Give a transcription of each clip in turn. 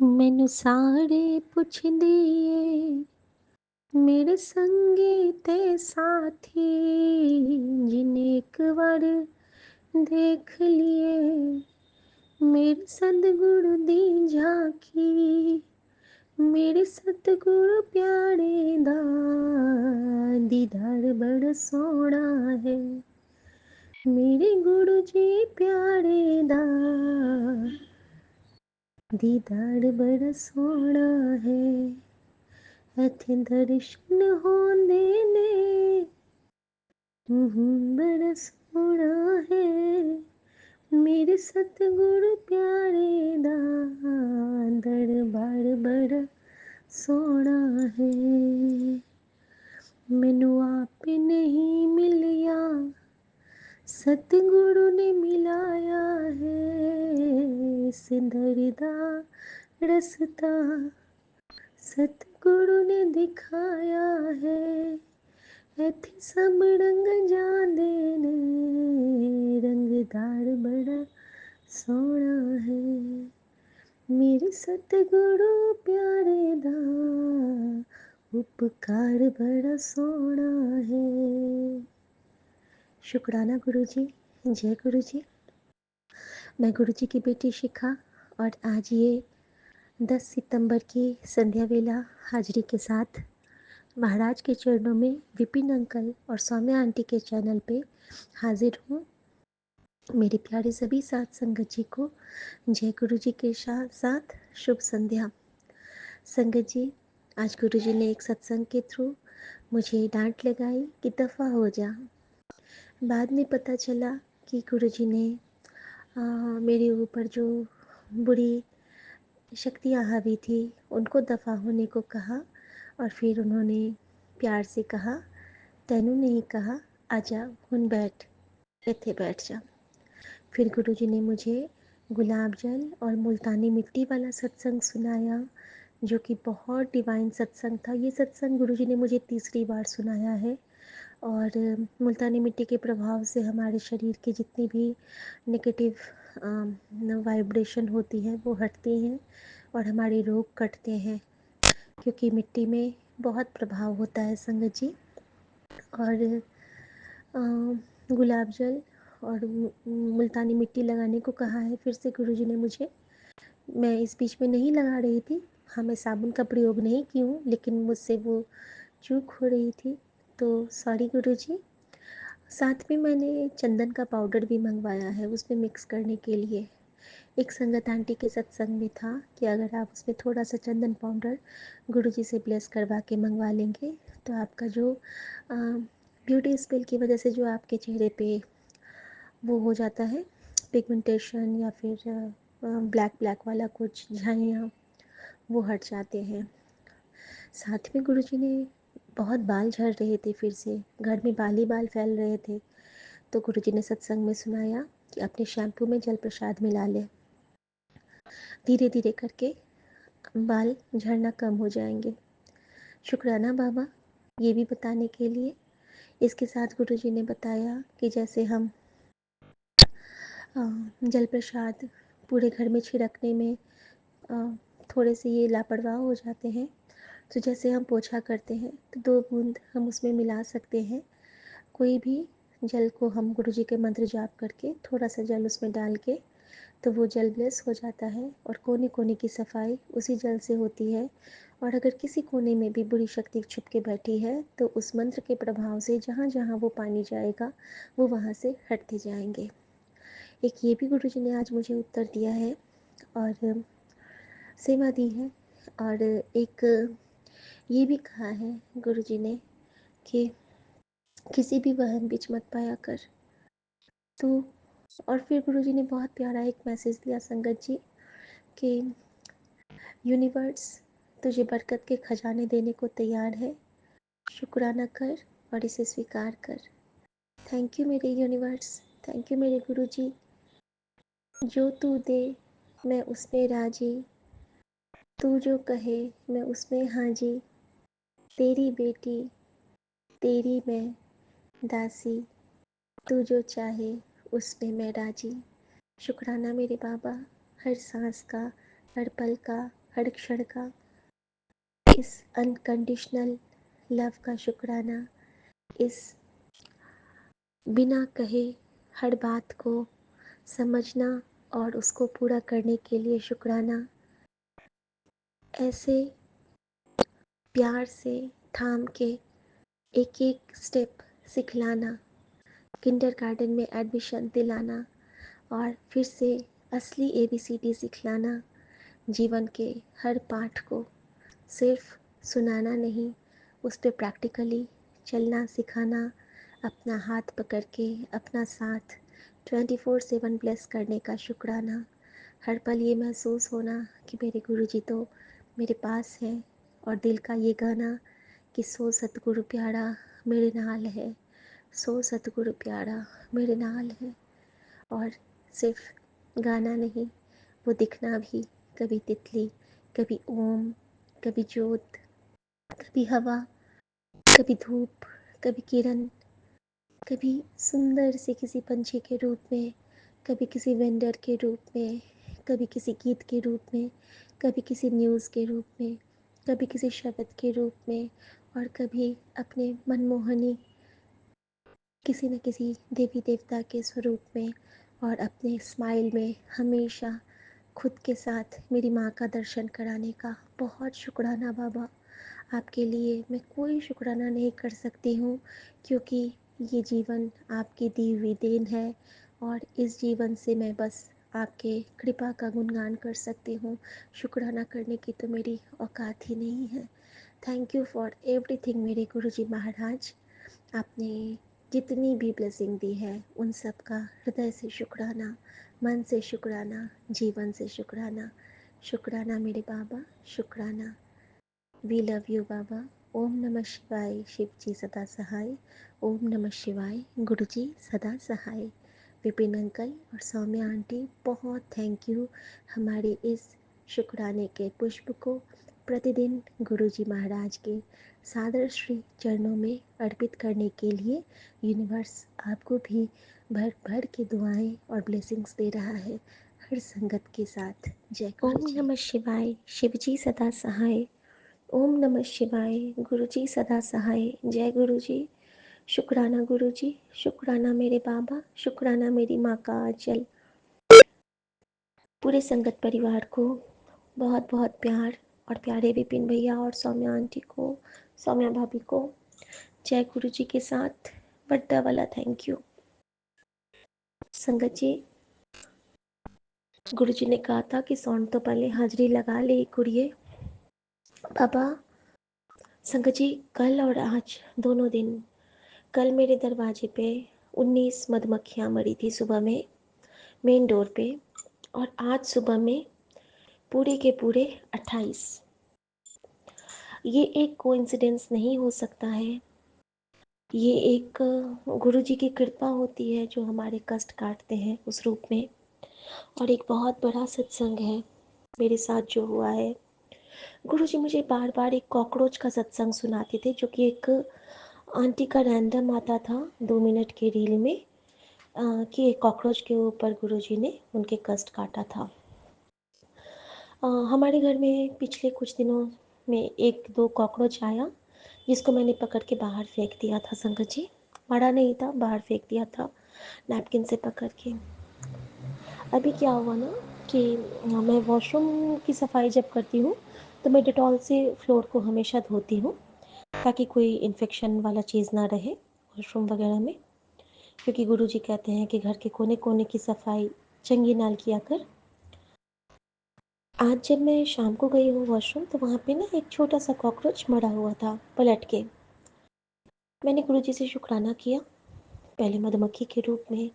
मैनू सारे पुछदे ए मेरे संगी ते साथी, जिन्हें एक बार देख लिए मेरे सतगुरु दी झांकी। मेरे सतगुरु प्यारे दा दीदार बड़ा सोहना है। मेरे गुरु जी प्यारे दा दीदार बड़ा सोहना है। इत्थे दर्शन होंदे ने बड़ा सोहना है। मेरे सतगुरु प्यारे दा दरबार बड़ा सोहना है। मैनू आप नहीं मिलिया, सतगुरु ने मिलाया है। इस दर दा रस्ता सतगुरु ने दिखाया है। इत्थे सब रंग जांदे ने रंगदार बड़ा सोहना है। मेरे सतगुरु प्यारे दा उपकार बड़ा सोहना है। शुक्राना गुरु जी, जय गुरु जी। मैं गुरु जी की बेटी शिखा और आज ये 10 सितंबर की संध्या वेला हाजिरी के साथ महाराज के चरणों में विपिन अंकल और सौम्या आंटी के चैनल पे हाजिर हूँ। मेरे प्यारे सभी साथ संगत जी को जय गुरु जी के साथ शुभ संध्या। संगत जी, आज गुरु जी ने एक सत्संग के थ्रू मुझे डांट लगाई कि दफ़ा हो जा। बाद में पता चला कि गुरु जी ने मेरे ऊपर जो बुरी शक्तियाँ हावी थी उनको दफ़ा होने को कहा और फिर उन्होंने प्यार से कहा, तैनू नहीं कहा, आजा हुन बैठ, इत्थे बैठ जा। फिर गुरुजी ने मुझे गुलाब जल और मुल्तानी मिट्टी वाला सत्संग सुनाया, जो कि बहुत डिवाइन सत्संग था। ये सत्संग गुरुजी ने मुझे तीसरी बार सुनाया है और मुल्तानी मिट्टी के प्रभाव से हमारे शरीर की जितनी भी नेगेटिव वाइब्रेशन होती है वो हटती हैं और हमारे रोग कटते हैं, क्योंकि मिट्टी में बहुत प्रभाव होता है संगत जी। और गुलाब जल और मुल्तानी मिट्टी लगाने को कहा है फिर से गुरुजी ने मुझे। मैं इस बीच में नहीं लगा रही थी, हाँ मैं साबुन का प्रयोग नहीं की हूँ, लेकिन मुझसे वो चूक हो रही थी, तो सॉरी गुरुजी। साथ में मैंने चंदन का पाउडर भी मंगवाया है उसमें मिक्स करने के लिए। एक संगत आंटी के सत्संग में था कि अगर आप उसमें थोड़ा सा चंदन पाउडर गुरुजी से ब्लेस करवा के मंगवा लेंगे तो आपका जो ब्यूटी स्पेल की वजह से जो आपके चेहरे पे वो हो जाता है पिगमेंटेशन या फिर ब्लैक ब्लैक वाला कुछ झाइयाँ, वो हट जाते हैं। साथ में गुरुजी ने बहुत बाल झड़ रहे थे, फिर से घर में बाल ही बाल फैल रहे थे, तो गुरुजी ने सत्संग में सुनाया कि अपने शैम्पू में जल प्रसाद मिला ले, धीरे धीरे करके बाल झड़ना कम हो जाएंगे। शुक्राना बाबा ये भी बताने के लिए। इसके साथ गुरुजी ने बताया कि जैसे हम जल प्रसाद पूरे घर में छिड़कने में थोड़े से ये लापरवाह हो जाते हैं, तो जैसे हम पोछा करते हैं तो 2 बूंद हम उसमें मिला सकते हैं। कोई भी जल को हम गुरुजी के मंत्र जाप करके थोड़ा सा जल उसमें डाल के तो वो जल ब्लेस हो जाता है और कोने कोने की सफाई उसी जल से होती है। और अगर किसी कोने में भी बुरी शक्ति छुप के बैठी है तो उस मंत्र के प्रभाव से जहाँ जहाँ वो पानी जाएगा वो वहाँ से हटते जाएंगे। एक ये भी गुरुजी ने आज मुझे उत्तर दिया है और सेवा दी है। और एक ये भी कहा है गुरुजी ने कि किसी भी वहम बीच मत पाया कर तो। और फिर गुरुजी ने बहुत प्यारा एक मैसेज दिया संगत जी कि यूनिवर्स तुझे बरकत के खजाने देने को तैयार है, शुक्राना कर और इसे स्वीकार कर। थैंक यू मेरे यूनिवर्स, थैंक यू मेरे गुरुजी। जो तू दे मैं उसमें राजी, तू जो कहे मैं उसमें हाँ जी, तेरी बेटी तेरी मैं दासी, तू जो चाहे उसमें मैं राजी। शुक्राना मेरे बाबा, हर सांस का, हर पल का, हर क्षण का, इस अनकंडीशनल लव का शुक्राना, इस बिना कहे हर बात को समझना और उसको पूरा करने के लिए शुक्राना, ऐसे प्यार से थाम के एक एक स्टेप सिखलाना, किंडरगार्टन में एडमिशन दिलाना और फिर से असली ABCD सिखलाना, जीवन के हर पाठ को सिर्फ सुनाना नहीं, उस पर प्रैक्टिकली चलना सिखाना, अपना हाथ पकड़ के अपना साथ 24/7 ब्लेस करने का शुक्राना, हर पल ये महसूस होना कि मेरे गुरुजी तो मेरे पास हैं, और दिल का ये गाना कि सो सतगुरु प्यारा मेरे नाल है, सो सतगुरु प्यारा मेरे नाल है। और सिर्फ गाना नहीं, वो दिखना भी, कभी तितली, कभी ओम, कभी ज्योत, कभी हवा, कभी धूप, कभी किरण, कभी सुंदर से किसी पंछी के रूप में, कभी किसी वेंडर के रूप में, कभी किसी गीत के रूप में, कभी किसी न्यूज़ के रूप में, कभी किसी शब्द के रूप में, और कभी अपने मनमोहनी किसी न किसी देवी देवता के स्वरूप में, और अपने स्माइल में हमेशा खुद के साथ मेरी माँ का दर्शन कराने का। बहुत शुक्राना बाबा, आपके लिए मैं कोई शुक्राना नहीं कर सकती हूँ, क्योंकि ये जीवन आपकी दी हुई देन है, और इस जीवन से मैं बस आपके कृपा का गुणगान कर सकती हूँ। शुक्राना करने की तो मेरी औकात ही नहीं है। थैंक यू फॉर एवरीथिंग मेरे गुरुजी महाराज। आपने जितनी भी ब्लेसिंग दी है उन सब का हृदय से शुक्राना, मन से शुक्राना, जीवन से शुक्राना। शुक्राना मेरे बाबा, शुक्राना। वी लव यू बाबा। ओम नमः शिवाय, शिव जी सदा सहाय। ओम नमः शिवाय, गुरु जी सदा सहाय। विपिन अंकल और सौम्या आंटी, बहुत थैंक यू हमारे इस शुक्राने के पुष्प को प्रतिदिन गुरु जी महाराज के सादर श्री चरणों में अर्पित करने के लिए। यूनिवर्स आपको भी भर भर के दुआएं और ब्लेसिंग्स दे रहा है, हर संगत के साथ। जय गुरु जी। ओम नमः शिवाय, शिव जी सदा सहाय। ओम नमः शिवाय, गुरु जी सदा सहाय। जय गुरु जी। शुक्राना गुरु जी, शुक्राना मेरे बाबा, शुक्राना मेरी माँ का आंचल। पूरे संगत परिवार को बहुत बहुत प्यार, और प्यारे विपिन भैया और सौम्या आंटी को, सौम्या भाभी को जय गुरु जी के साथ बड़ा वाला थैंक यू। संगत जी, गुरु जी ने कहा था कि सौन तो पहले हाजिरी लगा ले कुड़िए। बाबा, संगत जी, कल और आज दोनों दिन, कल मेरे दरवाजे पे 19 मधुमक्खियाँ मरी थी सुबह में, मेन डोर पे, और आज सुबह में पूरे के पूरे 28। ये एक कोइंसिडेंस नहीं हो सकता है, ये एक गुरुजी की कृपा होती है जो हमारे कष्ट काटते हैं उस रूप में। और एक बहुत बड़ा सत्संग है मेरे साथ जो हुआ है। गुरुजी मुझे बार बार एक कॉकरोच का सत्संग सुनाते थे, जो कि एक आंटी का रैंडम आता था 2 मिनट के रील में, कि एक कॉकरोच के ऊपर गुरुजी ने उनके कष्ट काटा था। हमारे घर में पिछले कुछ दिनों में 1-2 कॉकरोच आया, जिसको मैंने पकड़ के बाहर फेंक दिया था संगत जी। मारा नहीं था, बाहर फेंक दिया था नैपकिन से पकड़ के। अभी क्या हुआ ना कि मैं वॉशरूम की सफाई जब करती हूँ तो मैं डिटॉल से फ्लोर को हमेशा धोती हूँ, ताकि कोई इन्फेक्शन वाला चीज़ ना रहे वॉशरूम वगैरह में, क्योंकि गुरुजी कहते हैं कि घर के कोने कोने की सफाई चंगी नाल किया कर। आज जब मैं शाम को गई हूँ वॉशरूम, तो वहाँ पे ना एक छोटा सा कॉकरोच मरा हुआ था पलट के। मैंने गुरुजी से शुक्राना किया, पहले मधुमक्खी के रूप में,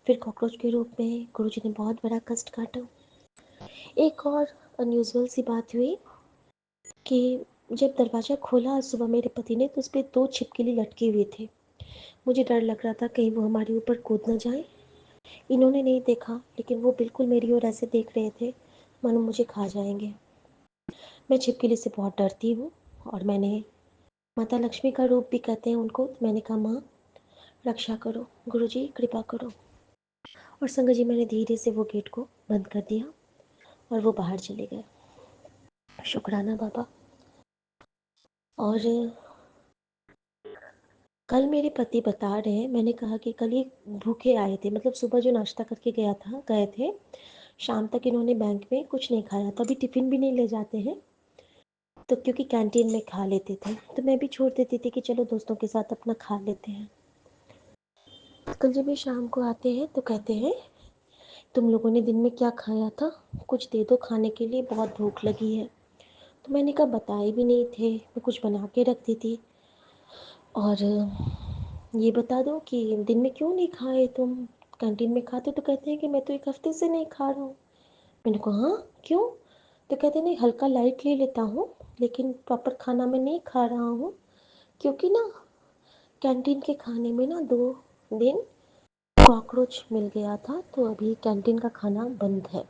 फिर कॉकरोच के रूप में। गुरुजी ने बहुत बड़ा कष्ट काटा। एक और अनयूजुअल सी बात हुई कि जब दरवाज़ा खोला सुबह मेरे पति ने, तो उस पर 2 छिपकली लटके हुए थे। मुझे डर लग रहा था कहीं वो हमारे ऊपर कूद ना जाए। इन्होंने नहीं देखा, लेकिन वो बिल्कुल मेरी ओर ऐसे देख रहे थे मानो मुझे खा जाएंगे। मैं छिपकली से बहुत डरती हूँ, और मैंने, माता लक्ष्मी का रूप भी कहते हैं उनको, तो मैंने कहा माँ रक्षा करो, गुरुजी कृपा करो। और संगत जी, मैंने धीरे से वो गेट को बंद कर दिया और वो बाहर चले गए। शुक्राना बाबा। और कल मेरे पति बता रहे हैं, मैंने कहा कि कल ये भूखे आए थे, मतलब सुबह जो नाश्ता करके गए थे, शाम तक इन्होंने बैंक में कुछ नहीं खाया, तभी टिफ़िन भी नहीं ले जाते हैं, तो क्योंकि कैंटीन में खा लेते थे, तो मैं भी छोड़ देती थी कि चलो दोस्तों के साथ अपना खा लेते हैं। कल जब ये शाम को आते हैं तो कहते हैं, तुम लोगों ने दिन में क्या खाया था, कुछ दे दो खाने के लिए, बहुत भूख लगी है। तो मैंने कहा बताए भी नहीं थे, मैं कुछ बना के रख दी थी। और ये बता दो कि दिन में क्यों नहीं खाए तुम, कैंटीन में खाते? तो कहते हैं कि मैं तो 1 हफ्ते से नहीं खा रहा हूँ। मैंने कहा हाँ क्यों? तो कहते नहीं, हल्का लाइट ले लेता हूँ, लेकिन प्रॉपर खाना मैं नहीं खा रहा हूँ, क्योंकि ना कैंटीन के खाने में ना 2 दिन कॉकरोच मिल गया था, तो अभी कैंटीन का खाना बंद है।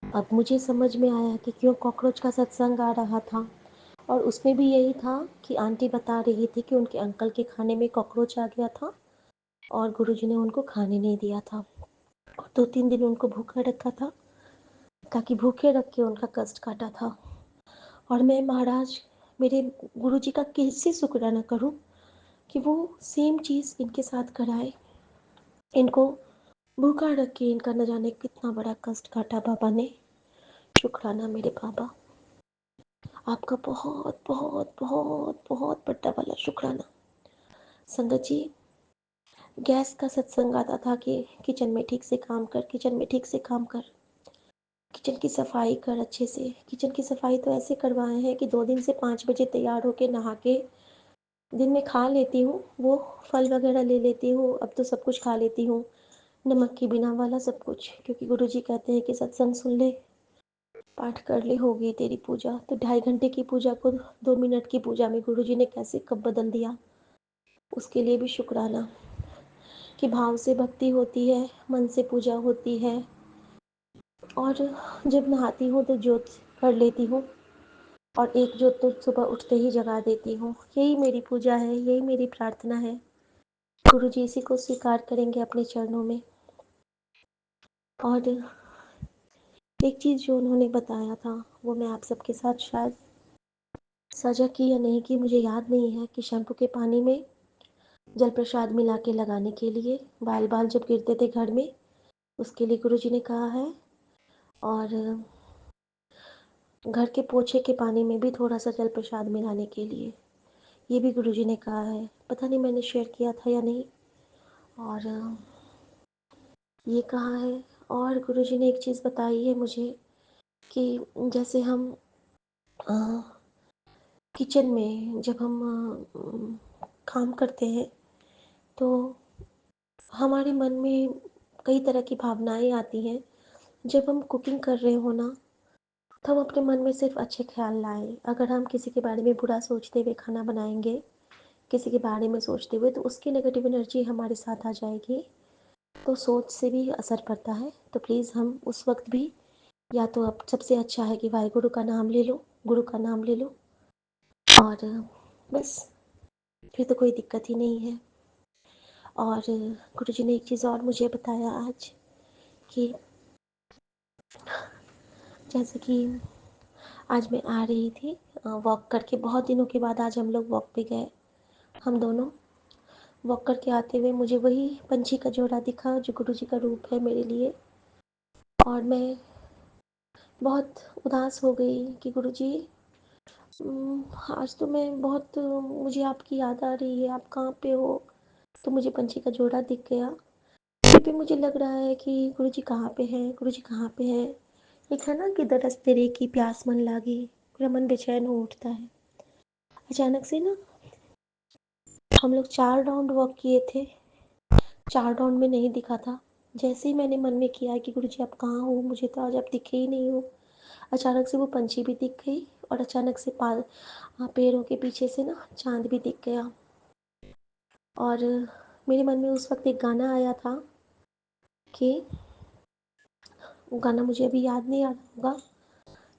अब मुझे समझ में आया कि क्यों कॉकरोच का सत्संग आ रहा था, और उसमें भी यही था कि आंटी बता रही थी कि उनके अंकल के खाने में कॉकरोच आ गया था और गुरुजी ने उनको खाने नहीं दिया था, और 2-3 दिन उनको भूखा रखा था, ताकि भूखे रख के उनका कष्ट काटा था। और मैं महाराज, मेरे गुरुजी का कैसे शुक्राना करूं कि वो सेम चीज़ इनके साथ कराए, इनको भूखा रख के इनका न जाने कितना बड़ा कष्ट काटा बाबा ने। शुक्राना मेरे बाबा, आपका बहुत बहुत बहुत बहुत बड़ा वाला शुक्राना। संगत जी, गैस का सत्संग आता था कि किचन में ठीक से काम कर, किचन में ठीक से काम कर, किचन की सफाई कर अच्छे से। किचन की सफाई तो ऐसे करवाए हैं कि 2 दिन से 5 बजे तैयार होके नहा के दिन में खा लेती हूँ, वो फल वगैरह ले लेती हूँ, अब तो सब कुछ खा लेती हूँ, नमक के बिना वाला सब कुछ, क्योंकि गुरुजी कहते हैं कि सत्संग सुन ले, पाठ कर ले, होगी तेरी पूजा। तो 2.5 घंटे की पूजा को 2 मिनट की पूजा में गुरुजी ने कैसे कब बदल दिया, उसके लिए भी शुक्राना कि भाव से भक्ति होती है, मन से पूजा होती है। और जब नहाती हूँ तो ज्योत कर लेती हूँ, और एक ज्योत तो सुबह उठते ही जगा देती हूँ। यही मेरी पूजा है, यही मेरी प्रार्थना है। गुरु जी इसी को स्वीकार करेंगे अपने चरणों में। और एक चीज़ जो उन्होंने बताया था वो मैं आप सबके साथ शायद साझा की या नहीं की, मुझे याद नहीं है, कि शैम्पू के पानी में जल प्रसाद मिला के लगाने के लिए, बाल बाल जब गिरते थे घर में, उसके लिए गुरु जी ने कहा है। और घर के पोछे के पानी में भी थोड़ा सा जल प्रसाद मिलाने के लिए, ये भी गुरुजी ने कहा है। पता नहीं मैंने शेयर किया था या नहीं। और ये कहा है। और गुरुजी ने एक चीज़ बताई है मुझे कि जैसे हम किचन में जब हम काम करते हैं तो हमारे मन में कई तरह की भावनाएं आती हैं। जब हम कुकिंग कर रहे हो ना, तो हम अपने मन में सिर्फ अच्छे ख्याल लाएं। अगर हम किसी के बारे में बुरा सोचते हुए खाना बनाएंगे, किसी के बारे में सोचते हुए, तो उसकी नेगेटिव एनर्जी हमारे साथ आ जाएगी, तो सोच से भी असर पड़ता है। तो प्लीज़ हम उस वक्त भी, या तो अब सबसे अच्छा है कि वाहेगुरु का नाम ले लो, गुरु का नाम ले लो, और बस फिर तो कोई दिक्कत ही नहीं है। और गुरु जी ने एक चीज़ और मुझे बताया आज कि जैसे कि आज मैं आ रही थी वॉक करके, बहुत दिनों के बाद आज हम लोग वॉक पे गए, हम दोनों वॉक करके आते हुए मुझे वही पंछी का जोड़ा दिखा जो गुरु जी का रूप है मेरे लिए। और मैं बहुत उदास हो गई कि गुरु जी, आज तो मैं बहुत, मुझे आपकी याद आ रही है, आप कहाँ पे हो? तो मुझे पंछी का जोड़ा दिख गया। फिर भी मुझे लग रहा है कि गुरु जी कहाँ पे हैं, गुरु जी कहाँ पे हैं। एक है ना कि दरस तेरे की प्यास मन लागी, पूरा मन बेचैन हो उठता है। अचानक से ना हम लोग 4 राउंड वॉक किए थे, 4 राउंड में नहीं दिखा था। जैसे ही मैंने मन में किया कि गुरु जी आप कहाँ हो, मुझे तो आज आप दिखे ही नहीं हो, अचानक से वो पंछी भी दिख गई, और अचानक से पैरों के पीछे से ना चाँद भी दिख गया। और मेरे मन में उस वक़्त एक गाना आया था कि वो गाना मुझे अभी याद नहीं आ रहा होगा,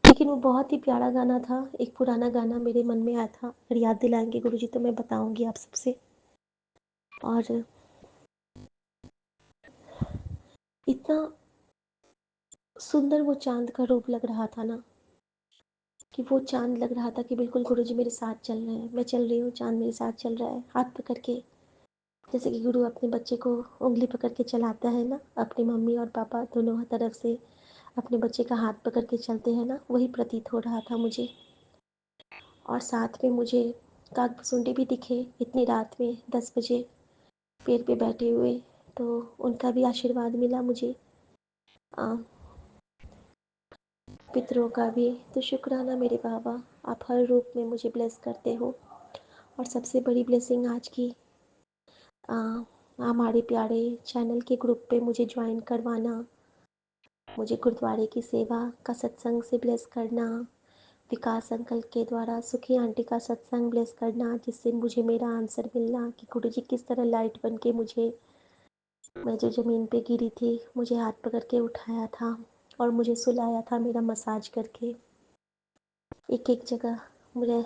लेकिन वो बहुत ही प्यारा गाना था। एक पुराना गाना मेरे मन में आया था, अगर याद दिलाएँगे गुरुजी तो मैं बताऊँगी आप सबसे। और इतना सुंदर वो चाँद का रूप लग रहा था ना, कि वो चाँद लग रहा था कि बिल्कुल गुरुजी मेरे साथ चल रहे हैं, मैं चल रही हूँ, चाँद मेरे साथ चल रहा है, हाथ पकड़ के। जैसे कि गुरु अपने बच्चे को उँगली पकड़ के चलाता है ना, अपनी मम्मी और पापा दोनों तरफ से अपने बच्चे का हाथ पकड़ के चलते हैं ना, वही प्रतीत हो रहा था मुझे। और साथ में मुझे काकभसुंडी भी दिखे इतनी रात में 10 बजे पेड़ पे बैठे हुए, तो उनका भी आशीर्वाद मिला मुझे, पितरों का भी। तो शुक्राना मेरे बाबा, आप हर रूप में मुझे ब्लेस करते हो। और सबसे बड़ी ब्लेसिंग आज की हमारे प्यारे चैनल के ग्रुप पे मुझे ज्वाइन करवाना, मुझे गुरुद्वारे की सेवा का सत्संग से ब्लेस करना, विकास अंकल के द्वारा सुखी आंटी का सत्संग ब्लेस करना, जिससे मुझे मेरा आंसर मिलना कि गुरुजी किस तरह लाइट बन के मुझे, मैं जो ज़मीन पे गिरी थी, मुझे हाथ पकड़ के उठाया था और मुझे सुलाया था मेरा मसाज करके। एक एक जगह मुझे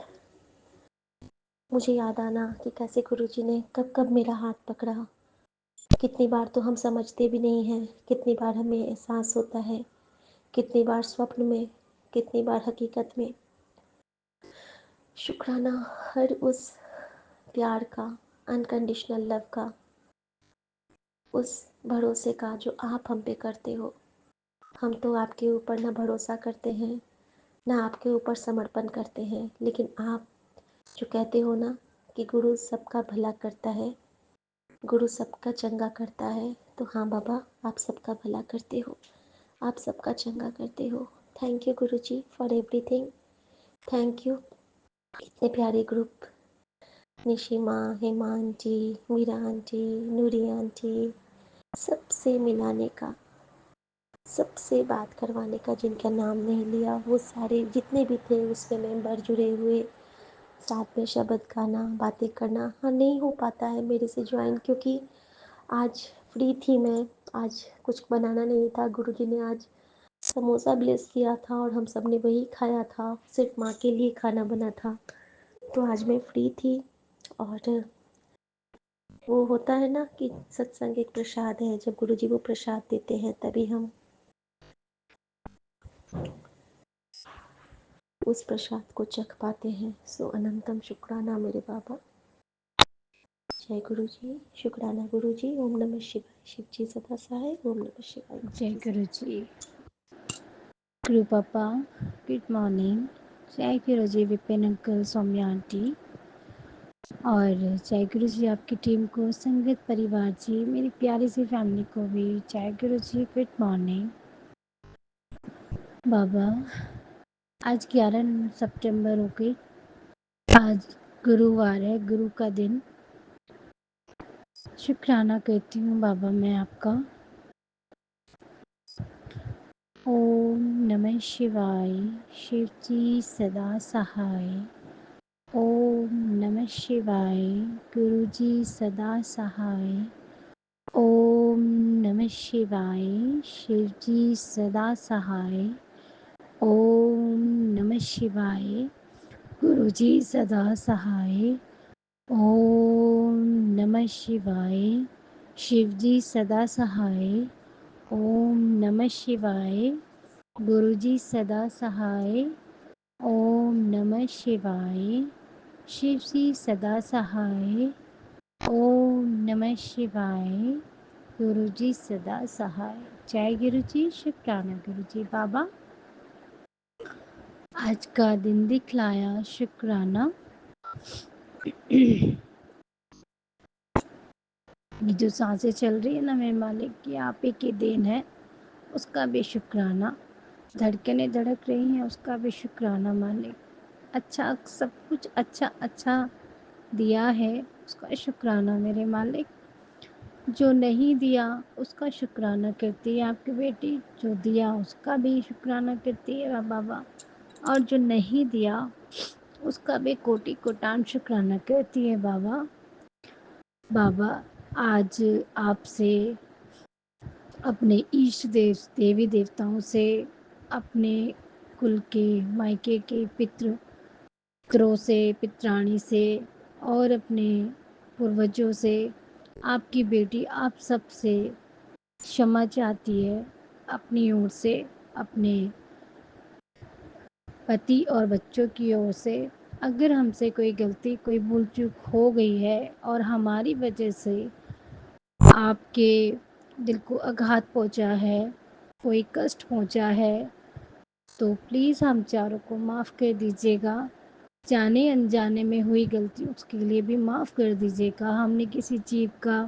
मुझे याद आना कि कैसे गुरुजी ने कब कब मेरा हाथ पकड़ा। कितनी बार तो हम समझते भी नहीं हैं, कितनी बार हमें एहसास होता है, कितनी बार स्वप्न में, कितनी बार हकीकत में। शुक्राना हर उस प्यार का, अनकंडीशनल लव का, उस भरोसे का जो आप हम पे करते हो। हम तो आपके ऊपर ना भरोसा करते हैं, ना आपके ऊपर समर्पण करते हैं, लेकिन आप जो कहते हो ना कि गुरु सबका भला करता है, गुरु सबका चंगा करता है, तो हाँ बाबा, आप सबका भला करते हो, आप सबका चंगा करते हो। Thank you guru ji for everything. Thank you इतने प्यारे group, Nishima, Hema aunty, Meera aunty, Noori aunty, सबसे मिलाने का, सबसे बात करवाने का, जिनका नाम नहीं लिया वो सारे जितने भी थे उसमें मेंबर जुड़े हुए, साथ में शब्द गाना, बातें करना। हाँ, नहीं हो पाता है मेरे से ज्वाइन, क्योंकि आज फ्री थी मैं, आज कुछ बनाना नहीं था। गुरुजी ने आज समोसा ब्लेस किया था और हम सब ने वही खाया था, सिर्फ माँ के लिए खाना बना था। तो आज मैं फ्री थी, और वो होता है ना कि सत्संग एक प्रसाद है, जब गुरुजी वो प्रसाद देते हैं तभी हम उस प्रसाद को चख पाते हैं। सो अनंतम शुक्राना मेरे बाबा। जय गुरु जी, शुक्राना गुरु जी। ओम नमः शिवाय। शिव जी सदा सहाय। ओम नमः शिवाय। जय गुरु जी। गुरु पापा, गुड मॉर्निंग। जय गुरु जी विपिन अंकल, सौम्या आंटी, और जय गुरु जी आपकी टीम को, संगत परिवार जी, मेरी प्यारी सी फैमिली को भी जय गुरु जी, गुड मॉर्निंग। बाबा, आज 11 सितंबर हो गई, आज गुरुवार है, गुरु का दिन। शुक्राना करती हूँ बाबा मैं आपका। ओम नमः शिवाय। शिव जी सदा सहाय। ओम नमः शिवाय। गुरु जी सदा सहाय। ओम नमः शिवाय। शिव जी सदा सहाय। ओम नमः शिवाय। गुरु जी सदा सहाय। ओम नमः शिवाय। शिव जी सदा सहाय। ओम नमः शिवाय। गुरु जी सदा सहाय। ओम नमः शिवाय। शिव जी सदा सहाय। ओम नमः शिवाय। गुरु जी सदा सहाय। जय गुरु जी, शुक्राना गुरु जी। बाबा, आज का दिन दिखलाया, शुक्राना। ये जो सांसें चल रही है ना मेरे मालिक की, आप ही की देन है, उसका भी शुक्राना। धड़कनें धड़क रही हैं, उसका भी शुक्राना मालिक। अच्छा, सब कुछ अच्छा अच्छा दिया है, उसका शुक्राना मेरे मालिक। जो नहीं दिया उसका शुक्राना करती है आपकी बेटी, जो दिया उसका भी शुक्राना करती है बाबा, और जो नहीं दिया उसका भी कोटि कोटान शुक्राना करती है बाबा। बाबा, आज आपसे, अपने इष्ट देवी देवताओं से, अपने कुल के, मायके के पितरों से, पितरानी से, और अपने पूर्वजों से, आपकी बेटी आप सब से क्षमा चाहती है, अपनी ओर से, अपने पति और बच्चों की ओर से अगर हमसे कोई गलती, कोई भूल चूक हो गई है और हमारी वजह से आपके दिल को आघात पहुंचा है, कोई कष्ट पहुंचा है, तो प्लीज़ हम चारों को माफ़ कर दीजिएगा। जाने अनजाने में हुई गलती उसके लिए भी माफ़ कर दीजिएगा। हमने किसी जीव का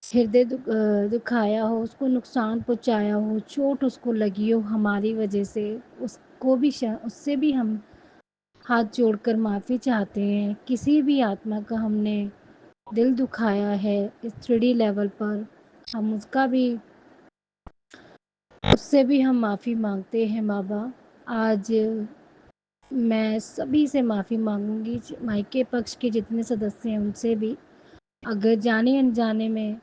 हृदय दुखाया हो, उसको नुकसान पहुंचाया हो, चोट उसको लगी हो हमारी वजह से, उसको भी उससे भी हम हाथ जोड़कर माफ़ी चाहते हैं। किसी भी आत्मा का हमने दिल दुखाया है इस 3D लेवल पर, हम उसका भी उससे भी हम माफ़ी मांगते हैं बाबा। आज मैं सभी से माफ़ी मांगूंगी, मायके पक्ष के जितने सदस्य हैं उनसे भी, अगर जाने अनजाने में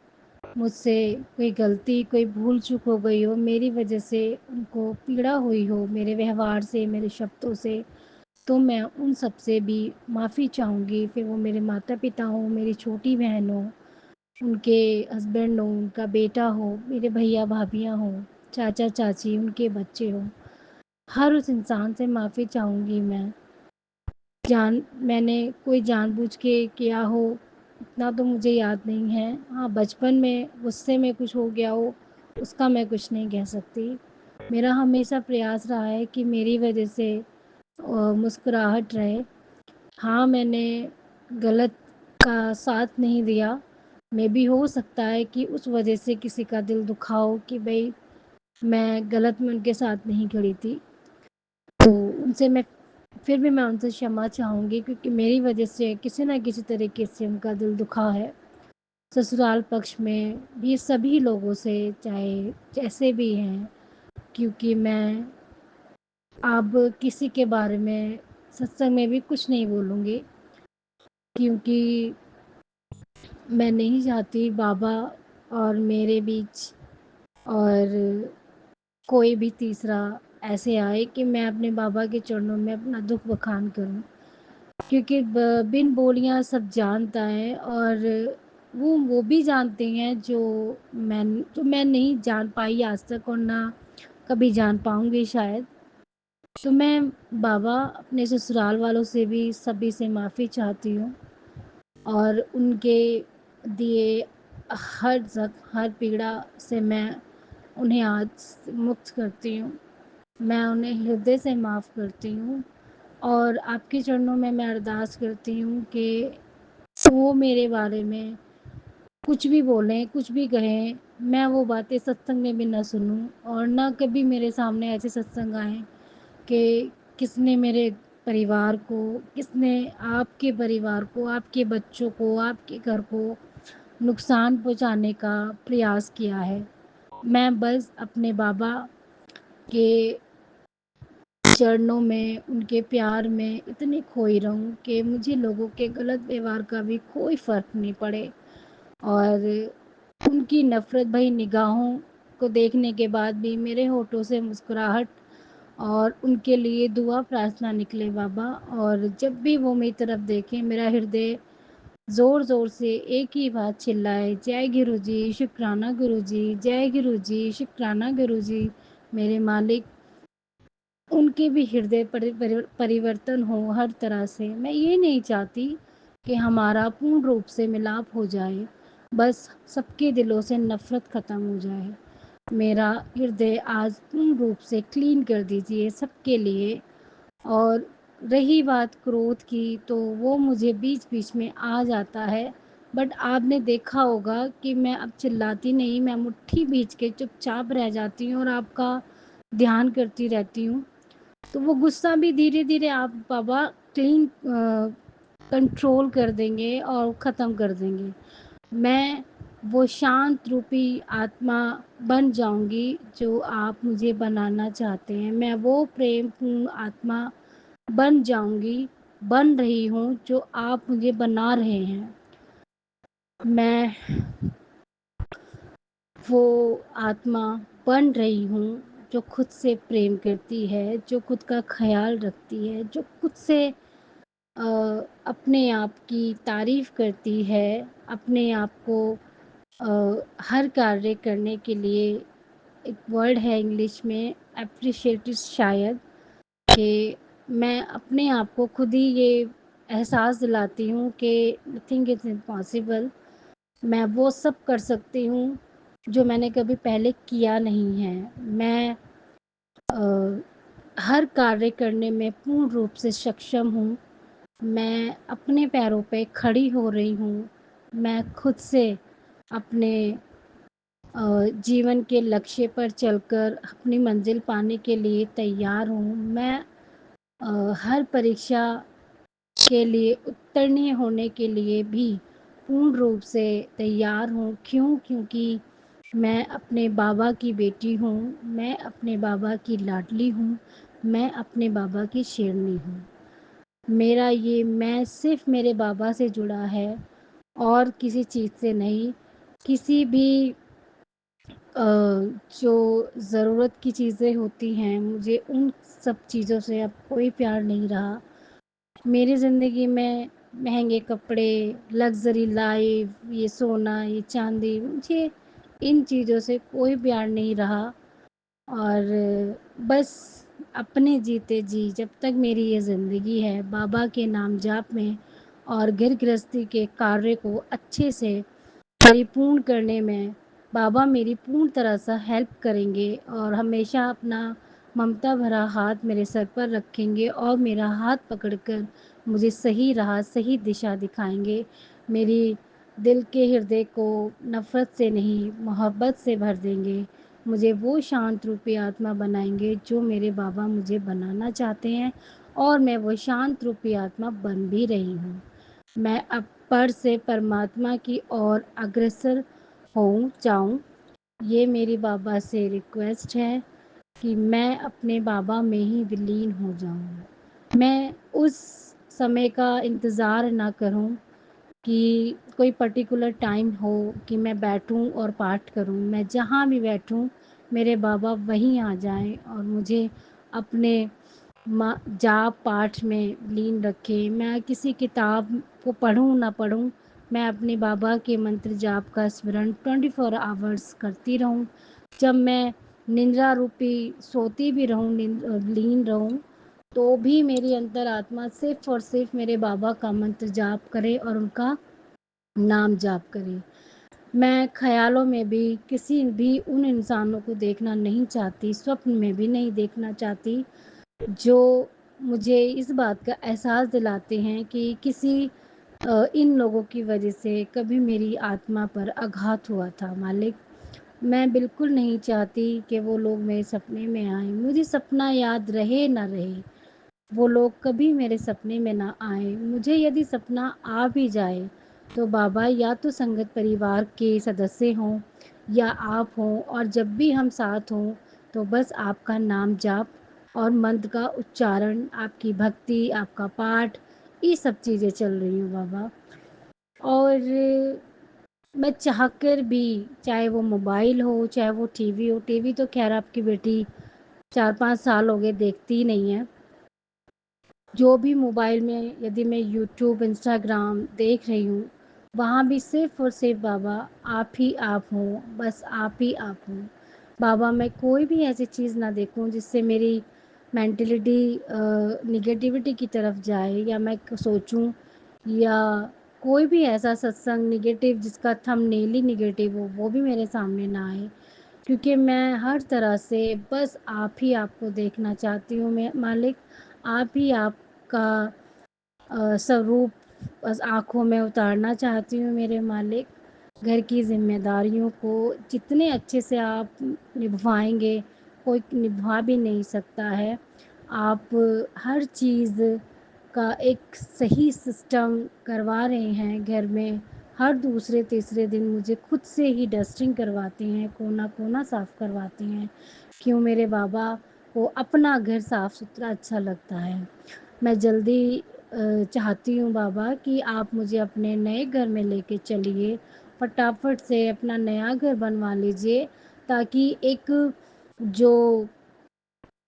मुझसे कोई गलती, कोई भूल चूक हो गई हो, मेरी वजह से उनको पीड़ा हुई हो, मेरे व्यवहार से, मेरे शब्दों से, तो मैं उन सब से भी माफ़ी चाहूँगी। फिर वो मेरे माता पिता हों, मेरी छोटी बहन हो, उनके हस्बैंड हो, उनका बेटा हो, मेरे भैया भाभियाँ हों, चाचा चाची, उनके बच्चे हों, हर उस इंसान से माफ़ी चाहूँगी मैं। मैंने कोई जानबूझ के किया हो इतना तो मुझे याद नहीं है। हाँ, बचपन में गुस्से में कुछ हो गया हो, उसका मैं कुछ नहीं कह सकती। मेरा हमेशा प्रयास रहा है कि मेरी वजह से मुस्कुराहट रहे। हाँ, मैंने गलत का साथ नहीं दिया। मेबी हो सकता है कि उस वजह से किसी का दिल दुखा हो कि भई मैं गलत में उनके साथ नहीं खड़ी थी। तो उनसे मैं फिर भी मैं उनसे क्षमा चाहूँगी, क्योंकि मेरी वजह से किसी न किसी तरीके से उनका दिल दुखा है। ससुराल पक्ष में भी सभी लोगों से, चाहे जैसे भी हैं, क्योंकि मैं अब किसी के बारे में सत्संग में भी कुछ नहीं बोलूँगी, क्योंकि मैं नहीं चाहती बाबा और मेरे बीच और कोई भी तीसरा ऐसे आए कि मैं अपने बाबा के चरणों में अपना दुख बखान करूं, क्योंकि बिन बोलियां सब जानता है, और वो भी जानते हैं जो मैं नहीं जान पाई आज तक, और ना कभी जान पाऊंगी शायद। तो मैं बाबा अपने ससुराल वालों से भी सभी से माफ़ी चाहती हूँ, और उनके दिए हर जख्म, हर पीड़ा से मैं उन्हें आज मुक्त करती हूँ। मैं उन्हें हृदय से माफ़ करती हूँ, और आपके चरणों में मैं अरदास करती हूँ कि वो मेरे बारे में कुछ भी बोलें, कुछ भी कहें, मैं वो बातें सत्संग में भी ना सुनूँ, और ना कभी मेरे सामने ऐसे सत्संग आएँ कि किसने मेरे परिवार को, किसने आपके परिवार को, आपके बच्चों को, आपके घर को नुकसान पहुँचाने का प्रयास किया है। मैं बस अपने बाबा के चरणों में, उनके प्यार में इतनी खोई रहूँ कि मुझे लोगों के गलत व्यवहार का भी कोई फ़र्क नहीं पड़े, और उनकी नफ़रत भरी निगाहों को देखने के बाद भी मेरे होठों से मुस्कुराहट और उनके लिए दुआ प्रार्थना निकले बाबा। और जब भी वो मेरी तरफ देखें, मेरा हृदय ज़ोर ज़ोर से एक ही बात चिल्लाए, जय गुरु जी, शुक्राना गुरु जी, जय गुरु जी, शुक्राना गुरु जी। मेरे मालिक, उनके भी हृदय परिवर्तन हो हर तरह से। मैं ये नहीं चाहती कि हमारा पूर्ण रूप से मिलाप हो जाए, बस सबके दिलों से नफ़रत ख़त्म हो जाए। मेरा हृदय आज पूर्ण रूप से क्लीन कर दीजिए सबके लिए। और रही बात क्रोध की, तो वो मुझे बीच-बीच में आ जाता है, बट आपने देखा होगा कि मैं अब चिल्लाती नहीं, मैं मुट्ठी भींच के चुपचाप रह जाती हूँ और आपका ध्यान करती रहती हूँ। तो वो गुस्सा भी धीरे-धीरे आप बाबा क्लीन कंट्रोल कर देंगे और ख़त्म कर देंगे। मैं वो शांत रूपी आत्मा बन जाऊँगी जो आप मुझे बनाना चाहते हैं। मैं वो प्रेमपूर्ण आत्मा बन जाऊँगी, बन रही हूँ, जो आप मुझे बना रहे हैं। मैं वो आत्मा बन रही हूँ जो खुद से प्रेम करती है, जो खुद का ख़याल रखती है, जो खुद से अ, अपने आप की तारीफ़ करती है, अपने आप को हर कार्य करने के लिए, एक वर्ड है इंग्लिश में एप्रिशिएट शायद, कि मैं अपने आप को खुद ही ये एहसास दिलाती हूँ कि नथिंग इज़ इम्पॉसिबल। मैं वो सब कर सकती हूँ, जो मैंने कभी पहले किया नहीं है। मैं अ, हर कार्य करने में पूर्ण रूप से सक्षम हूँ। मैं अपने पैरों पे खड़ी हो रही हूँ। मैं खुद से अपने जीवन के लक्ष्य पर चलकर अपनी मंज़िल पाने के लिए तैयार हूँ। मैं हर परीक्षा के लिए उत्तीर्ण होने के लिए भी पूर्ण रूप से तैयार हूँ। क्यों? क्योंकि मैं अपने बाबा की बेटी हूँ, मैं अपने बाबा की लाडली हूँ, मैं अपने बाबा की शेरनी हूँ। मेरा ये मैं सिर्फ़ मेरे बाबा से जुड़ा है और किसी चीज़ से नहीं। किसी भी जो ज़रूरत की चीज़ें होती हैं, मुझे उन सब चीज़ों से अब कोई प्यार नहीं रहा। मेरी ज़िंदगी में महँगे कपड़े, लग्ज़री लाइफ़, ये सोना, ये चाँदी, मुझे इन चीज़ों से कोई प्यार नहीं रहा। और बस अपने जीते जी जब तक मेरी ये ज़िंदगी है, बाबा के नाम जाप में और घर गृहस्थी के कार्य को अच्छे से परिपूर्ण करने में बाबा मेरी पूर्ण तरह से हेल्प करेंगे और हमेशा अपना ममता भरा हाथ मेरे सर पर रखेंगे और मेरा हाथ पकड़कर मुझे सही राह, सही दिशा दिखाएँगे। मेरी दिल के हृदय को नफ़रत से नहीं, मोहब्बत से भर देंगे। मुझे वो शांत रूपी आत्मा बनाएँगे जो मेरे बाबा मुझे बनाना चाहते हैं और मैं वो शांत रूपी आत्मा बन भी रही हूँ। मैं अब पर से परमात्मा की ओर अग्रसर होऊँ जाऊँ, ये मेरी बाबा से रिक्वेस्ट है कि मैं अपने बाबा में ही विलीन हो जाऊँ। मैं उस समय का इंतज़ार ना करूँ कि कोई पर्टिकुलर टाइम हो कि मैं बैठूँ और पाठ करूँ। मैं जहाँ भी बैठूँ, मेरे बाबा वहीं आ जाएँ और मुझे अपने जाप पाठ में लीन रखें। मैं किसी किताब को पढूँ ना पढूँ, मैं अपने बाबा के मंत्र जाप का स्मरण 24 आवर्स करती रहूँ। जब मैं निंद्रा रूपी सोती भी रहूँ, लीन रहूँ, तो भी मेरी अंतरात्मा सिर्फ़ और सिर्फ़ मेरे बाबा का मंत्र जाप करे और उनका नाम जाप करे। मैं ख़्यालों में भी किसी भी उन इंसानों को देखना नहीं चाहती, स्वप्न में भी नहीं देखना चाहती, जो मुझे इस बात का एहसास दिलाते हैं कि किसी इन लोगों की वजह से कभी मेरी आत्मा पर आघात हुआ था मालिक। मैं बिल्कुल नहीं चाहती कि वो लोग मेरे सपने में आएँ। मुझे सपना याद रहे ना रहे, वो लोग कभी मेरे सपने में ना आएँ। मुझे यदि सपना आ भी जाए, तो बाबा या तो संगत परिवार के सदस्य हों या आप हों और जब भी हम साथ हों, तो बस आपका नाम जाप और मंत्र का उच्चारण, आपकी भक्ति, आपका पाठ, ये सब चीज़ें चल रही हों बाबा। और मैं चाहकर भी, चाहे वो मोबाइल हो, चाहे वो टीवी हो, टीवी तो ख़ैर आपकी बेटी 4-5 साल हो गए देखती ही नहीं है। जो भी मोबाइल में यदि मैं यूट्यूब, इंस्टाग्राम देख रही हूँ, वहाँ भी सिर्फ़ और सिर्फ़ बाबा आप ही आप हों, बस आप ही आप हों। बाबा मैं कोई भी ऐसी चीज़ ना देखूँ जिससे मेरी मेंटालिटी नेगेटिविटी की तरफ जाए या मैं सोचूँ या कोई भी ऐसा सत्संग नेगेटिव जिसका थंबनेल ही नेगेटिव हो, वो भी मेरे सामने ना आए। क्योंकि मैं हर तरह से बस आप ही आपको देखना चाहती हूँ मैं मालिक, आप ही आपका स्वरूप बस आँखों में उतारना चाहती हूँ मेरे मालिक। घर की ज़िम्मेदारियों को जितने अच्छे से आप निभवाएँगे, कोई निभा भी नहीं सकता है। आप हर चीज़ का एक सही सिस्टम करवा रहे हैं घर में। हर दूसरे तीसरे दिन मुझे खुद से ही डस्टिंग करवाते हैं, कोना-कोना साफ़ करवाते हैं। क्यों मेरे बाबा को अपना घर साफ़-सुथरा अच्छा लगता है। मैं जल्दी चाहती हूँ बाबा कि आप मुझे अपने नए घर में लेके चलिए। फटाफट से अपना नया घर बनवा लीजिए ताकि एक जो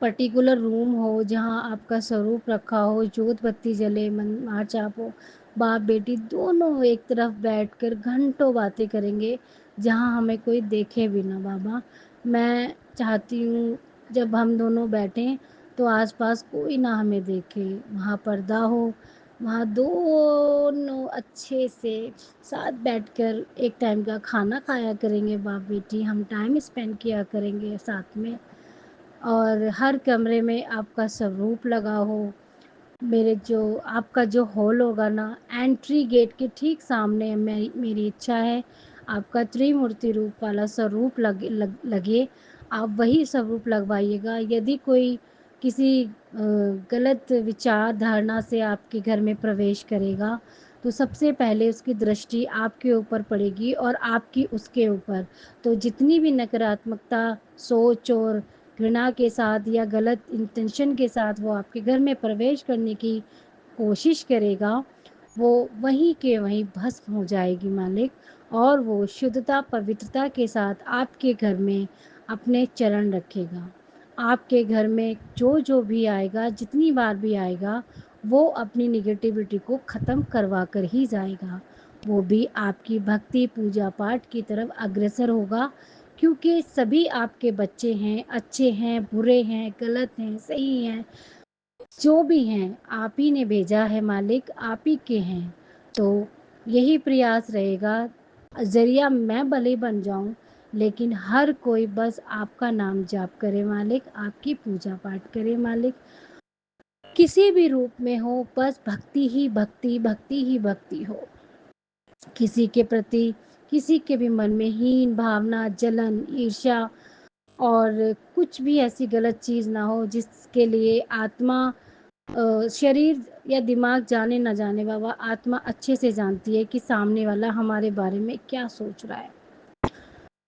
पर्टिकुलर रूम हो जहाँ आपका स्वरूप रखा हो, जोत बत्ती जले, मन मार-जाप हो, बाप-बेटी दोनों एक तरफ बैठकर घंटों बातें करेंगे, जहाँ हमें कोई देखे भी ना बाबा। मैं चाहती हूँ जब हम दोनों बैठें तो आस-पास कोई ना हमें देखे, वहाँ पर्दा हो, वहाँ दोनों अच्छे से साथ बैठकर एक टाइम का खाना खाया करेंगे बाप-बेटी, हम टाइम स्पेंड किया करेंगे साथ में और हर कमरे में आपका स्वरूप लगा हो। मेरे जो आपका जो हॉल होगा ना, एंट्री गेट के ठीक सामने मेरी इच्छा है आपका त्रिमूर्ति रूप वाला स्वरूप लगे। आप वही स्वरूप लगवाइएगा। यदि कोई किसी गलत विचार धारणा से आपके घर में प्रवेश करेगा तो सबसे पहले उसकी दृष्टि आपके ऊपर पड़ेगी और आपकी उसके ऊपर। तो जितनी भी नकारात्मकता सोच और घृणा के साथ या गलत इंटेंशन के साथ वो आपके घर में प्रवेश करने की कोशिश करेगा, वो वहीं के वहीं भस्म हो जाएगी मालिक और वो शुद्धता, पवित्रता के साथ आपके घर में अपने चरण रखेगा। आपके घर में जो भी आएगा, जितनी बार भी आएगा, वो अपनी नेगेटिविटी को ख़त्म करवा कर ही जाएगा। वो भी आपकी भक्ति, पूजा पाठ की तरफ अग्रसर होगा क्योंकि सभी आपके बच्चे हैं, अच्छे हैं, बुरे हैं, गलत हैं, सही हैं, जो भी हैं आप ही ने भेजा है मालिक, आप ही के हैं। तो यही प्रयास रहेगा, ज़रिया मैं भले बन जाऊँ, लेकिन हर कोई बस आपका नाम जाप करे मालिक, आपकी पूजा पाठ करे मालिक। किसी भी रूप में हो, बस भक्ति ही भक्ति, भक्ति ही भक्ति हो। किसी के प्रति, किसी के भी मन में हीन भावना, जलन, ईर्ष्या और कुछ भी ऐसी गलत चीज़ ना हो जिसके लिए आत्मा शरीर या दिमाग जाने ना जाने बाबा, आत्मा अच्छे से जानती है कि सामने वाला हमारे बारे में क्या सोच रहा है।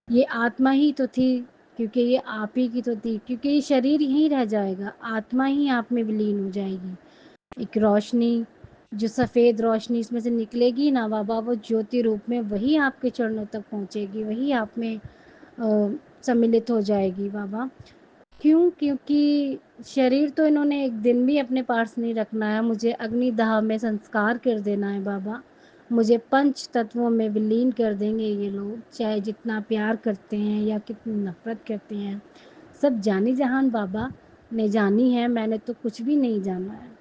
ये आत्मा ही तो थी, क्योंकि ये आप ही की तो थी, क्योंकि ये शरीर यहीं रह जाएगा, आत्मा ही आप में विलीन हो जाएगी। एक रोशनी, जो सफ़ेद रोशनी इसमें से निकलेगी ना बाबा, वो ज्योति रूप में वही आपके चरणों तक पहुँचेगी, वही आप में सम्मिलित हो जाएगी बाबा। क्यों? क्योंकि शरीर तो इन्होंने एक दिन भी अपने पास नहीं रखना है, मुझे अग्निदाह में संस्कार कर देना है बाबा। मुझे पंच तत्वों में विलीन कर देंगे ये लोग, चाहे जितना प्यार करते हैं या कितनी नफ़रत करते हैं। सब जानी-जहान बाबा ने जानी है, मैंने तो कुछ भी नहीं जाना है।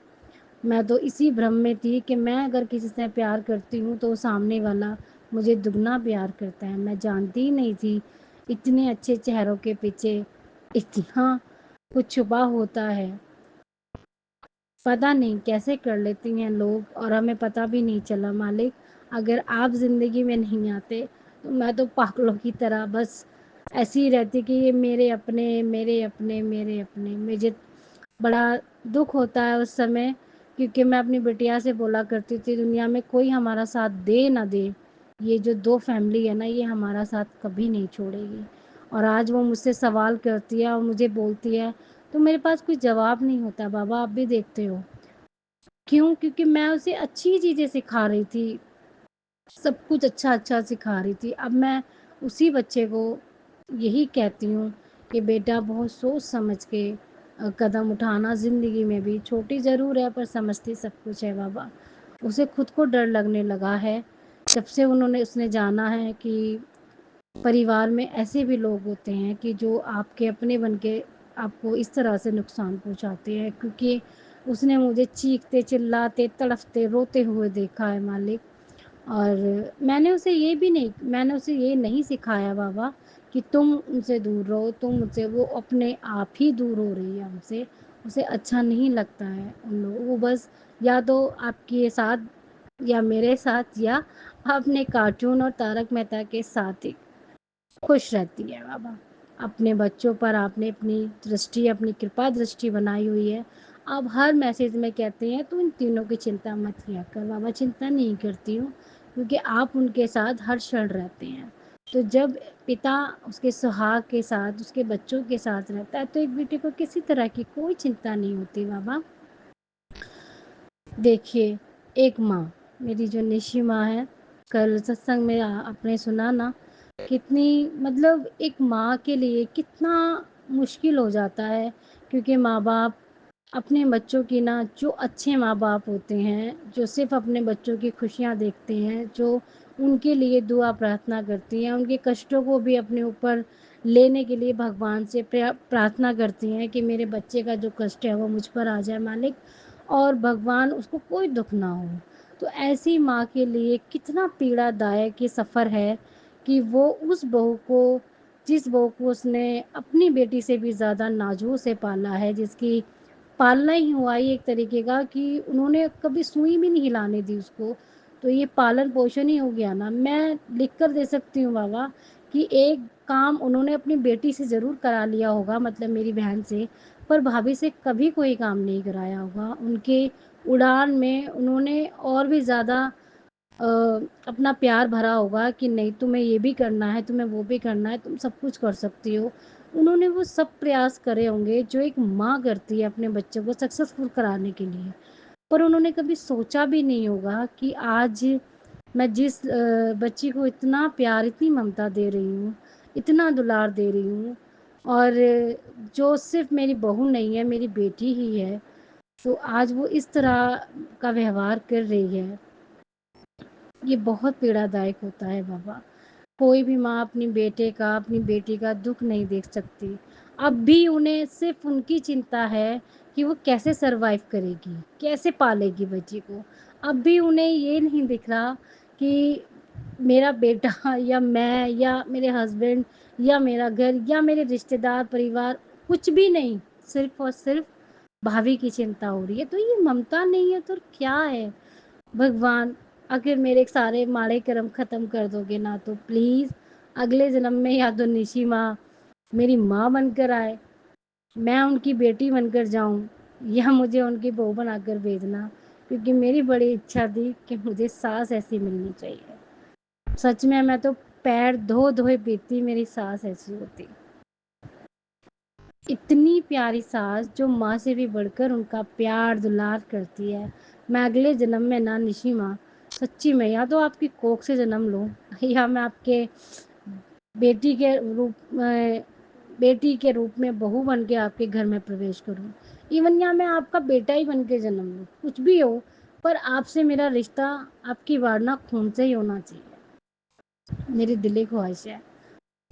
मैं तो इसी भ्रम में थी कि मैं अगर किसी से प्यार करती हूँ तो सामने वाला मुझे दुगना प्यार करता है। मैं जानती ही नहीं थी इतने अच्छे चेहरों के पीछे इतना कुछ छुपा होता है। पता नहीं कैसे कर लेती हैं लोग और हमें पता भी नहीं चला मालिक। अगर आप ज़िंदगी में नहीं आते तो मैं तो पागलों की तरह बस ऐसी ही रहती कि ये मेरे अपने, मेरे अपने, मेरे अपने। मुझे बड़ा दुःख होता है उस समय, क्योंकि मैं अपनी बिटिया से बोला करती थी दुनिया में कोई हमारा साथ दे ना दे, ये जो 2 फैमिली है ना ये हमारा साथ कभी नहीं छोड़ेगी। और आज वो मुझसे सवाल करती है और मुझे बोलती है तो मेरे पास कोई जवाब नहीं होता बाबा, आप भी देखते हो। क्यों? क्योंकि मैं उसे अच्छी चीज़ें सिखा रही थी, सब कुछ अच्छा-अच्छा सिखा रही थी। अब मैं उसी बच्चे को यही कहती हूँ कि बेटा बहुत सोच समझ के कदम उठाना, ज़िंदगी में भी छोटी ज़रूर है पर समझती सब कुछ है बाबा। उसे खुद को डर लगने लगा है, जब से उसने जाना है कि परिवार में ऐसे भी लोग होते हैं कि जो आपके अपने बन के आपको इस तरह से नुकसान पहुँचाते हैं, क्योंकि उसने मुझे चीखते, चिल्लाते, तड़फते, रोते हुए देखा है मालिक। और मैंने उसे ये नहीं सिखाया बाबा कि तुम उनसे दूर रहो, तुम मुझसे, वो अपने आप ही दूर हो रही है हमसे। उसे अच्छा नहीं लगता है उन लोगों वो बस या तो आपके साथ या मेरे साथ या अपने कार्टून और तारक मेहता के साथ ही खुश रहती है बाबा। अपने बच्चों पर आपने अपनी दृष्टि, अपनी कृपा दृष्टि बनाई हुई है। आप हर मैसेज में कहते हैं तो इन तीनों की चिंता मत किया कर बाबा। चिंता नहीं करती हूँ क्योंकि आप उनके साथ हर क्षण रहते हैं। तो जब पिता उसके सुहाग के साथ, उसके बच्चों के साथ रहता है तो एक बेटे को किसी तरह की कोई चिंता नहीं होती बाबा। देखिए, एक माँ, मेरी जो निशी माँ है, कल सत्संग में आपने सुना ना, कितनी मतलब एक माँ के लिए कितना मुश्किल हो जाता है, क्योंकि माँ-बाप अपने बच्चों की ना, जो अच्छे माँ-बाप होते हैं, जो सिर्फ़ अपने बच्चों की खुशियाँ देखते हैं, जो उनके लिए दुआ प्रार्थना करती हैं, उनके कष्टों को भी अपने ऊपर लेने के लिए भगवान से प्रार्थना करती हैं कि मेरे बच्चे का जो कष्ट है वो मुझ पर आ जाए मालिक, और भगवान उसको कोई दुख ना हो। तो ऐसी माँ के लिए कितना पीड़ादायक ये सफ़र है कि वो उस बहू को, जिस बहू को उसने अपनी बेटी से भी ज़्यादा नाज़ुक से पाला है, जिसकी पालना ही हुआ ही एक तरीके का कि उन्होंने कभी सुई भी नहीं हिलाने दी उसको, तो ये पालन पोषण ही हो गया ना। मैं लिख कर दे सकती हूँ बाबा कि एक काम उन्होंने अपनी बेटी से ज़रूर करा लिया होगा, मतलब मेरी बहन से, पर भाभी से कभी कोई काम नहीं कराया होगा। उनके उड़ान में उन्होंने और भी ज़्यादा अ, अपना प्यार भरा होगा कि नहीं तुम्हें ये भी करना है, तुम्हें वो भी करना है, तुम सब कुछ कर सकती हो। उन्होंने वो सब प्रयास करे होंगे जो एक माँ करती है अपने बच्चों को सक्सेसफुल कराने के लिए। पर उन्होंने कभी सोचा भी नहीं होगा कि आज मैं जिस बच्ची को इतना प्यार, इतनी ममता दे रही हूँ, इतना दुलार दे रही हूँ, और जो सिर्फ मेरी बहू नहीं है, मेरी बेटी ही है, तो आज वो इस तरह का व्यवहार कर रही है। ये बहुत पीड़ादायक होता है बाबा। कोई भी माँ अपनी बेटे का, अपनी बेटी का दुख नहीं देख सकती। अब भी उन्हें सिर्फ उनकी चिंता है कि वो कैसे सरवाइव करेगी, कैसे पालेगी बच्ची को। अब भी उन्हें ये नहीं दिख रहा कि मेरा बेटा या मैं या मेरे हस्बैंड या मेरा घर या मेरे रिश्तेदार परिवार, कुछ भी नहीं, सिर्फ और सिर्फ भाभी की चिंता हो रही है। तो ये ममता नहीं है तो क्या है? भगवान, अगर मेरे सारे माड़े कर्म ख़त्म कर दोगे ना, तो प्लीज़ अगले जन्म में या तो निशी माँ मेरी माँ बनकर आए, मैं उनकी बेटी बनकर जाऊँ, या मुझे उनकी बहू बनाकर भेजना, क्योंकि मेरी बड़ी इच्छा थी कि मुझे सास ऐसी मिलनी चाहिए। सच में मैं तो पैर धो धोए पीती मेरी सास ऐसी होती। इतनी प्यारी सास जो माँ से भी बढ़कर उनका प्यार दुलार करती है। मैं अगले जन्म में ना निशी माँ, सच्ची में या तो आपकी कोख से जन्म लूँ या मैं आपके बेटी के बेटी के रूप में बहू बन के आपके घर में प्रवेश करूँ। इवन या मैं आपका बेटा ही बन के जन्म लूँ, कुछ भी हो, पर आपसे मेरा रिश्ता, आपकी वारना खून से ही होना चाहिए। मेरी दिली ख्वाहिश है।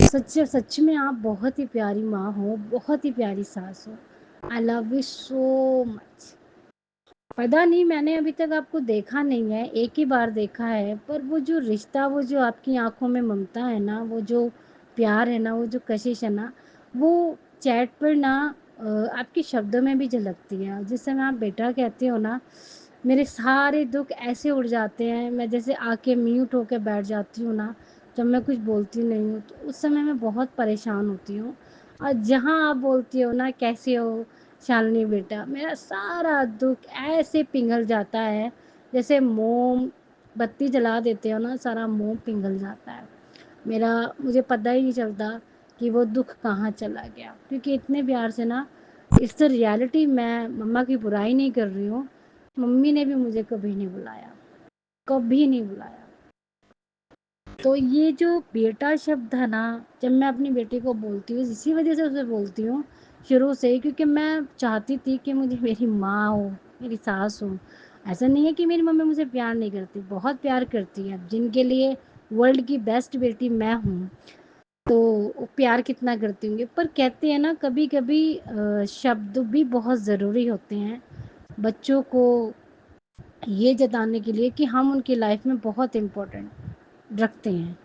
सच में आप बहुत ही प्यारी माँ हो, बहुत ही प्यारी सास हो। I love you so much. पता नहीं, मैंने अभी तक आपको देखा नहीं है, एक ही बार देखा है, पर वो जो रिश्ता, वो जो आपकी आँखों में ममता है ना, वो जो प्यार है ना, वो जो कशिश है ना, वो चैट पर ना आपके शब्दों में भी झलकती है। जिस समय आप बेटा कहते हो ना, मेरे सारे दुख ऐसे उड़ जाते हैं, मैं जैसे आके म्यूट होके बैठ जाती हूँ ना, जब मैं कुछ बोलती नहीं हूँ, तो उस समय मैं बहुत परेशान होती हूँ। और जहाँ आप बोलती हो ना कैसे हो शालिनी बेटा, मेरा सारा दुख ऐसे पिघल जाता है, जैसे मोम बत्ती जला देते हो ना, सारा मोम पिघल जाता है मेरा। मुझे पता ही नहीं चलता कि वो दुख कहाँ चला गया, क्योंकि इतने प्यार से ना, इस तो रियलिटी, मैं मम्मा की बुराई नहीं कर रही हूँ, मम्मी ने भी मुझे कभी नहीं बुलाया, कभी नहीं बुलाया। तो ये जो बेटा शब्द है ना, जब मैं अपनी बेटी को बोलती हूँ, इसी वजह से उसे बोलती हूँ शुरू से ही, क्योंकि मैं चाहती थी कि मुझे मेरी माँ हो, मेरी सास हो। ऐसा नहीं है कि मेरी मम्मी मुझे प्यार नहीं करती, बहुत प्यार करती है। जिनके लिए वर्ल्ड की बेस्ट बेटी मैं हूँ, तो वो प्यार कितना करती होंगी। पर कहते हैं ना, कभी कभी शब्द भी बहुत ज़रूरी होते हैं बच्चों को ये जताने के लिए कि हम उनकी लाइफ में बहुत इम्पोर्टेंट रखते हैं।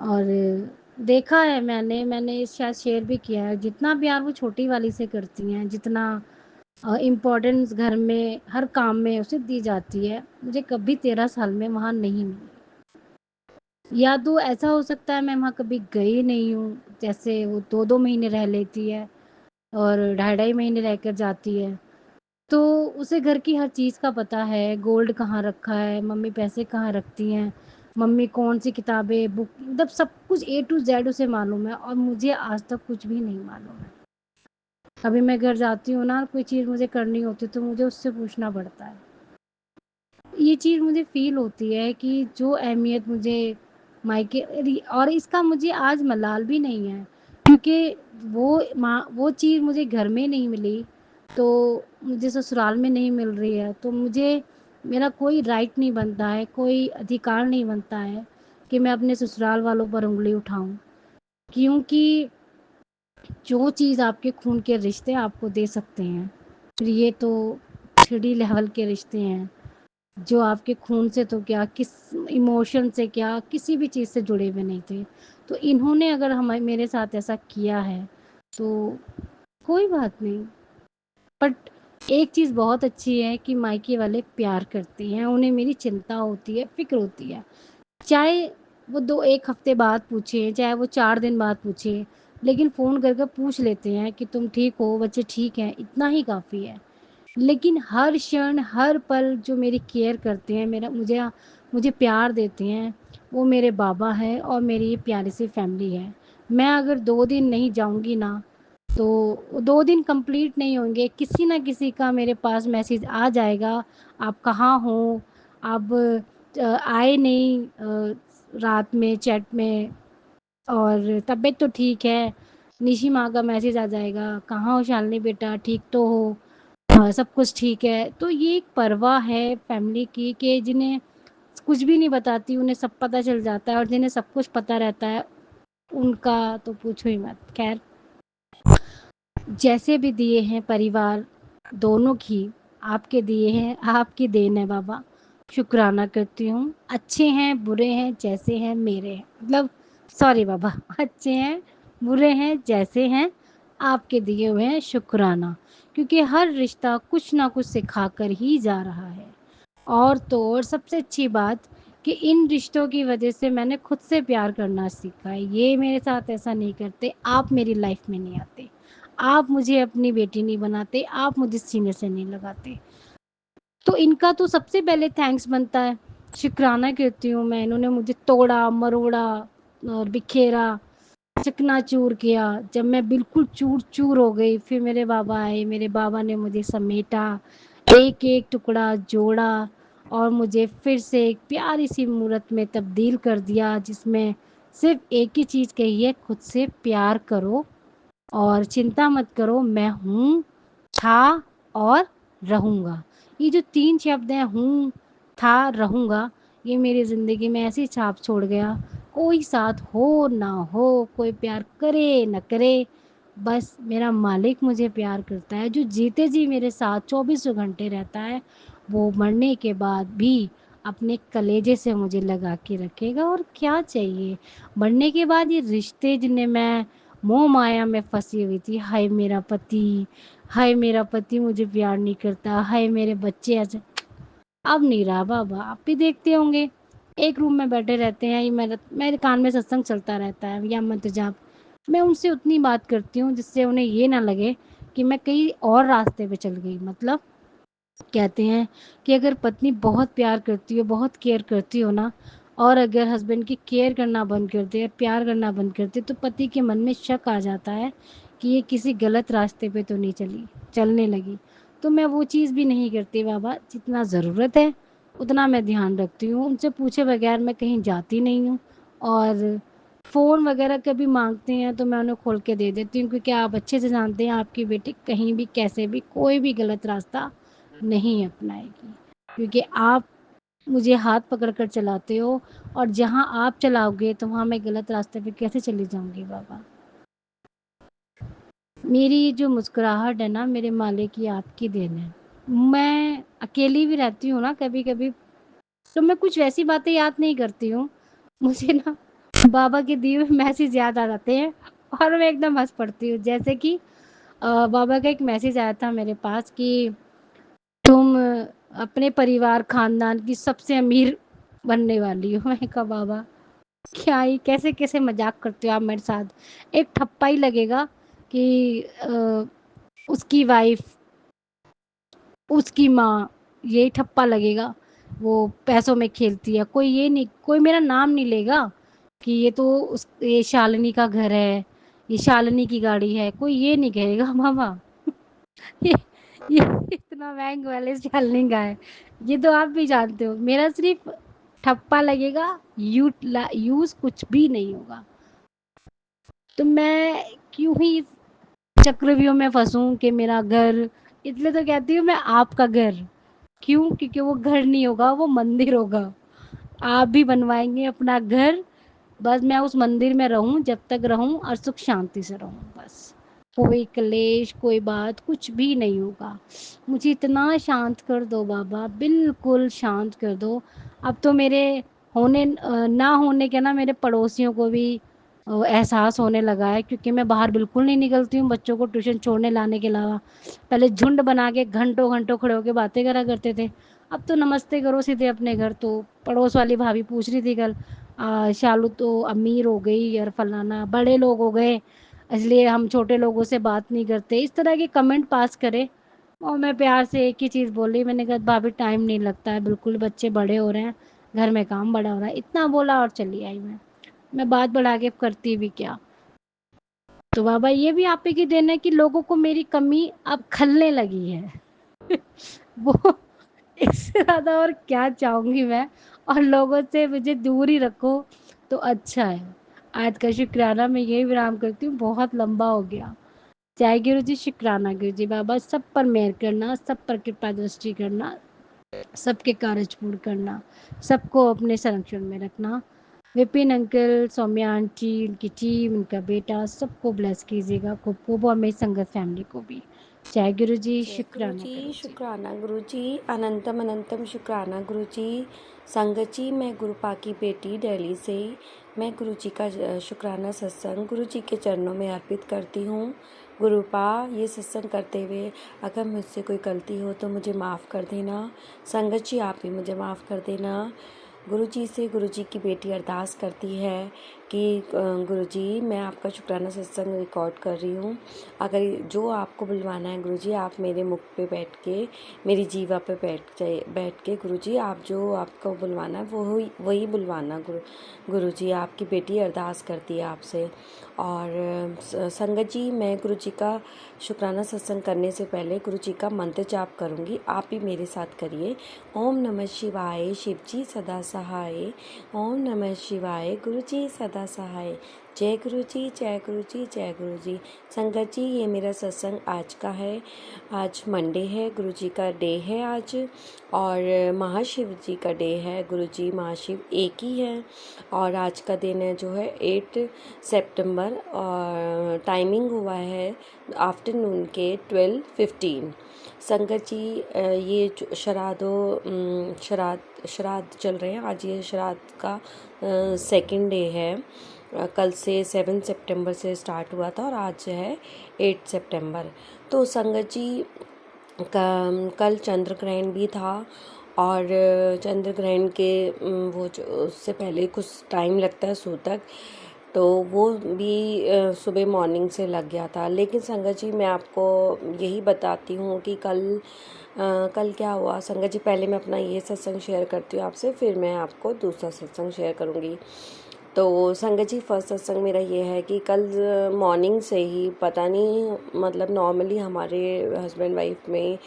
और देखा है मैंने शायद शेयर भी किया है, जितना प्यार वो छोटी वाली से करती हैं, जितना इम्पोर्टेंस घर में हर काम में उसे दी जाती है, मुझे कभी 13 साल में वहाँ नहीं मिली। या तो ऐसा हो सकता है मैं वहाँ कभी गई नहीं हूँ, जैसे वो 2-2 महीने रह लेती है और 2.5-2.5 महीने रहकर जाती है, तो उसे घर की हर चीज़ का पता है, गोल्ड कहाँ रखा है, मम्मी पैसे कहाँ रखती हैं, मम्मी कौन सी किताबें, बुक, मतलब सब कुछ ए टू जेड उसे मालूम है, और मुझे आज तक कुछ भी नहीं मालूम है। कभी मैं घर जाती हूँ ना, कोई चीज़ मुझे करनी होती है तो मुझे उससे पूछना पड़ता है। ये चीज़ मुझे फ़ील होती है कि जो अहमियत मुझे मायके, और इसका मुझे आज मलाल भी नहीं है, क्योंकि वो चीज़ मुझे घर में नहीं मिली, तो मुझे ससुराल में नहीं मिल रही है, तो मुझे मेरा कोई राइट नहीं बनता है, कोई अधिकार नहीं बनता है कि मैं अपने ससुराल वालों पर उँगली उठाऊँ। क्योंकि जो चीज़ आपके खून के रिश्ते आपको दे सकते हैं, फिर ये तो 3D लेवल के रिश्ते हैं, जो आपके खून से तो क्या, किस इमोशन से क्या, किसी भी चीज़ से जुड़े हुए नहीं थे। तो इन्होंने अगर हमें मेरे साथ ऐसा किया है, तो कोई बात नहीं। बट एक चीज़ बहुत अच्छी है कि मायके वाले प्यार करते हैं, उन्हें मेरी चिंता होती है, फ़िक्र होती है। चाहे वो 1 हफ़्ते बाद पूछें, चाहे वो 4 दिन बाद पूछें, लेकिन फ़ोन कर पूछ लेते हैं कि तुम ठीक हो, बच्चे ठीक हैं, इतना ही काफ़ी है। लेकिन हर क्षण, हर पल जो मेरी केयर करते हैं, मेरा मुझे प्यार देते हैं, वो मेरे बाबा हैं और मेरी ये प्यारी सी फैमिली है। मैं अगर 2 दिन नहीं जाऊँगी ना, तो 2 दिन कंप्लीट नहीं होंगे, किसी न किसी का मेरे पास मैसेज आ जाएगा, आप कहाँ हो? आप आए नहीं रात में चैट में, और तबीयत तो ठीक है, निशी माँ का मैसेज आ जाएगा, कहाँ हो शालिनी बेटा, ठीक तो हो? हाँ, सब कुछ ठीक है। तो ये एक परवाह है फैमिली की कि जिन्हें कुछ भी नहीं बताती, उन्हें सब पता चल जाता है, और जिन्हें सब कुछ पता रहता है, उनका तो पूछो ही मत। ख़ैर, जैसे भी दिए हैं परिवार दोनों की, आपके दिए हैं, आपकी देन है बाबा। शुक्राना करती हूँ। अच्छे हैं, बुरे हैं, जैसे हैं मेरे हैं। मतलब सॉरी बाबा, अच्छे हैं, बुरे हैं, जैसे हैं, आपके दिए हुए हैं, शुक्राना। क्योंकि हर रिश्ता कुछ ना कुछ सिखाकर ही जा रहा है। और तो और सबसे अच्छी बात कि इन रिश्तों की वजह से मैंने खुद से प्यार करना सीखा है। ये मेरे साथ ऐसा नहीं करते, आप मेरी लाइफ में नहीं आते, आप मुझे अपनी बेटी नहीं बनाते, आप मुझे सीने से नहीं लगाते। तो इनका तो सबसे पहले थैंक्स बनता है, शुक्राना करती हूँ मैं। इन्होंने मुझे तोड़ा मरोड़ा और बिखेरा, चकनाचूर किया। जब मैं बिल्कुल चूर चूर हो गई, फिर मेरे बाबा आए, मेरे बाबा ने मुझे समेटा, एक एक टुकड़ा जोड़ा, और मुझे फिर से एक प्यारी सी मूरत में तब्दील कर दिया, जिसमें सिर्फ एक ही चीज़ कही है, खुद से प्यार करो और चिंता मत करो, मैं हूँ, था और रहूँगा। ये जो 3 शब्द हैं, हूँ, था, रहूँगा, ये मेरी ज़िंदगी में ऐसी छाप छोड़ गया। कोई साथ हो ना हो, कोई प्यार करे ना करे, बस मेरा मालिक मुझे प्यार करता है, जो जीते जी मेरे साथ चौबीसों घंटे रहता है, वो मरने के बाद भी अपने कलेजे से मुझे लगा के रखेगा। और क्या चाहिए? मरने के बाद ये रिश्ते जिन्हें मैं मोह माया में फंसी हुई थी, हाय मेरा पति, हाय मेरा पति मुझे प्यार नहीं करता, हाय मेरे बच्चे ऐसे, अब नहीं रहा बाबा। आप भी देखते होंगे, एक रूम में बैठे रहते हैं, ये मेरे कान में सत्संग चलता रहता है या मंत्र जाप। मैं उनसे उतनी बात करती हूँ जिससे उन्हें ये ना लगे कि मैं कहीं और रास्ते पे चल गई। मतलब कहते हैं कि अगर पत्नी बहुत प्यार करती हो, बहुत केयर करती हो ना, और अगर हस्बैंड की केयर करना बंद कर दे, प्यार करना बंद कर दे, तो पति के मन में शक आ जाता है कि ये किसी गलत रास्ते पे तो नहीं चलने लगी। तो मैं वो चीज़ भी नहीं करती बाबा, जितना ज़रूरत है उतना मैं ध्यान रखती हूँ। उनसे पूछे बगैर मैं कहीं जाती नहीं हूँ, और फ़ोन वगैरह कभी मांगते हैं तो मैं उन्हें खोल के दे देती हूँ, क्योंकि आप अच्छे से जानते हैं आपकी बेटी कहीं भी कैसे भी कोई भी गलत रास्ता नहीं अपनाएगी, क्योंकि आप मुझे हाथ पकड़ कर चलाते हो, और जहाँ आप चलाओगे तो वहाँ मैं गलत रास्ते पे कैसे चली जाऊँगी बाबा। मेरी जो मुस्कुराहट है ना, मेरे मालिक की आपकी देन है। मैं अकेली भी रहती हूँ ना कभी-कभी, तो मैं कुछ वैसी बातें याद नहीं करती हूँ। मुझे ना बाबा के दिए हुए मैसेज याद आ जाते हैं, और मैं एकदम हँस पड़ती हूँ। जैसे कि बाबा का एक मैसेज आया था मेरे पास कि तुम अपने परिवार खानदान की सबसे अमीर बनने वाली हो। मैंने कहा बाबा, क्या ही कैसे कैसे मजाक करते हो आप मेरे साथ। एक ठप्पा ही लगेगा कि उसकी वाइफ, उसकी माँ, यही ठप्पा लगेगा, वो पैसों में खेलती है। कोई ये नहीं, कोई मेरा नाम नहीं लेगा कि ये शालिनी का घर है, ये शालिनी की गाड़ी है, कोई ये नहीं कहेगा मामा। ये ये इतना बैंक बैलेंस चलने का है, ये तो आप भी जानते हो। मेरा सिर्फ ठप्पा लगेगा, यूज कुछ भी नहीं होगा। तो मैं क्यों ही इस चक्रव्यूह में फंसूं कि मेरा घर, इसलिए तो कहती हूँ मैं आपका घर। क्यों? क्योंकि वो घर नहीं होगा, वो मंदिर होगा। आप भी बनवाएंगे अपना घर, बस मैं उस मंदिर में रहूं, जब तक रहूं और सुख शांति से रहूं, बस कोई क्लेश कोई बात कुछ भी नहीं होगा। मुझे इतना शांत कर दो बाबा, बिल्कुल शांत कर दो। अब तो मेरे होने ना होने के ना मेरे पड़ोसियों को भी एहसास होने लगा है, क्योंकि मैं बाहर बिल्कुल नहीं निकलती हूँ बच्चों को ट्यूशन छोड़ने लाने के अलावा। पहले झुंड बना के घंटों घंटों खड़े होके बातें करा करते थे, अब तो नमस्ते करो सीधे अपने घर। तो पड़ोस वाली भाभी पूछ रही थी कल, शालू तो अमीर हो गई और फलाना बड़े लोग हो गए, इसलिए हम छोटे लोगों से बात नहीं करते, इस तरह के कमेंट पास करे। और मैं प्यार से एक ही चीज़ बोली, मैंने कहा भाभी टाइम नहीं लगता है बिल्कुल, बच्चे बड़े हो रहे हैं, घर में काम बड़ा हो रहा है, इतना बोला और चली आई मैं बात बढ़ा के करती भी क्या। तो बाबा ये भी आप ही की देन है कि लोगों को मेरी कमी अब खलने लगी है। वो इससे ज़्यादा और क्या चाहूँगी मैं, और लोगों से मुझे दूर ही रखो तो अच्छा है। आज का शुक्राना मैं यही विराम करती हूँ, बहुत लंबा हो गया। जय गुरु जी, शुक्राना गुरु जी। बाबा सब पर मेहर करना, सब पर कृपा दृष्टि करना, सबके कार्य पूर्ण करना, सबको अपने संरक्षण में रखना। विपिन अंकल, सौम्या आंटी, उनकी टीम, उनका बेटा, सबको ब्लेस कीजिएगा, खूब खूब, और मेरी संगत फैमिली को भी। जय गुरु जी, जय गुरु शुक्राना जी, गुरु जी। शुक्राना गुरु जी, अनंतम अनंतम शुक्राना गुरु जी। संगत जी, मैं गुरुपा की बेटी दिल्ली से, मैं गुरु जी का शुक्राना सत्संग गुरु जी के चरणों में अर्पित करती हूँ। गुरुपा, ये सत्संग करते हुए अगर मुझसे कोई गलती हो तो मुझे माफ़ कर देना। संगत जी, आप भी मुझे माफ़ कर देना। गुरु जी से गुरु जी की बेटी अरदास करती है कि गुरु जी, मैं आपका शुक्राना सत्संग रिकॉर्ड कर रही हूँ। अगर जो आपको बुलवाना है गुरु जी, आप मेरे मुख पे बैठ के, मेरी जीवा पे बैठ के गुरु जी, आप जो आपको बुलवाना है वो वही बुलवाना। गुरु जी, आपकी बेटी अरदास करती है आपसे। और संगत जी, मैं गुरु जी का शुक्राना सत्संग करने से पहले गुरु जी का मंत्र जाप करूँगी, आप भी मेरे साथ करिए। ओम नमः शिवाय, शिव जी सदा सहाय। ओम नमः शिवाय, गुरु जी सदा सहाय। जय गुरु जी, जय गुरु जी, जय गुरु जी। संगत जी, ये मेरा सत्संग आज का है। आज मंडे है, गुरु जी का डे है आज, और महाशिव जी का डे है। गुरु जी महाशिव एक ही है। और आज का दिन है जो है 8 सितंबर, और टाइमिंग हुआ है आफ्टरनून के 12:15। संगत जी, ये जो श्राद्ध चल रहे हैं, आज ये श्राद्ध का सेकंड डे है। कल से 7 सितंबर से स्टार्ट हुआ था और आज है 8 सितंबर। तो संगत जी, कल चंद्र ग्रहण भी था, और चंद्र ग्रहण के वो जो उससे पहले कुछ टाइम लगता है सूतक, तो वो भी सुबह मॉर्निंग से लग गया था। लेकिन संगत जी, मैं आपको यही बताती हूँ कि कल क्या हुआ। संगत जी, पहले मैं अपना ये सत्संग शेयर करती हूँ आपसे, फिर मैं आपको दूसरा सत्संग शेयर करूँगी। तो संगत जी, फर्स्ट सत्संग मेरा ये है कि कल मॉर्निंग से ही पता नहीं, मतलब नॉर्मली हमारे हस्बैंड वाइफ में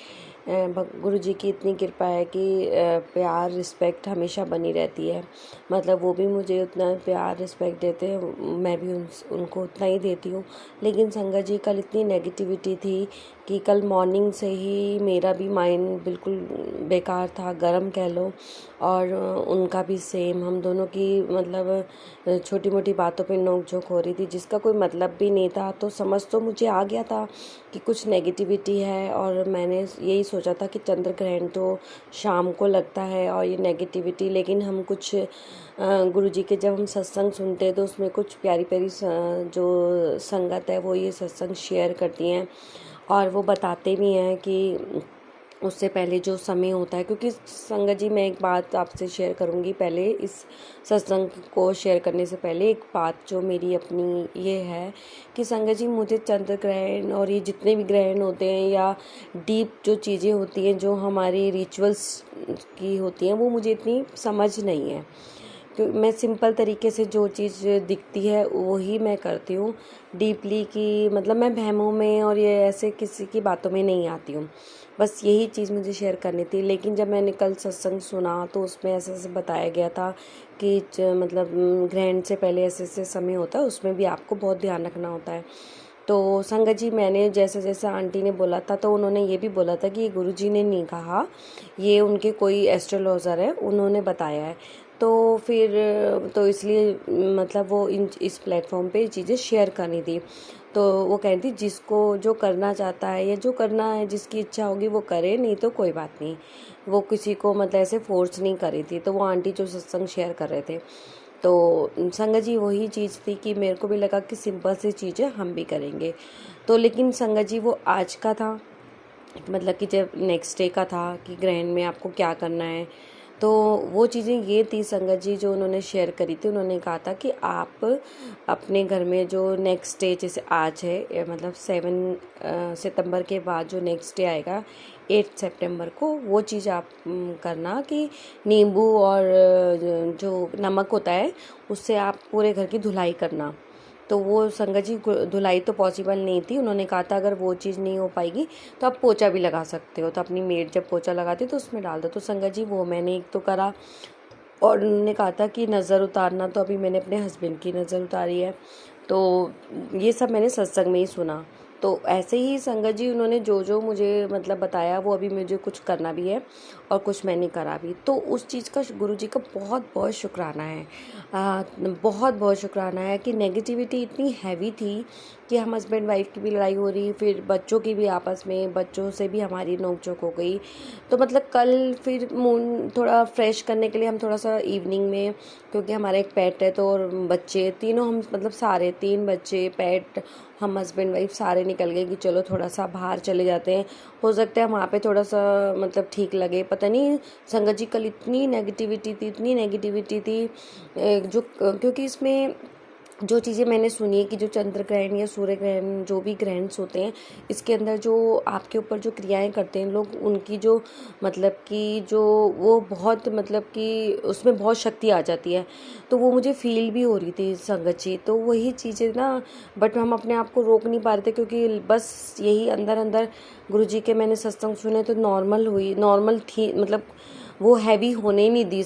गुरु जी की इतनी कृपा है कि प्यार रिस्पेक्ट हमेशा बनी रहती है। मतलब वो भी मुझे उतना प्यार रिस्पेक्ट देते हैं, मैं भी उनको उतना ही देती हूँ। लेकिन संगत जी, कल इतनी नेगेटिविटी थी कि कल मॉर्निंग से ही मेरा भी माइंड बिल्कुल बेकार था, गरम कह लो, और उनका भी सेम। हम दोनों की मतलब छोटी मोटी बातों पे नोक झोंक हो रही थी, जिसका कोई मतलब भी नहीं था। तो समझ तो मुझे आ गया था कि कुछ नेगेटिविटी है, और मैंने यही सोचा था कि चंद्र ग्रहण तो शाम को लगता है और ये नेगेटिविटी। लेकिन हम कुछ गुरु जी के जब हम सत्संग सुनते हैं तो उसमें कुछ प्यारी प्यारी जो संगत है वो ये सत्संग शेयर करती हैं, और वो बताते भी हैं कि उससे पहले जो समय होता है। क्योंकि संगत जी, मैं एक बात आपसे शेयर करूँगी पहले, इस सत्संग को शेयर करने से पहले एक बात जो मेरी अपनी ये है कि संगत जी, मुझे चंद्र ग्रहण और ये जितने भी ग्रहण होते हैं या डीप जो चीज़ें होती हैं जो हमारी रिचुअल्स की होती हैं, वो मुझे इतनी समझ नहीं है। क्योंकि मैं सिंपल तरीके से जो चीज़ दिखती है वही मैं करती हूँ। डीपली की मतलब मैं बहमों में और ये ऐसे किसी की बातों में नहीं आती हूँ। बस यही चीज़ मुझे शेयर करनी थी। लेकिन जब मैंने कल सत्संग सुना तो उसमें ऐसे ऐसे बताया गया था कि मतलब ग्रहण से पहले ऐसे ऐसे समय होता है, उसमें भी आपको बहुत ध्यान रखना होता है। तो संगत जी, मैंने जैसे जैसे आंटी ने बोला था तो उन्होंने ये भी बोला था कि गुरु जी ने नहीं कहा, ये उनके कोई एस्ट्रोलॉजर है, उन्होंने बताया है। तो फिर तो इसलिए मतलब वो इस प्लेटफॉर्म पे चीज़ें शेयर करनी थी। तो वो कह रही थी जिसको जो करना चाहता है या जो करना है, जिसकी इच्छा होगी वो करे, नहीं तो कोई बात नहीं। वो किसी को मतलब ऐसे फोर्स नहीं करी थी। तो वो आंटी जो सत्संग शेयर कर रहे थे, तो संगत जी वही चीज़ थी कि मेरे को भी लगा कि सिंपल सी चीज़ें हम भी करेंगे। तो लेकिन संगत जी वो आज का था, मतलब कि जब नेक्स्ट डे का था कि ग्रहण में आपको क्या करना है। तो वो चीज़ें ये थी संगत जी जो उन्होंने शेयर करी थी। उन्होंने कहा था कि आप अपने घर में जो नेक्स्ट डे जैसे आज है, मतलब 7 सितंबर के बाद जो नेक्स्ट डे आएगा 8 सितंबर को, वो चीज़ आप करना कि नींबू और जो नमक होता है उससे आप पूरे घर की धुलाई करना। तो वो संगत जी धुलाई तो पॉसिबल नहीं थी। उन्होंने कहा था अगर वो चीज़ नहीं हो पाएगी तो आप पोछा भी लगा सकते हो, तो अपनी मेड जब पोछा लगाती तो उसमें डाल दो। तो संगत जी वो मैंने एक तो करा, और उन्होंने कहा था कि नज़र उतारना, तो अभी मैंने अपने हस्बैंड की नज़र उतारी है। तो ये सब मैंने सत्संग में ही सुना। तो ऐसे ही संगत जी उन्होंने जो जो मुझे मतलब बताया वो अभी मुझे कुछ करना भी है और कुछ मैंने करा भी। तो उस चीज़ का गुरु जी का बहुत बहुत शुक्राना है। बहुत बहुत शुक्राना है कि नेगेटिविटी इतनी हैवी थी कि हम हस्बैंड वाइफ की भी लड़ाई हो रही, फिर बच्चों की भी आपस में, बच्चों से भी हमारी नोकझोंक हो गई। तो मतलब कल फिर मूड थोड़ा फ्रेश करने के लिए हम थोड़ा सा इवनिंग में, क्योंकि हमारा एक पेट है तो, और बच्चे तीनों, हम मतलब सारे 3 बच्चे, पेट, हम हस्बैंड वाइफ सारे निकल गए कि चलो थोड़ा सा बाहर चले जाते हैं, हो सकता है वहाँ पे थोड़ा सा मतलब ठीक लगे। पता नहीं संगत जी कल इतनी नेगेटिविटी थी, इतनी नेगेटिविटी थी जो, क्योंकि इसमें जो चीज़ें मैंने सुनी है कि जो चंद्र ग्रहण या सूर्य ग्रहण जो भी ग्रहण्स होते हैं, इसके अंदर जो आपके ऊपर जो क्रियाएं करते हैं लोग, उनकी जो मतलब कि जो वो बहुत मतलब कि उसमें बहुत शक्ति आ जाती है। तो वो मुझे फील भी हो रही थी संगत जी। तो वही चीज़ें ना, बट हम अपने आप को रोक नहीं पा रहे थे, क्योंकि बस यही अंदर अंदर गुरु जी के मैंने सत्संग सुने तो नॉर्मल थी, मतलब वो हैवी होने नहीं दी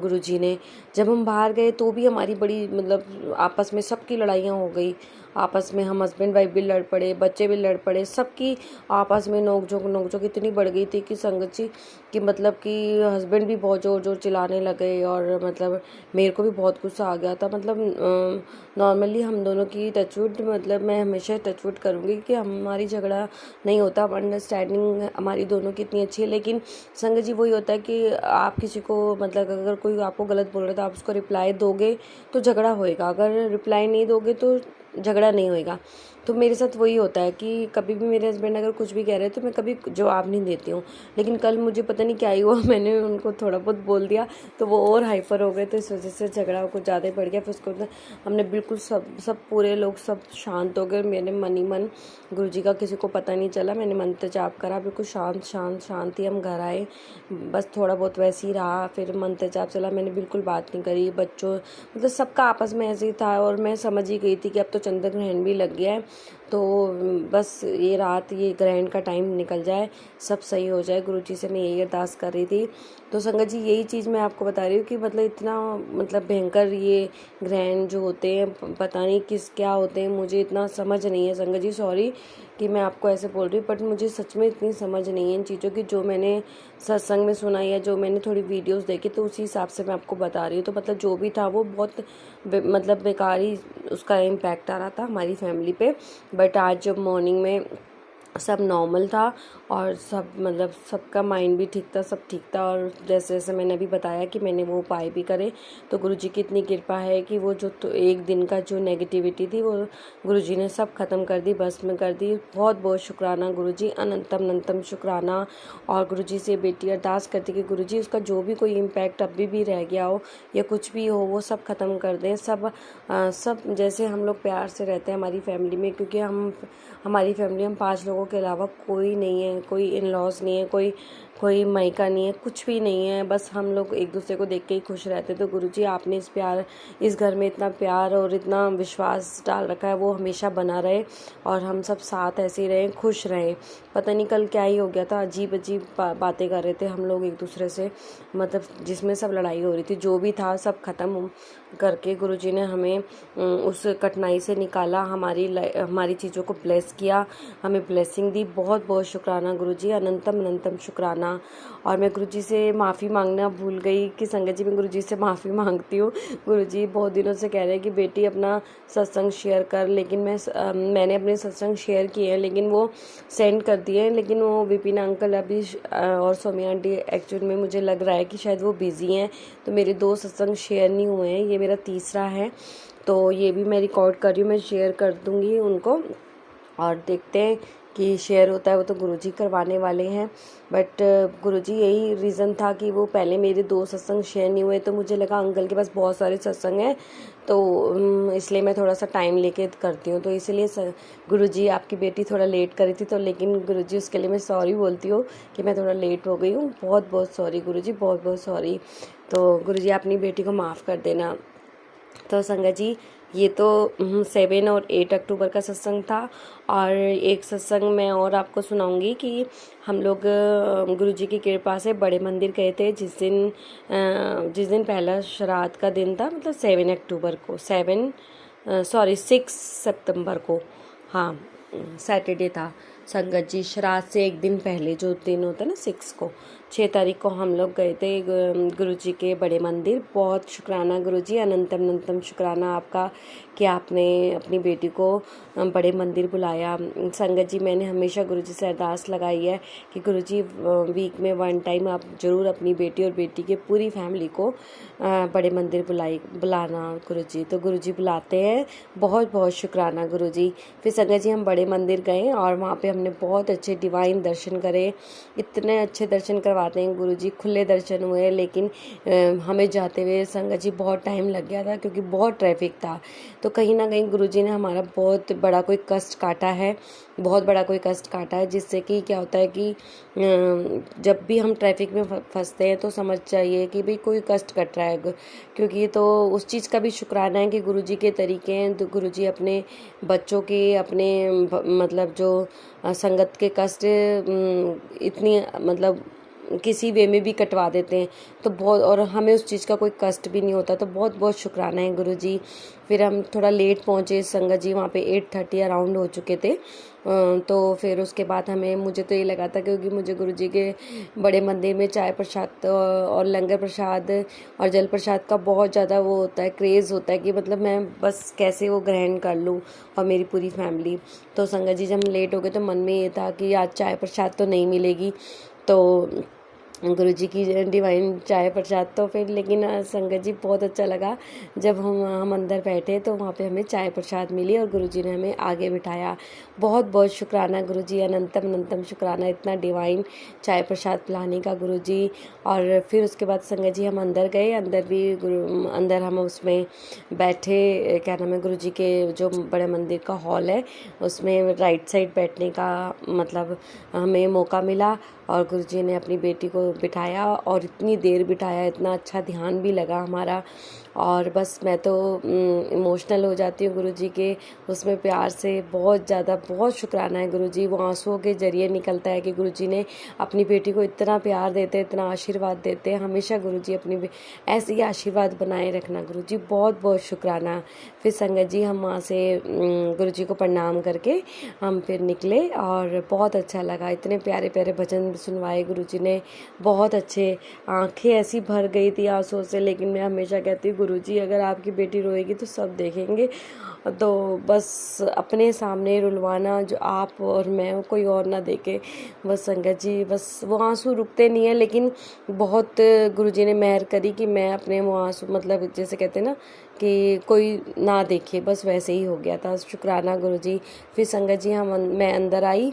गुरु जी ने। जब हम बाहर गए तो भी हमारी बड़ी मतलब आपस में सबकी लड़ाइयाँ हो गई, आपस में हम हस्बैंड वाइफ भी लड़ पड़े, बच्चे भी लड़ पड़े, सबकी आपस में नोकझोंक इतनी बढ़ गई थी कि संगत जी कि मतलब कि हस्बैंड भी बहुत ज़ोर ज़ोर चिल्लाने लगे, और मतलब मेरे को भी बहुत गुस्सा आ गया था। मतलब नॉर्मली हम दोनों की टचवुड, मतलब मैं हमेशा टचवुड करूँगी कि हमारी झगड़ा नहीं होता, अंडरस्टैंडिंग हमारी दोनों की इतनी अच्छी है। लेकिन संगत जी वही होता है कि आप किसी को मतलब अगर कोई आपको गलत बोल रहा है तो आप उसको रिप्लाई दोगे तो झगड़ा होएगा, अगर रिप्लाई नहीं दोगे तो झगड़ा नहीं होएगा। तो मेरे साथ वही होता है कि कभी भी मेरे हस्बैंड अगर कुछ भी कह रहे हैं तो मैं कभी जवाब नहीं देती हूँ। लेकिन कल मुझे पता नहीं क्या ही हुआ, मैंने उनको थोड़ा बहुत बोल दिया तो वो और हाइपर हो गए, तो इस वजह से झगड़ा कुछ ज़्यादा ही बढ़ गया। फिर उसको हमने बिल्कुल सब पूरे लोग सब शांत हो गए। मेरे मन ही मन गुरुजी का किसी को पता नहीं चला, मैंने मंत्र जाप करा, बिल्कुल शांति। हम घर आए, बस थोड़ा बहुत वैसे ही रहा, फिर मंत्र जाप चला, मैंने बिल्कुल बात नहीं करी। बच्चों मतलब सबका आपस में ऐसे ही था, और मैं समझ ही गई थी कि अब तो चंद्र ग्रहण भी लग गया है, तो बस ये रात, ये ग्रहण का टाइम निकल जाए, सब सही हो जाए। गुरुजी से मैं यही अरदास कर रही थी। तो संगत जी यही चीज़ मैं आपको बता रही हूँ कि मतलब इतना मतलब भयंकर ये ग्रहण जो होते हैं, पता नहीं क्या होते हैं, मुझे इतना समझ नहीं है संगत जी, सॉरी कि मैं आपको ऐसे बोल रही हूँ, बट मुझे सच में इतनी समझ नहीं है इन चीज़ों की। जो मैंने सत्संग में सुना या जो मैंने थोड़ी वीडियोस देखी, तो उसी हिसाब से मैं आपको बता रही हूँ। तो मतलब जो भी था वो बहुत मतलब बेकार ही उसका इम्पैक्ट आ रहा था हमारी फैमिली पे। बट आज जब मॉर्निंग में सब नॉर्मल था, और सब मतलब सबका माइंड भी ठीक था, सब ठीक था। और जैसे जैसे मैंने अभी बताया कि मैंने वो उपाय भी करे, तो गुरुजी की इतनी कृपा है कि वो जो तो एक दिन का जो नेगेटिविटी थी वो गुरुजी ने सब ख़त्म कर दी, भस्म कर दी। बहुत बहुत शुक्राना गुरुजी, अनंतम शुक्राना। और गुरुजी से बेटी अरदास करती कि गुरुजी उसका जो भी कोई इम्पैक्ट अभी भी रह गया हो या कुछ भी हो, वो सब ख़त्म कर दें। सब जैसे हम लोग प्यार से रहते हैं हमारी फैमिली में, क्योंकि हमारी फैमिली हम 5 लोगों के अलावा कोई नहीं है, कोई इन लॉज नहीं है, कोई मायका नहीं है, कुछ भी नहीं है, बस हम लोग एक दूसरे को देख के ही खुश रहते। तो गुरुजी आपने इस घर में इतना प्यार और इतना विश्वास डाल रखा है, वो हमेशा बना रहे, और हम सब साथ ऐसे ही रहें, खुश रहें। पता नहीं कल क्या ही हो गया था, अजीब बातें कर रहे थे हम लोग एक दूसरे से, मतलब जिसमें सब लड़ाई हो रही थी, जो भी था सब ख़त्म करके गुरुजी ने हमें उस कठिनाई से निकाला, हमारी चीज़ों को ब्लेस किया, हमें ब्लेसिंग दी। बहुत बहुत शुक्राना शुक्राना गुरुजी, अनंतम अनंतम शुक्राना। और मैं गुरुजी से माफ़ी मांगना भूल गई कि संगत जी मैं गुरुजी से माफ़ी मांगती हूँ। गुरुजी बहुत दिनों से कह रहे हैं कि बेटी अपना सत्संग शेयर कर, लेकिन मैंने अपने सत्संग शेयर किए हैं लेकिन वो सेंड कर दिए हैं, लेकिन वो विपिन अंकल अभी और सौम्या आंटी एक्चुअल में मुझे लग रहा है कि शायद वो बिज़ी हैं, तो मेरे 2 सत्संग शेयर नहीं हुए हैं, ये मेरा तीसरा है। तो ये भी मैं रिकॉर्ड कर रही हूँ, मैं शेयर कर दूँगी उनको और देखते हैं कि शेयर होता है। वो तो गुरुजी करवाने वाले हैं, बट गुरुजी यही रीज़न था कि वो पहले मेरे 2 सत्संग शेयर नहीं हुए, तो मुझे लगा अंकल के पास बहुत सारे सत्संग हैं, तो इसलिए मैं थोड़ा सा टाइम लेके करती हूँ। तो इसलिए गुरुजी आपकी बेटी थोड़ा लेट करी थी, तो लेकिन गुरुजी उसके लिए मैं सॉरी बोलती हूँ कि मैं थोड़ा लेट हो गई हूँ। बहुत बहुत सॉरी गुरुजी, बहुत बहुत सॉरी। तो गुरुजी अपनी बेटी को माफ़ कर देना। तो संगत जी ये तो 7 और 8 अक्टूबर का सत्संग था। और एक सत्संग मैं और आपको सुनाऊंगी कि हम लोग गुरुजी की कृपा से बड़े मंदिर गए थे, जिस दिन पहला श्राद्ध का दिन था, मतलब 7 अक्टूबर को 6 सितंबर को, हाँ सैटरडे था। संगत जी श्राद्ध से एक दिन पहले जो दिन होता है ना 6 तारीख को हम लोग गए थे गुरुजी के बड़े मंदिर। बहुत शुक्राना गुरुजी, अनंतम अनंतम शुक्राना आपका कि आपने अपनी बेटी को बड़े मंदिर बुलाया। संगत जी मैंने हमेशा गुरुजी से अरदास लगाई है कि गुरुजी वीक में 1 टाइम आप ज़रूर अपनी बेटी और बेटी के पूरी फैमिली को बड़े मंदिर बुलाना गुरुजी। तो गुरुजी बुलाते हैं, बहुत बहुत शुक्राना गुरुजी। फिर संगत जी हम बड़े मंदिर गए और वहाँ पे हमने बहुत अच्छे डिवाइन दर्शन करे। इतने अच्छे दर्शन करवाते हैं गुरुजी, खुले दर्शन हुए, लेकिन हमें जाते हुए संगत जी बहुत टाइम लग गया था क्योंकि बहुत ट्रैफिक था। तो कहीं ना कहीं गुरुजी ने हमारा बहुत बड़ा कोई कष्ट काटा है, बहुत बड़ा कोई कष्ट काटा है, जिससे कि क्या होता है कि जब भी हम ट्रैफिक में फंसते हैं तो समझ जाइए कि भाई कोई कष्ट कट रहा है, क्योंकि तो उस चीज़ का भी शुक्राना है कि गुरुजी के तरीके हैं। तो गुरुजी अपने बच्चों के अपने मतलब जो संगत के कष्ट इतनी मतलब किसी वे में भी कटवा देते हैं, तो बहुत, और हमें उस चीज़ का कोई कष्ट भी नहीं होता। तो बहुत बहुत शुक्राना है गुरुजी। फिर हम थोड़ा लेट पहुँचे संगत जी, वहाँ पे 8:30 अराउंड हो चुके थे। तो फिर उसके बाद मुझे तो ये लगा था क्योंकि मुझे गुरुजी के बड़े मंदिर में चाय प्रसाद और लंगर प्रसाद और जल प्रसाद का बहुत ज़्यादा वो होता है, क्रेज़ होता है कि मतलब मैं बस कैसे वो ग्रहण कर लूँ और मेरी पूरी फैमिली। तो संगत जी जब हम लेट हो गए तो मन में ये था कि आज चाय प्रसाद तो नहीं मिलेगी, तो गुरुजी की डिवाइन चाय प्रसाद। तो फिर लेकिन संगत जी बहुत अच्छा लगा जब हम अंदर बैठे तो वहाँ पे हमें चाय प्रसाद मिली और गुरुजी ने हमें आगे बिठाया। बहुत बहुत शुक्राना गुरुजी, अनंतम अनंतम शुक्राना इतना डिवाइन चाय प्रसाद पिलाने का गुरुजी। और फिर उसके बाद संगत जी हम अंदर गए, अंदर हम उसमें बैठे, क्या नाम है, गुरुजी के जो बड़े मंदिर का हॉल है उसमें राइट साइड बैठने का मतलब हमें मौका मिला। और गुरुजी ने अपनी बेटी को बिठाया और इतनी देर बिठाया, इतना अच्छा ध्यान भी लगा हमारा। और बस मैं तो इमोशनल हो जाती हूँ गुरुजी के उसमें प्यार से, बहुत ज़्यादा। बहुत शुक्राना है गुरुजी, वो आंसुओं के जरिए निकलता है कि गुरुजी ने अपनी बेटी को इतना प्यार देते, इतना आशीर्वाद देते हैं। हमेशा गुरुजी अपनी ऐसे ही आशीर्वाद बनाए रखना गुरुजी, बहुत बहुत शुक्राना। फिर संगत जी हम वहाँ से गुरुजी को प्रणाम करके हम फिर निकले और बहुत अच्छा लगा। इतने प्यारे प्यारे भजन सुनवाए गुरुजी ने, बहुत अच्छे। आंखें ऐसी भर गई थी आंसुओं से, लेकिन मैं हमेशा कहती हूँ गुरुजी अगर आपकी बेटी रोएगी तो सब देखेंगे, तो बस अपने सामने रुलवाना, जो आप और मैं, कोई और ना देखे। बस संगत जी बस वो आंसू रुकते नहीं है, लेकिन बहुत गुरुजी ने मेहर करी कि मैं अपने वो आंसू मतलब जैसे कहते हैं ना कि कोई ना देखे, बस वैसे ही हो गया था। शुक्राना गुरुजी। फिर संगत जी मैं अंदर आई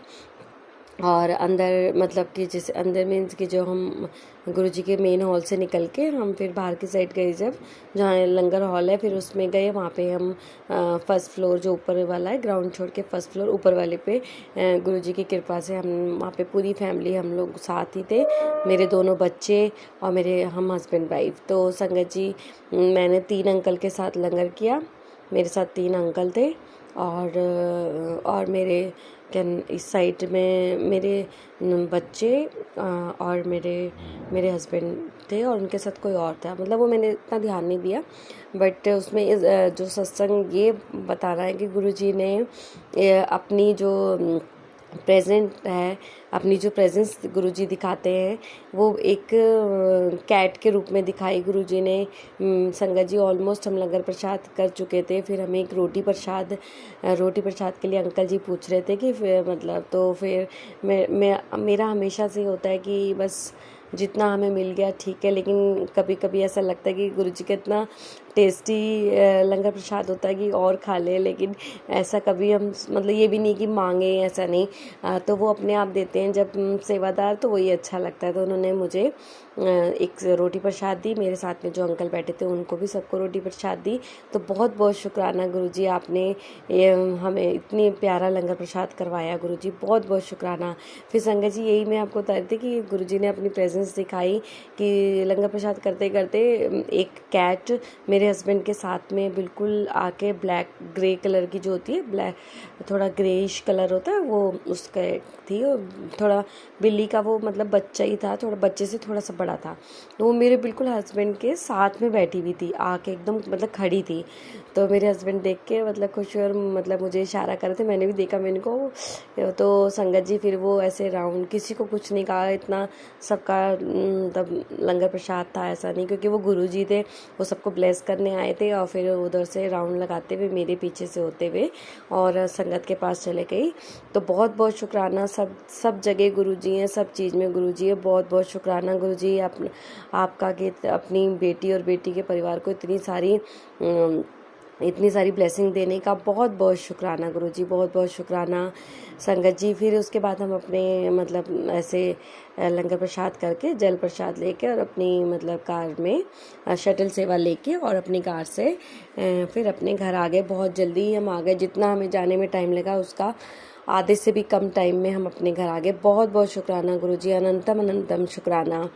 और अंदर मतलब कि जैसे अंदर मीन्स कि जो हम गुरुजी के मेन हॉल से निकल के हम फिर बाहर की साइड गए, जब जहाँ लंगर हॉल है फिर उसमें गए। वहाँ पे हम फर्स्ट फ्लोर जो ऊपर वाला है, ग्राउंड छोड़ के फर्स्ट फ्लोर ऊपर वाले पे गुरुजी की कृपा से हम वहाँ पे पूरी फैमिली हम लोग साथ ही थे, मेरे दोनों बच्चे और हम हस्बैंड वाइफ। तो संगत जी मैंने 3 अंकल के साथ लंगर किया, मेरे साथ 3 अंकल थे और मेरे इस साइड में मेरे बच्चे और मेरे हस्बैंड थे और उनके साथ कोई और था, मतलब वो मैंने इतना ध्यान नहीं दिया। बट उसमें जो सत्संग ये बताना है कि गुरुजी ने अपनी जो प्रेजेंट है, अपनी जो प्रेजेंस गुरुजी दिखाते हैं वो एक कैट के रूप में दिखाई गुरुजी ने। संगत जी ऑलमोस्ट हम लंगर प्रसाद कर चुके थे, फिर हमें एक रोटी प्रसाद के लिए अंकल जी पूछ रहे थे कि फिर मतलब, तो फिर मेरा हमेशा से होता है कि बस जितना हमें मिल गया ठीक है, लेकिन कभी कभी ऐसा लगता है कि गुरुजी का इतना टेस्टी लंगर प्रसाद होता है कि और खा ले, लेकिन ऐसा कभी हम मतलब ये भी नहीं कि मांगे, ऐसा नहीं। तो वो अपने आप देते हैं जब सेवादार, तो वही अच्छा लगता है। तो उन्होंने मुझे एक रोटी प्रसाद दी, मेरे साथ में जो अंकल बैठे थे उनको भी सबको रोटी प्रसाद दी। तो बहुत बहुत शुक्राना गुरुजी, आपने हमें इतनी प्यारा लंगर प्रसाद करवाया गुरुजी, बहुत बहुत शुक्राना। फिर संगत जी यही मैं आपको बता रही थी कि गुरुजी ने अपनी प्रेजेंस दिखाई कि लंगर प्रसाद करते करते एक कैट मेरे हस्बैंड के साथ में बिल्कुल आके ब्लैक ग्रे कलर की जो होती है, ब्लैक थोड़ा ग्रेइश कलर होता है वो उसका थी, थोड़ा बिल्ली का वो मतलब बच्चा ही था, थोड़ा बच्चे से थोड़ा सा बड़ा था। तो वो मेरे बिल्कुल हस्बैंड के साथ में बैठी हुई थी, आके एकदम मतलब खड़ी थी। तो मेरे हस्बैंड देख के मतलब खुश और मतलब मुझे इशारा कर रहे थे, मैंने भी देखा, मैंने को तो संगत जी फिर वो ऐसे राउंड, किसी को कुछ नहीं कहा, इतना सबका मतलब लंगर प्रसाद था, ऐसा नहीं, क्योंकि वो गुरुजी थे, वो सबको ब्लेस करने आए थे। और फिर उधर से राउंड लगाते हुए मेरे पीछे से होते हुए और संगत के पास चले गई। तो बहुत बहुत शुक्राना, सब जगह गुरुजी हैं, सब चीज़ में गुरुजी है। बहुत बहुत शुक्राना गुरुजी आपका कि अपनी बेटी और बेटी के परिवार को इतनी सारी ब्लेसिंग देने का बहुत बहुत शुक्राना गुरुजी, बहुत बहुत शुक्राना संगत जी। फिर उसके बाद हम अपने मतलब ऐसे लंगर प्रसाद करके जल प्रसाद लेके और अपनी मतलब कार में शटल सेवा लेके और अपनी कार से फिर अपने घर आ गए। बहुत जल्दी हम आ गए, जितना हमें जाने में टाइम लगा उसका आधे से भी कम टाइम में हम अपने घर आ गए। बहुत बहुत शुक्राना गुरुजी, अनंतम अनंतम शुक्राना।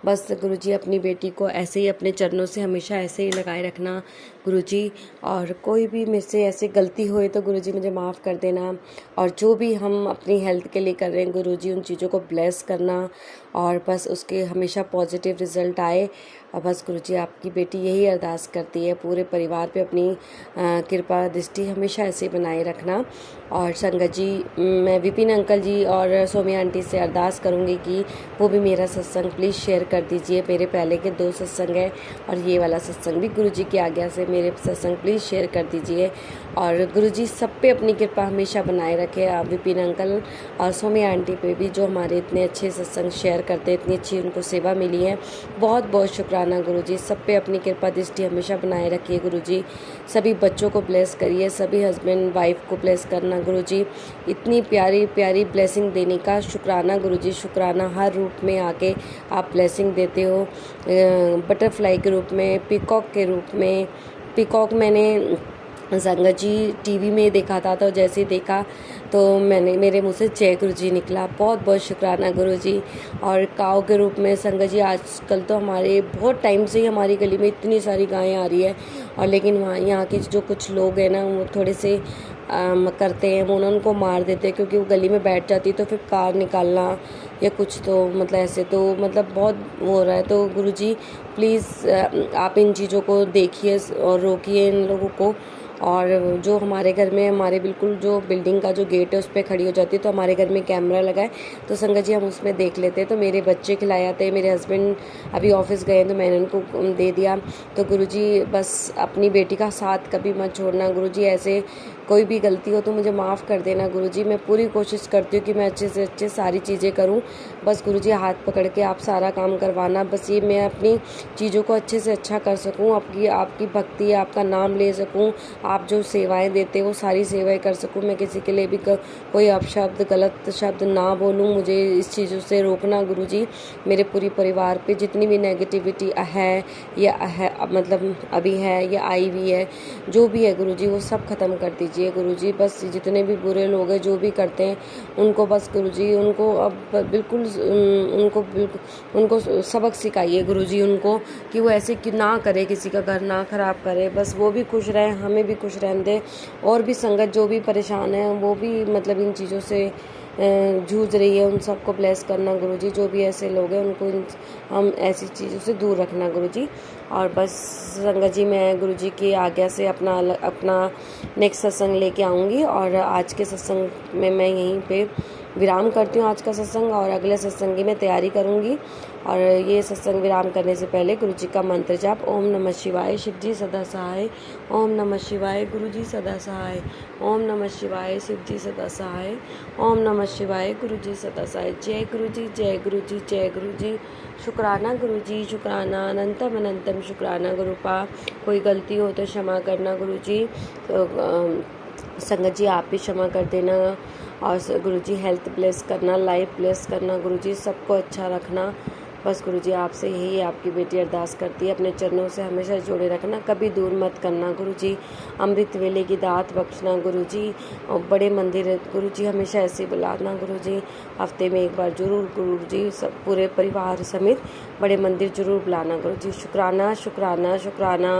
बस गुरुजी अपनी बेटी को ऐसे ही अपने चरणों से हमेशा ऐसे ही लगाए रखना गुरुजी, और कोई भी मेरे से ऐसे गलती होए तो गुरुजी मुझे माफ़ कर देना। और जो भी हम अपनी हेल्थ के लिए कर रहे हैं गुरुजी, उन चीज़ों को ब्लेस करना और बस उसके हमेशा पॉजिटिव रिजल्ट आए। और बस गुरुजी आपकी बेटी यही अरदास करती है, पूरे परिवार पे अपनी कृपा दृष्टि हमेशा ऐसे बनाए रखना। और संगत जी, मैं विपिन अंकल जी और सोमिया आंटी से अरदास करूँगी कि वो भी मेरा सत्संग प्लीज़ शेयर कर दीजिए। मेरे पहले के 2 सत्संग हैं और ये वाला सत्संग भी गुरुजी की आज्ञा से मेरे सत्संग प्लीज़ शेयर कर दीजिए। और गुरुजी सब पे अपनी कृपा हमेशा बनाए रखे। आप विपिन अंकल और सोमिया आंटी पे भी जो हमारे इतने अच्छे सत्संग शेयर करते, इतनी अच्छी उनको सेवा मिली है, बहुत बहुत शुक्राना गुरुजी। सब पे अपनी कृपा दृष्टि हमेशा बनाए रखिए गुरुजी। सभी बच्चों को ब्लेस करिए, सभी हस्बैंड वाइफ को ब्लेस करना गुरुजी। इतनी प्यारी प्यारी ब्लेसिंग देने का शुक्राना गुरुजी, शुक्राना। हर रूप में आके आप ब्लेसिंग देते हो, बटरफ्लाई के रूप में, पीकॉक के रूप में। पीकॉक मैंने संगत जी टीवी में देखा था, तो जैसे देखा तो मेरे मुंह से जय गुरुजी निकला। बहुत बहुत शुक्राना गुरुजी। और काऊ के रूप में संगत जी, आजकल तो हमारे बहुत टाइम से ही हमारी गली में इतनी सारी गायें आ रही है, और लेकिन वहाँ यहाँ के जो कुछ लोग हैं ना, वो थोड़े से करते हैं, वो उनको मार देते हैं, क्योंकि वो गली में बैठ जाती तो फिर कार निकालना या कुछ, तो मतलब ऐसे तो मतलब बहुत वो हो रहा है। तो गुरुजी प्लीज़ आप इन चीज़ों को देखिए और रोकिए इन लोगों को। और जो हमारे घर में, हमारे बिल्कुल जो बिल्डिंग का जो गेट है उस पर खड़ी हो जाती है, तो हमारे घर में कैमरा लगा है, तो संगत जी हम उसमें देख लेते हैं। तो मेरे बच्चे खिलाए आते हैं, मेरे हस्बैंड अभी ऑफिस गए तो मैंने उनको दे दिया। तो गुरुजी बस अपनी बेटी का साथ कभी मत छोड़ना गुरुजी। ऐसे कोई भी गलती हो तो मुझे माफ़ कर देना गुरुजी। मैं पूरी कोशिश करती हूँ कि मैं अच्छे से अच्छे सारी चीज़ें करूँ। बस गुरुजी हाथ पकड़ के आप सारा काम करवाना, बस ये मैं अपनी चीज़ों को अच्छे से अच्छा कर सकूँ, आपकी भक्ति, आपका नाम ले सकूँ, आप जो सेवाएं देते हो सारी सेवाएं कर सकूँ। मैं किसी के लिए भी कोई अपशब्द, गलत शब्द ना बोलूँ, मुझे इस चीज़ों से रोकना गुरुजी। मेरे पूरी परिवार पे जितनी भी नेगेटिविटी है या है मतलब अभी है या आई हुई है, जो भी है गुरुजी, वो सब ख़त्म कर दीजिए गुरुजी। बस जितने भी बुरे लोग हैं जो भी करते हैं उनको बस गुरुजी, उनको अब बिल्कुल उनको सबक सिखाइए गुरुजी, उनको कि वो ऐसे कि ना करे, किसी का घर ना ख़राब करे, बस वो भी खुश रहे, हमें भी खुश रहने दे। और भी संगत जो भी परेशान है, वो भी मतलब इन चीज़ों से जूझ रही है, उन सबको ब्लेस करना गुरुजी। जो भी ऐसे लोग हैं उनको हम ऐसी चीज़ों से दूर रखना गुरुजी। और बस संगत जी, मैं गुरुजी की आज्ञा से अपना नेक्स्ट सत्संग लेके आऊँगी, और आज के सत्संग में मैं यहीं पे विराम करती हूँ आज का सत्संग और अगले सत्संग की मैं तैयारी करूँगी। और ये सत्संग विराम करने से पहले गुरु जी का मंत्र जाप। ओम नमः शिवाय, शिव जी सदा सहाय। ओम नमः शिवाय, गुरु जी सदा सहाय। ओम नमः शिवाय, शिव जी सदा सहाय। ओम नमः शिवाय, गुरु जी सदा सहाय। जय गुरु जी, जय गुरु जी, जय गुरु जी। शुक्राना गुरु जी, शुक्राना, अनंतम अनंतम शुक्राना गुरुपा। कोई गलती हो तो क्षमा करना गुरु जी। संगत जी आप भी क्षमा कर देना। और गुरुजी हेल्थ ब्लेस करना, लाइफ ब्लेस करना गुरुजी, सबको अच्छा रखना। बस गुरुजी आपसे यही आपकी बेटी अरदास करती है, अपने चरणों से हमेशा जोड़े रखना, कभी दूर मत करना गुरुजी। अमृत वेले की दात बख्शना गुरुजी। और बड़े मंदिर गुरुजी हमेशा ऐसे बुलाना गुरुजी। हफ्ते में एक बार जरूर गुरुजी सब पूरे परिवार समेत बड़े मंदिर जरूर बुलाना गुरुजी। शुक्राना शुक्राना शुक्राना,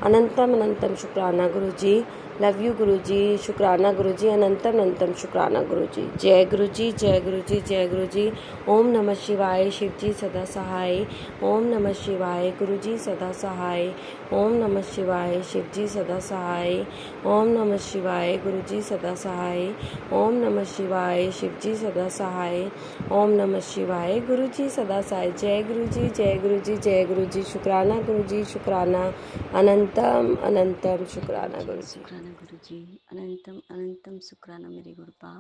अनंतम अनंतम शुक्राना गुरुजी। लव यू गुरुजी। शुक्राना गुरुजी, अनंतम अनंतम शुक्राना गुरुजी। जय गुरुजी, जय गुरुजी, जय गुरुजी। ओम नमः शिवाय, शिव जी सदा सहाय। ओम नमः शिवाय, गुरुजी सदा सहाय। ओम नमः शिवाय, शिव जी सदा सहाय। ओम नमः शिवाय, गुरुजी सदा सहाय। ओम नमः शिवाय, शिव जी सदा सहाय। ओम नमः शिवाय, गुरुजी सदा सहाय। जय गुरुजी, जय गुरुजी, जय गुरुजी। शुक्राना गुरुजी, शुक्राना, अनंतम अनंतम शुक्राना गुरुजी। शुक्राना गुरुजी, अनंतम अनंतम शुक्राना मेरे गुरुपा।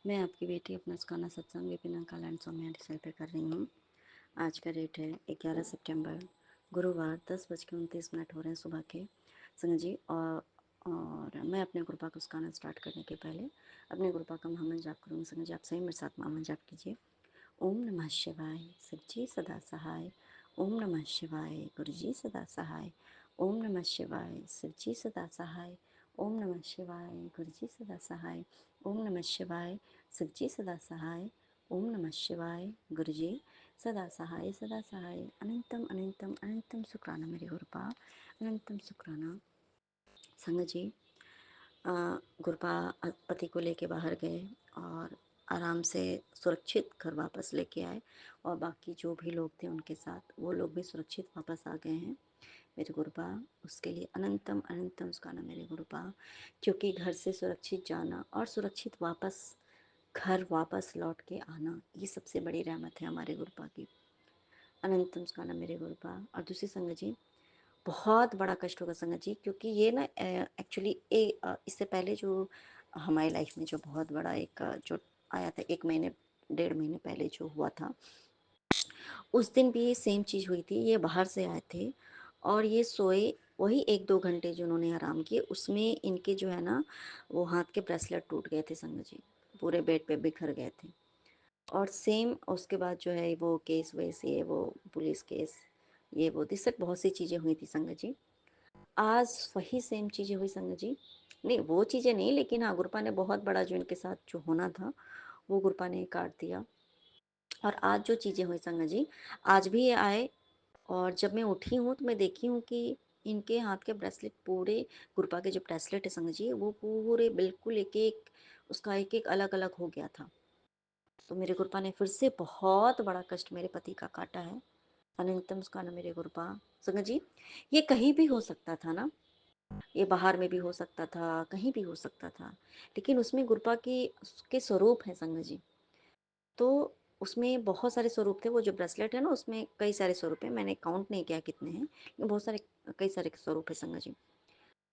मैं आपकी बेटी अपना सुखाना सत्संग विपिन कालान सौम्या डिसल पे कर रही हूँ। आज का डेट है 11 सितंबर, गुरुवार, 10:29 हो रहे हैं सुबह के संग जी। और मैं अपने गुरुपा को सुखाना स्टार्ट करने के पहले अपने गुरुपा का महामंत्र जाप करूँगी। संग जी आप सही मेरे साथ महामंत्र जाप कीजिए। ओम नमः शिवाय, शिव जी सदा सहाय। ओम नमः शिवाय, गुरु जी सदा सहाय। ओम नमः शिवाय, शिव जी सदा सहाय। ओम नमः शिवाय, गुरु जी सदा सहाय। ओम नमः शिवाय, शिव जी सदा सहाय। ओम नमः शिवाय, गुरु जी सदा सहाय, सदा सहाय। अनंतम अनंतम अनंतम शुक्राना मेरे गुरुपा, अनंतम शुक्राना। संग जी गुरुपा पति को लेके बाहर गए और आराम से सुरक्षित घर वापस लेके आए। और बाकी जो भी लोग थे उनके साथ वो लोग भी सुरक्षित वापस आ गए हैं मेरे गुरुपा। उसके लिए अनंतम अनंतम उसका ना मेरे गुरुपा, क्योंकि घर से सुरक्षित जाना और सुरक्षित वापस घर वापस लौट के आना, ये सबसे बड़ी रहमत है हमारे गुरुपा की। अनंतम उसका ना मेरे गुरुपा। और दूसरी संगत जी, बहुत बड़ा कष्ट होगा संगत जी, क्योंकि ये ना एक्चुअली इससे पहले जो हमारी लाइफ में जो बहुत बड़ा एक जो आया था 1 महीने 1.5 महीने पहले जो हुआ था, उस दिन भी ये सेम चीज़ हुई थी। ये बाहर से आए थे और ये सोए, वही 1-2 घंटे जो उन्होंने आराम किए उसमें इनके जो है ना वो हाथ के ब्रेसलेट टूट गए थे संगत जी, पूरे बेड पे बिखर गए थे। और सेम उसके बाद जो है वो केस वेस, ये वो पुलिस केस, ये वो दिसक बहुत सी चीज़ें हुई थी संगत जी। आज वही सेम चीज़ें हुई संगत जी। नहीं वो चीज़ें नहीं, लेकिन हाँ गुरुपा ने बहुत बड़ा जो इनके साथ जो होना था वो गुरुपा ने काट दिया। और आज जो चीज़ें हुई संगत जी, आज भी ये आए और जब मैं उठी हूँ तो मैं देखी हूँ कि इनके हाथ के ब्रेसलेट पूरे, गुरुपा के जो ब्रेसलेट है संगत जी, वो पूरे बिल्कुल एक एक उसका एक एक अलग अलग हो गया था। तो मेरे गुरुपा ने फिर से बहुत बड़ा कष्ट मेरे पति का काटा है। अनंतम उसका ना मेरे गुरुपा। संगत जी ये कहीं भी हो सकता था ना, ये बाहर में भी हो सकता था, कहीं भी हो सकता था, लेकिन उसमें गुरुपा की के स्वरूप है संगत जी। तो उसमें बहुत सारे स्वरूप थे। वो जो ब्रेसलेट है ना उसमें कई सारे स्वरूप है, मैंने काउंट नहीं किया कितने हैं, लेकिन बहुत सारे कई सारे स्वरूप है संगत जी।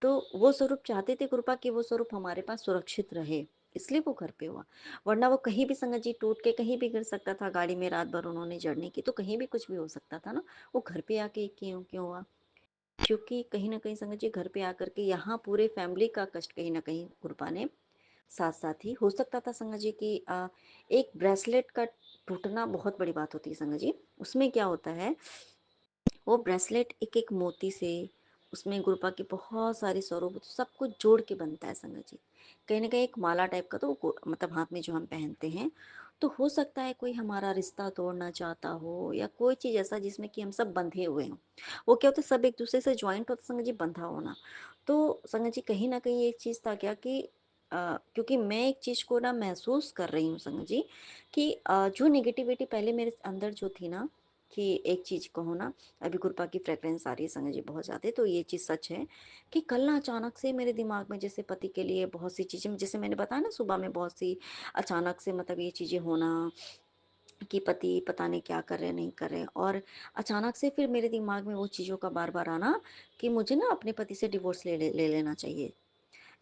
तो वो स्वरूप चाहते थे कृपा कि वो स्वरूप हमारे पास सुरक्षित रहे, इसलिए वो घर पे हुआ। वरना वो कहीं भी संगत जी टूट के कहीं भी गिर सकता था। गाड़ी में रात भर उन्होंने जर्नी की तो कहीं भी कुछ भी हो सकता था ना। वो घर पे आके क्यों क्यों हुआ? क्योंकि कहीं ना कहीं संगत जी घर पे आकर के यहाँ पूरे फैमिली का कष्ट कहीं ना कहीं कृपा ने साथ साथ ही हो सकता था संगत जी कि एक ब्रेसलेट का टूटना बहुत बड़ी बात होती है संगत जी। उसमें क्या होता है, वो ब्रेसलेट एक एक मोती से, उसमें गुरुपा के बहुत सारे स्वरूप सब कुछ जोड़ के बनता है संगत जी। कहीं ना कहीं एक माला टाइप का, तो मतलब हाथ में जो हम पहनते हैं, तो हो सकता है कोई हमारा रिश्ता तोड़ना चाहता हो या कोई चीज़ ऐसा जिसमें कि हम सब बंधे हुए हों। वो क्या होता है, सब एक दूसरे से ज्वाइंट होता संगत जी, बंधा होना। तो संगत जी कहीं ना कहीं एक चीज़ था क्या कि क्योंकि मैं एक चीज़ को ना महसूस कर रही हूँ संगत जी कि जो निगेटिविटी पहले मेरे अंदर जो थी ना, कि एक चीज़ कहो ना, अभी गुरपा की फ्रेग्रेंस आ रही है संगत जी बहुत ज़्यादा, तो ये चीज़ सच है कि कल ना अचानक से मेरे दिमाग में जैसे पति के लिए बहुत सी चीज़ें, जैसे मैंने बताया ना सुबह में बहुत सी अचानक से मतलब ये चीज़ें होना कि पति पता नहीं क्या कर रहे हैं नहीं कर रहे हैं, और अचानक से फिर मेरे दिमाग में वो चीज़ों का बार बार आना कि मुझे ना अपने पति से डिवोर्स ले लेना चाहिए,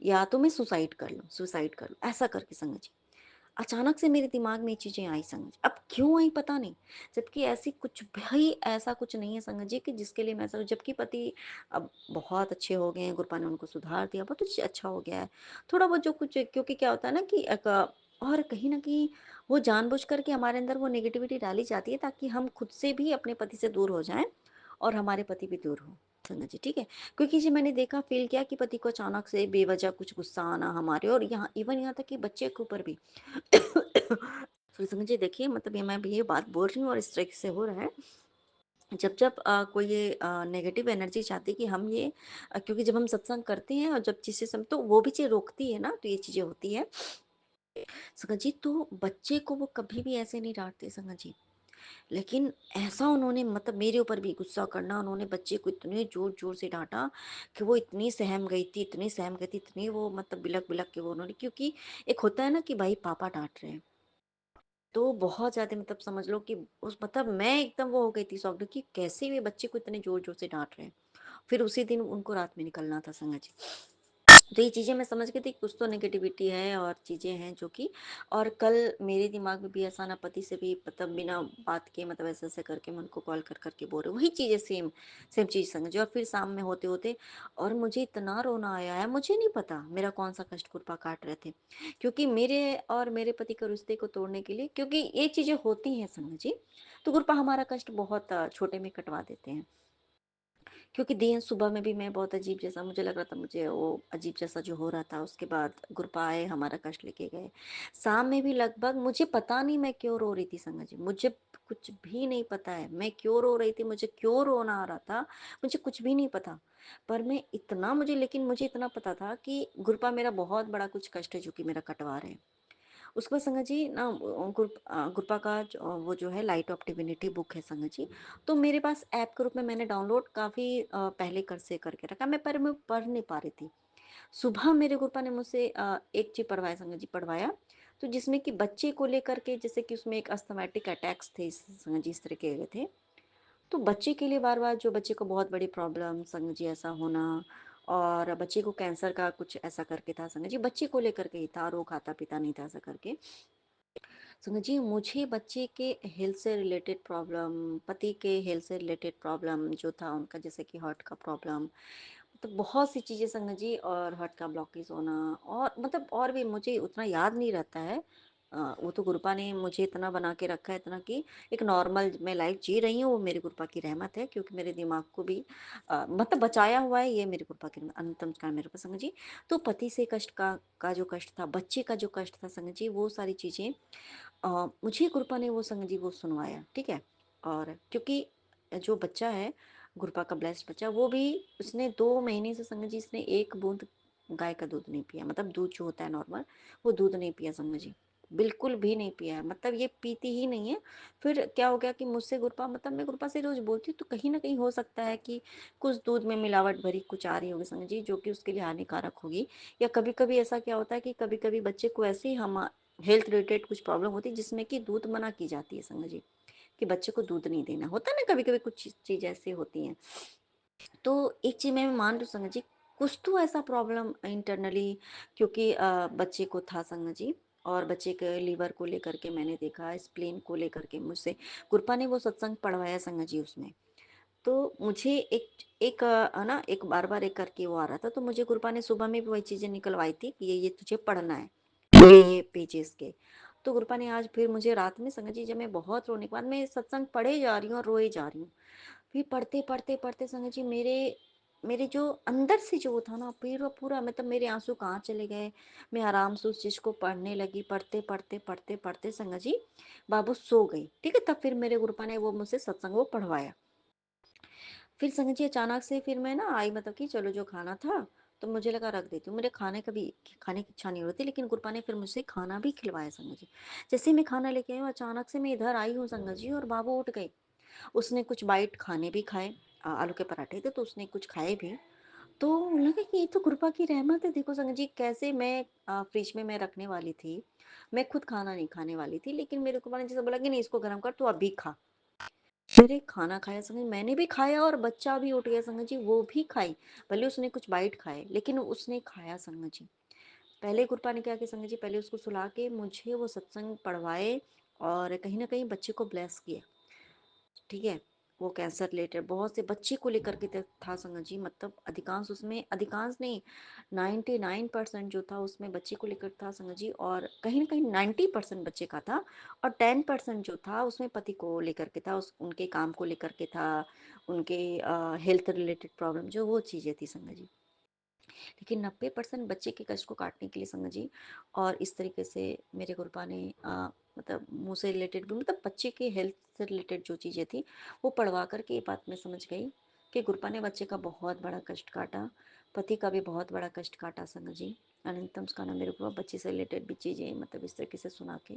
या तो मैं सुसाइड कर लूँ, ऐसा करके संगत जी अचानक से मेरे दिमाग में ये चीज़ें आई संगत जी। अब क्यों आई पता नहीं, जबकि ऐसी कुछ भी ऐसा कुछ नहीं है संगत जी कि जिसके लिए मैं ऐसा, जबकि पति अब बहुत अच्छे हो गए हैं, गुरपा ने उनको सुधार दिया, बहुत कुछ अच्छा हो गया है। थोड़ा बहुत जो कुछ, क्योंकि क्या होता है ना कि एक और कहीं न कहीं वो जानबूझ कर के हमारे अंदर वो नेगेटिविटी डाली जाती है ताकि हम खुद से भी अपने पति से दूर हो जाएँ और हमारे पति भी दूर हों संगत जी, ठीक है? क्योंकि जी मैंने देखा फ़ील किया कि पति को अचानक से बेवजह कुछ गुस्सा आना हमारे, और यहाँ इवन यहाँ तक कि बच्चे के ऊपर भी। तो समझिए देखिए मतलब ये मैं भी ये बात बोल रही हूँ और इस तरीके से हो रहा है। जब जब कोई ये नेगेटिव एनर्जी चाहती है कि हम ये क्योंकि जब हम सत्संग करते हैं और जब जिसे सम तो वो भी चीज़ रोकती है ना, तो ये चीज़ें होती है। संगत जी तो बच्चे को वो कभी भी ऐसे नहीं डाँटते संगत जी। लेकिन ऐसा उन्होंने मतलब मेरे ऊपर भी गुस्सा करना, उन्होंने बच्चे को इतने ज़ोर-ज़ोर से डाँटा कि वो इतनी सहम गई थी, इतनी सहम गई थी, इतनी वो मतलब बिलक-बिलक के वो उन्होंने, क्योंकि एक होता है ना कि भाई पापा डाँट रहे हैं। तो बहुत ज़्यादा मतलब समझ लो कि उस मतलब मैं एकदम वो हो गई थी शॉक्ड कि कैसे ये बच्चे को इतने ज़ोर-ज़ोर से डाँट रहे हैं। फिर उसी दिन उनको रात में निकलना था संगत जी। तो ये चीज़ें मैं समझ गई थी कुछ तो नेगेटिविटी है और चीज़ें हैं जो कि, और कल मेरे दिमाग में भी ऐसा ना पति से भी मतलब बिना बात के मतलब ऐसे-ऐसे करके मैं उनको कॉल कर के बोल रही हूँ। वही चीज़ें सेम, सेम चीज़ संगत जी, और फिर शाम में होते-होते और मुझे इतना रोना आया है, मुझे नहीं पता मेरा कौन-सा कष्ट कुरपा काट रहे थे। क्योंकि मेरे और मेरे पति के रिश्ते को तोड़ने के लिए, क्योंकि ये चीज़ें होती हैं संगत जी, तो कुरपा हमारा कष्ट बहुत छोटे में कटवा देते हैं। क्योंकि दिन सुबह में भी मैं बहुत अजीब जैसा मुझे लग रहा था, मुझे वो अजीब जैसा जो हो रहा था, उसके बाद गुरपा आए हमारा कष्ट लेके गए। शाम में भी लगभग मुझे पता नहीं मैं क्यों रो रही थी संगत जी, मुझे कुछ भी नहीं पता है मैं क्यों रो रही थी, मुझे क्यों रोना आ रहा था, मुझे कुछ भी नहीं पता। पर मैं इतना मुझे लेकिन मुझे इतना पता था कि गुरपा मेरा बहुत बड़ा कुछ कष्ट है जो कि मेरा कटवा रहे हैं। उसके बाद संगत जी ना गुरपा का वो जो है लाइट ऑफ डिविनिटी बुक है संगत जी, तो मेरे पास ऐप के रूप में मैंने डाउनलोड काफ़ी पहले कर से करके रखा, मैं पढ़ नहीं पा रही थी। सुबह मेरे गुरपा ने मुझसे एक चीज़ पढ़वाया संगत जी, पढ़वाया, तो जिसमें कि बच्चे को लेकर के जैसे कि उसमें एक अस्थमैटिक अटैक्स थे संगत जी, इस तरह के थे। तो बच्चे के लिए बार-बार जो बच्चे को बहुत बड़ी प्रॉब्लम संगत जी ऐसा होना, और बच्चे को कैंसर का कुछ ऐसा करके था संगत जी, बच्चे को लेकर के ही था, और वो खाता-पीता नहीं था ऐसा करके। संगत जी मुझे बच्चे के हेल्थ से रिलेटेड प्रॉब्लम, पति के हेल्थ से रिलेटेड प्रॉब्लम जो था उनका, जैसे कि हार्ट का प्रॉब्लम, तो बहुत सी चीज़ें संगत जी, और हार्ट का ब्लॉकेज होना, और मतलब और भी मुझे उतना याद नहीं रहता है। वो तो गुरुपा ने मुझे इतना बना के रखा है, इतना कि एक नॉर्मल मैं लाइफ जी रही हूँ, वो मेरे गुरुपा की रहमत है, क्योंकि मेरे दिमाग को भी मतलब बचाया हुआ है, ये मेरे गुरुपा की अनंतम का मेरे को संगत जी। तो पति से कष्ट का जो कष्ट था, बच्चे का जो कष्ट था संगत जी, वो सारी चीज़ें मुझे गुरपा ने वो संगत जी वो सुनवाया, ठीक है? और क्योंकि जो बच्चा है, गुरपा का ब्लेस्ड बच्चा, वो भी उसने 2 महीने से संगत जी इसने 1 बूँद गाय का दूध नहीं पिया, मतलब दूध जो होता है नॉर्मल, वो दूध नहीं पिया संगत जी, बिल्कुल भी नहीं पिया है, मतलब ये पीती ही नहीं है। फिर क्या हो गया कि मुझसे गुरपा मतलब मैं गुरपा से रोज़ बोलती हूँ, तो कहीं न कहीं हो सकता है कि कुछ दूध में मिलावट भरी कुछ आ रही होगी संगत जी, जो कि उसके लिए हानिकारक होगी। या कभी-कभी ऐसा क्या होता है कि कभी-कभी बच्चे को ऐसे ही हम हेल्थ रिलेटेड कुछ प्रॉब्लम होती है जिसमें कि दूध मना की जाती है संगत जी, कि बच्चे को दूध नहीं देना होता है ना, कभी कभी कुछ चीज़ ऐसी होती हैं। तो एक चीज़ मैं मान रही हूँ संगत जी, कुछ तो ऐसा प्रॉब्लम इंटरनली, क्योंकि बच्चे को था संगत जी, और बच्चे के लीवर को लेकर के मैंने देखा, स्प्लीन को लेकर के मुझसे गुरपा ने वो सत्संग पढ़वाया संगत जी उसमें। तो मुझे एक ना एक बार-बार एक करके वो आ रहा था, तो मुझे गुरपा ने सुबह में भी वही चीज़ें निकलवाई थी कि ये तुझे पढ़ना है, ये पेजेज़ के। तो गुरपा ने आज फिर मुझे रात में संगत जी, जब मैं बहुत रोने के बाद मैं सत्संग पढ़े जा रही हूँ और रोए जा रही हूँ। फिर पढ़ते संगत जी मेरे मेरे जो अंदर से जो वो था ना पूरा पूरा मतलब मेरे आँसू कहाँ चले गए। मैं आराम से उस चीज़ को पढ़ने लगी, पढ़ते संगत जी बाबू सो गई, ठीक है? तब फिर मेरे गुरपा ने वो मुझसे सत्संग वो पढ़वाया। फिर संगत जी अचानक से फिर मैं ना आई, मतलब कि चलो जो खाना था, तो मुझे लगा रख देती हूँ, मुझे खाने की इच्छा नहीं होती, लेकिन गुरपा ने फिर मुझसे खाना भी खिलवाया संगत जी। जैसे ही मैं खाना लेके आई हूँ, अचानक से मैं इधर आई हूँ संगत जी, और बाबू उठ गए। उसने कुछ बाइट खाने भी खाए, आलू के पराठे थे तो उसने कुछ खाए भी। तो लगा कि ये तो कृपा की रहमत है, देखो संगत जी कैसे मैं फ्रिज में मैं रखने वाली थी, मैं खुद खाना नहीं खाने वाली थी, लेकिन मेरे कृपा ने जैसे बोला कि नहीं इसको गर्म कर तू अभी खा। मैंने खाना खाया संगत, मैंने भी खाया और बच्चा भी उठ गया संगत जी, वो भी खाई। भले उसने कुछ बाइट खाए लेकिन उसने खाया संगत जी। पहले कृपा ने क्या किया संगत जी, पहले उसको सुला के मुझे वो सत्संग पढ़वाए और कहीं ना कहीं बच्चे को ब्लेस किया। ठीक है, वो कैंसर रिलेटेड बहुत से बच्चे को लेकर के था संगत जी, मतलब अधिकांश उसमें, अधिकांश नहीं, 99% जो था उसमें बच्चे को लेकर था संगत जी, और कहीं ना कहीं 90% बच्चे का था, और 10% जो था उसमें पति को लेकर के था, उस उनके काम को लेकर के था, उनके हेल्थ रिलेटेड प्रॉब्लम जो वो चीज़ें थी संगत जी। लेकिन 90% बच्चे के कष्ट को काटने के लिए संगत जी, और इस तरीके से मेरे गुरुपा ने मतलब मुँह से रिलेटेड भी, मतलब बच्चे के हेल्थ से रिलेटेड जो चीज़ें थी वो पढ़वा करके ये बात मैं समझ गई कि गुरुपा ने बच्चे का बहुत बड़ा कष्ट काटा, पति का भी बहुत बड़ा कष्ट काटा संगत जी। अनंतम का नाम मेरे को बच्चे से रिलेटेड भी चीज़ें मतलब इस तरीके से सुना के,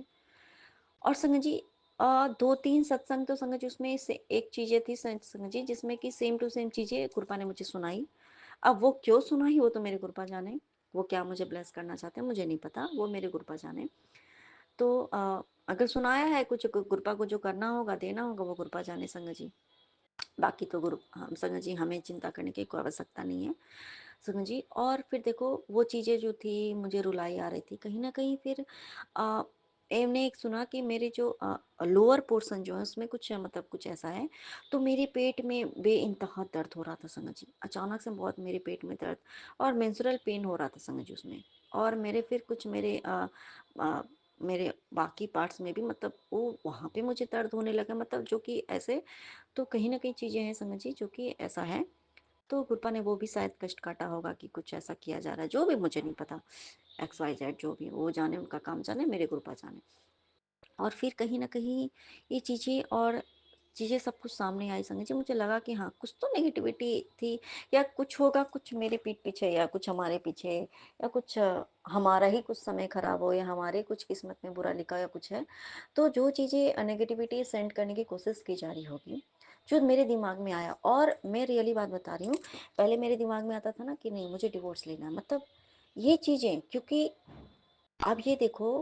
और संगत जी 2-3 सत्संग तो संगत जी उसमें से एक चीज़ें थी संगत जी जिसमें कि सेम टू सेम चीज़ें गुरुपा ने मुझे सुनाई। अब वो क्यों सुनाई वो तो मेरे गुरुपा जाने, वो क्या मुझे ब्लेस करना चाहते हैं मुझे नहीं पता, वो मेरे गुरुपा जाने। तो अगर सुनाया है कुछ गुरुपा को जो करना होगा देना होगा वो गुरुपा जाने संगत जी। बाकी तो गुरु हम संगत जी हमें चिंता करने की कोई आवश्यकता नहीं है संगत जी। और फिर देखो वो चीज़ें जो थी मुझे रुलाई आ रही थी कहीं ना कहीं, फिर आ, मैंने एक सुना कि मेरे जो लोअर पोर्शन जो है उसमें कुछ मतलब कुछ ऐसा है, तो मेरे पेट में बेइंतहा दर्द हो रहा था संगत जी, अचानक से बहुत मेरे पेट में दर्द, और मेंस्ट्रुअल पेन हो रहा था संगत जी उसमें, और मेरे फिर कुछ मेरे बाकी पार्ट्स में भी मतलब वो वहाँ पे मुझे दर्द होने लगा, मतलब जो कि ऐसे, तो कहीं ना कहीं चीज़ें हैं संगत जी जो कि ऐसा है। तो गुरपा ने वो भी शायद कष्ट काटा होगा कि कुछ ऐसा किया जा रहा है, जो भी मुझे नहीं पता, एक्स वाई जेड जो भी वो जाने, उनका काम जाने, मेरे गुरपा जाने। और फिर कहीं ना कहीं ये चीज़ें और चीज़ें सब कुछ सामने आई संगत जी, मुझे लगा कि हाँ कुछ तो नेगेटिविटी थी, या कुछ होगा कुछ मेरे पीठ पीछे, या कुछ हमारे पीछे, या कुछ हमारा ही कुछ समय खराब हो, या हमारे कुछ किस्मत में बुरा लिखा, या कुछ है। तो जो चीज़ें नेगेटिविटी सेंड करने की कोशिश की जा रही होगी, जो मेरे दिमाग में आया, और मैं रियली बात बता रही हूँ, पहले मेरे दिमाग में आता था ना कि नहीं मुझे डिवोर्स लेना है, मतलब ये चीज़ें, क्योंकि आप ये देखो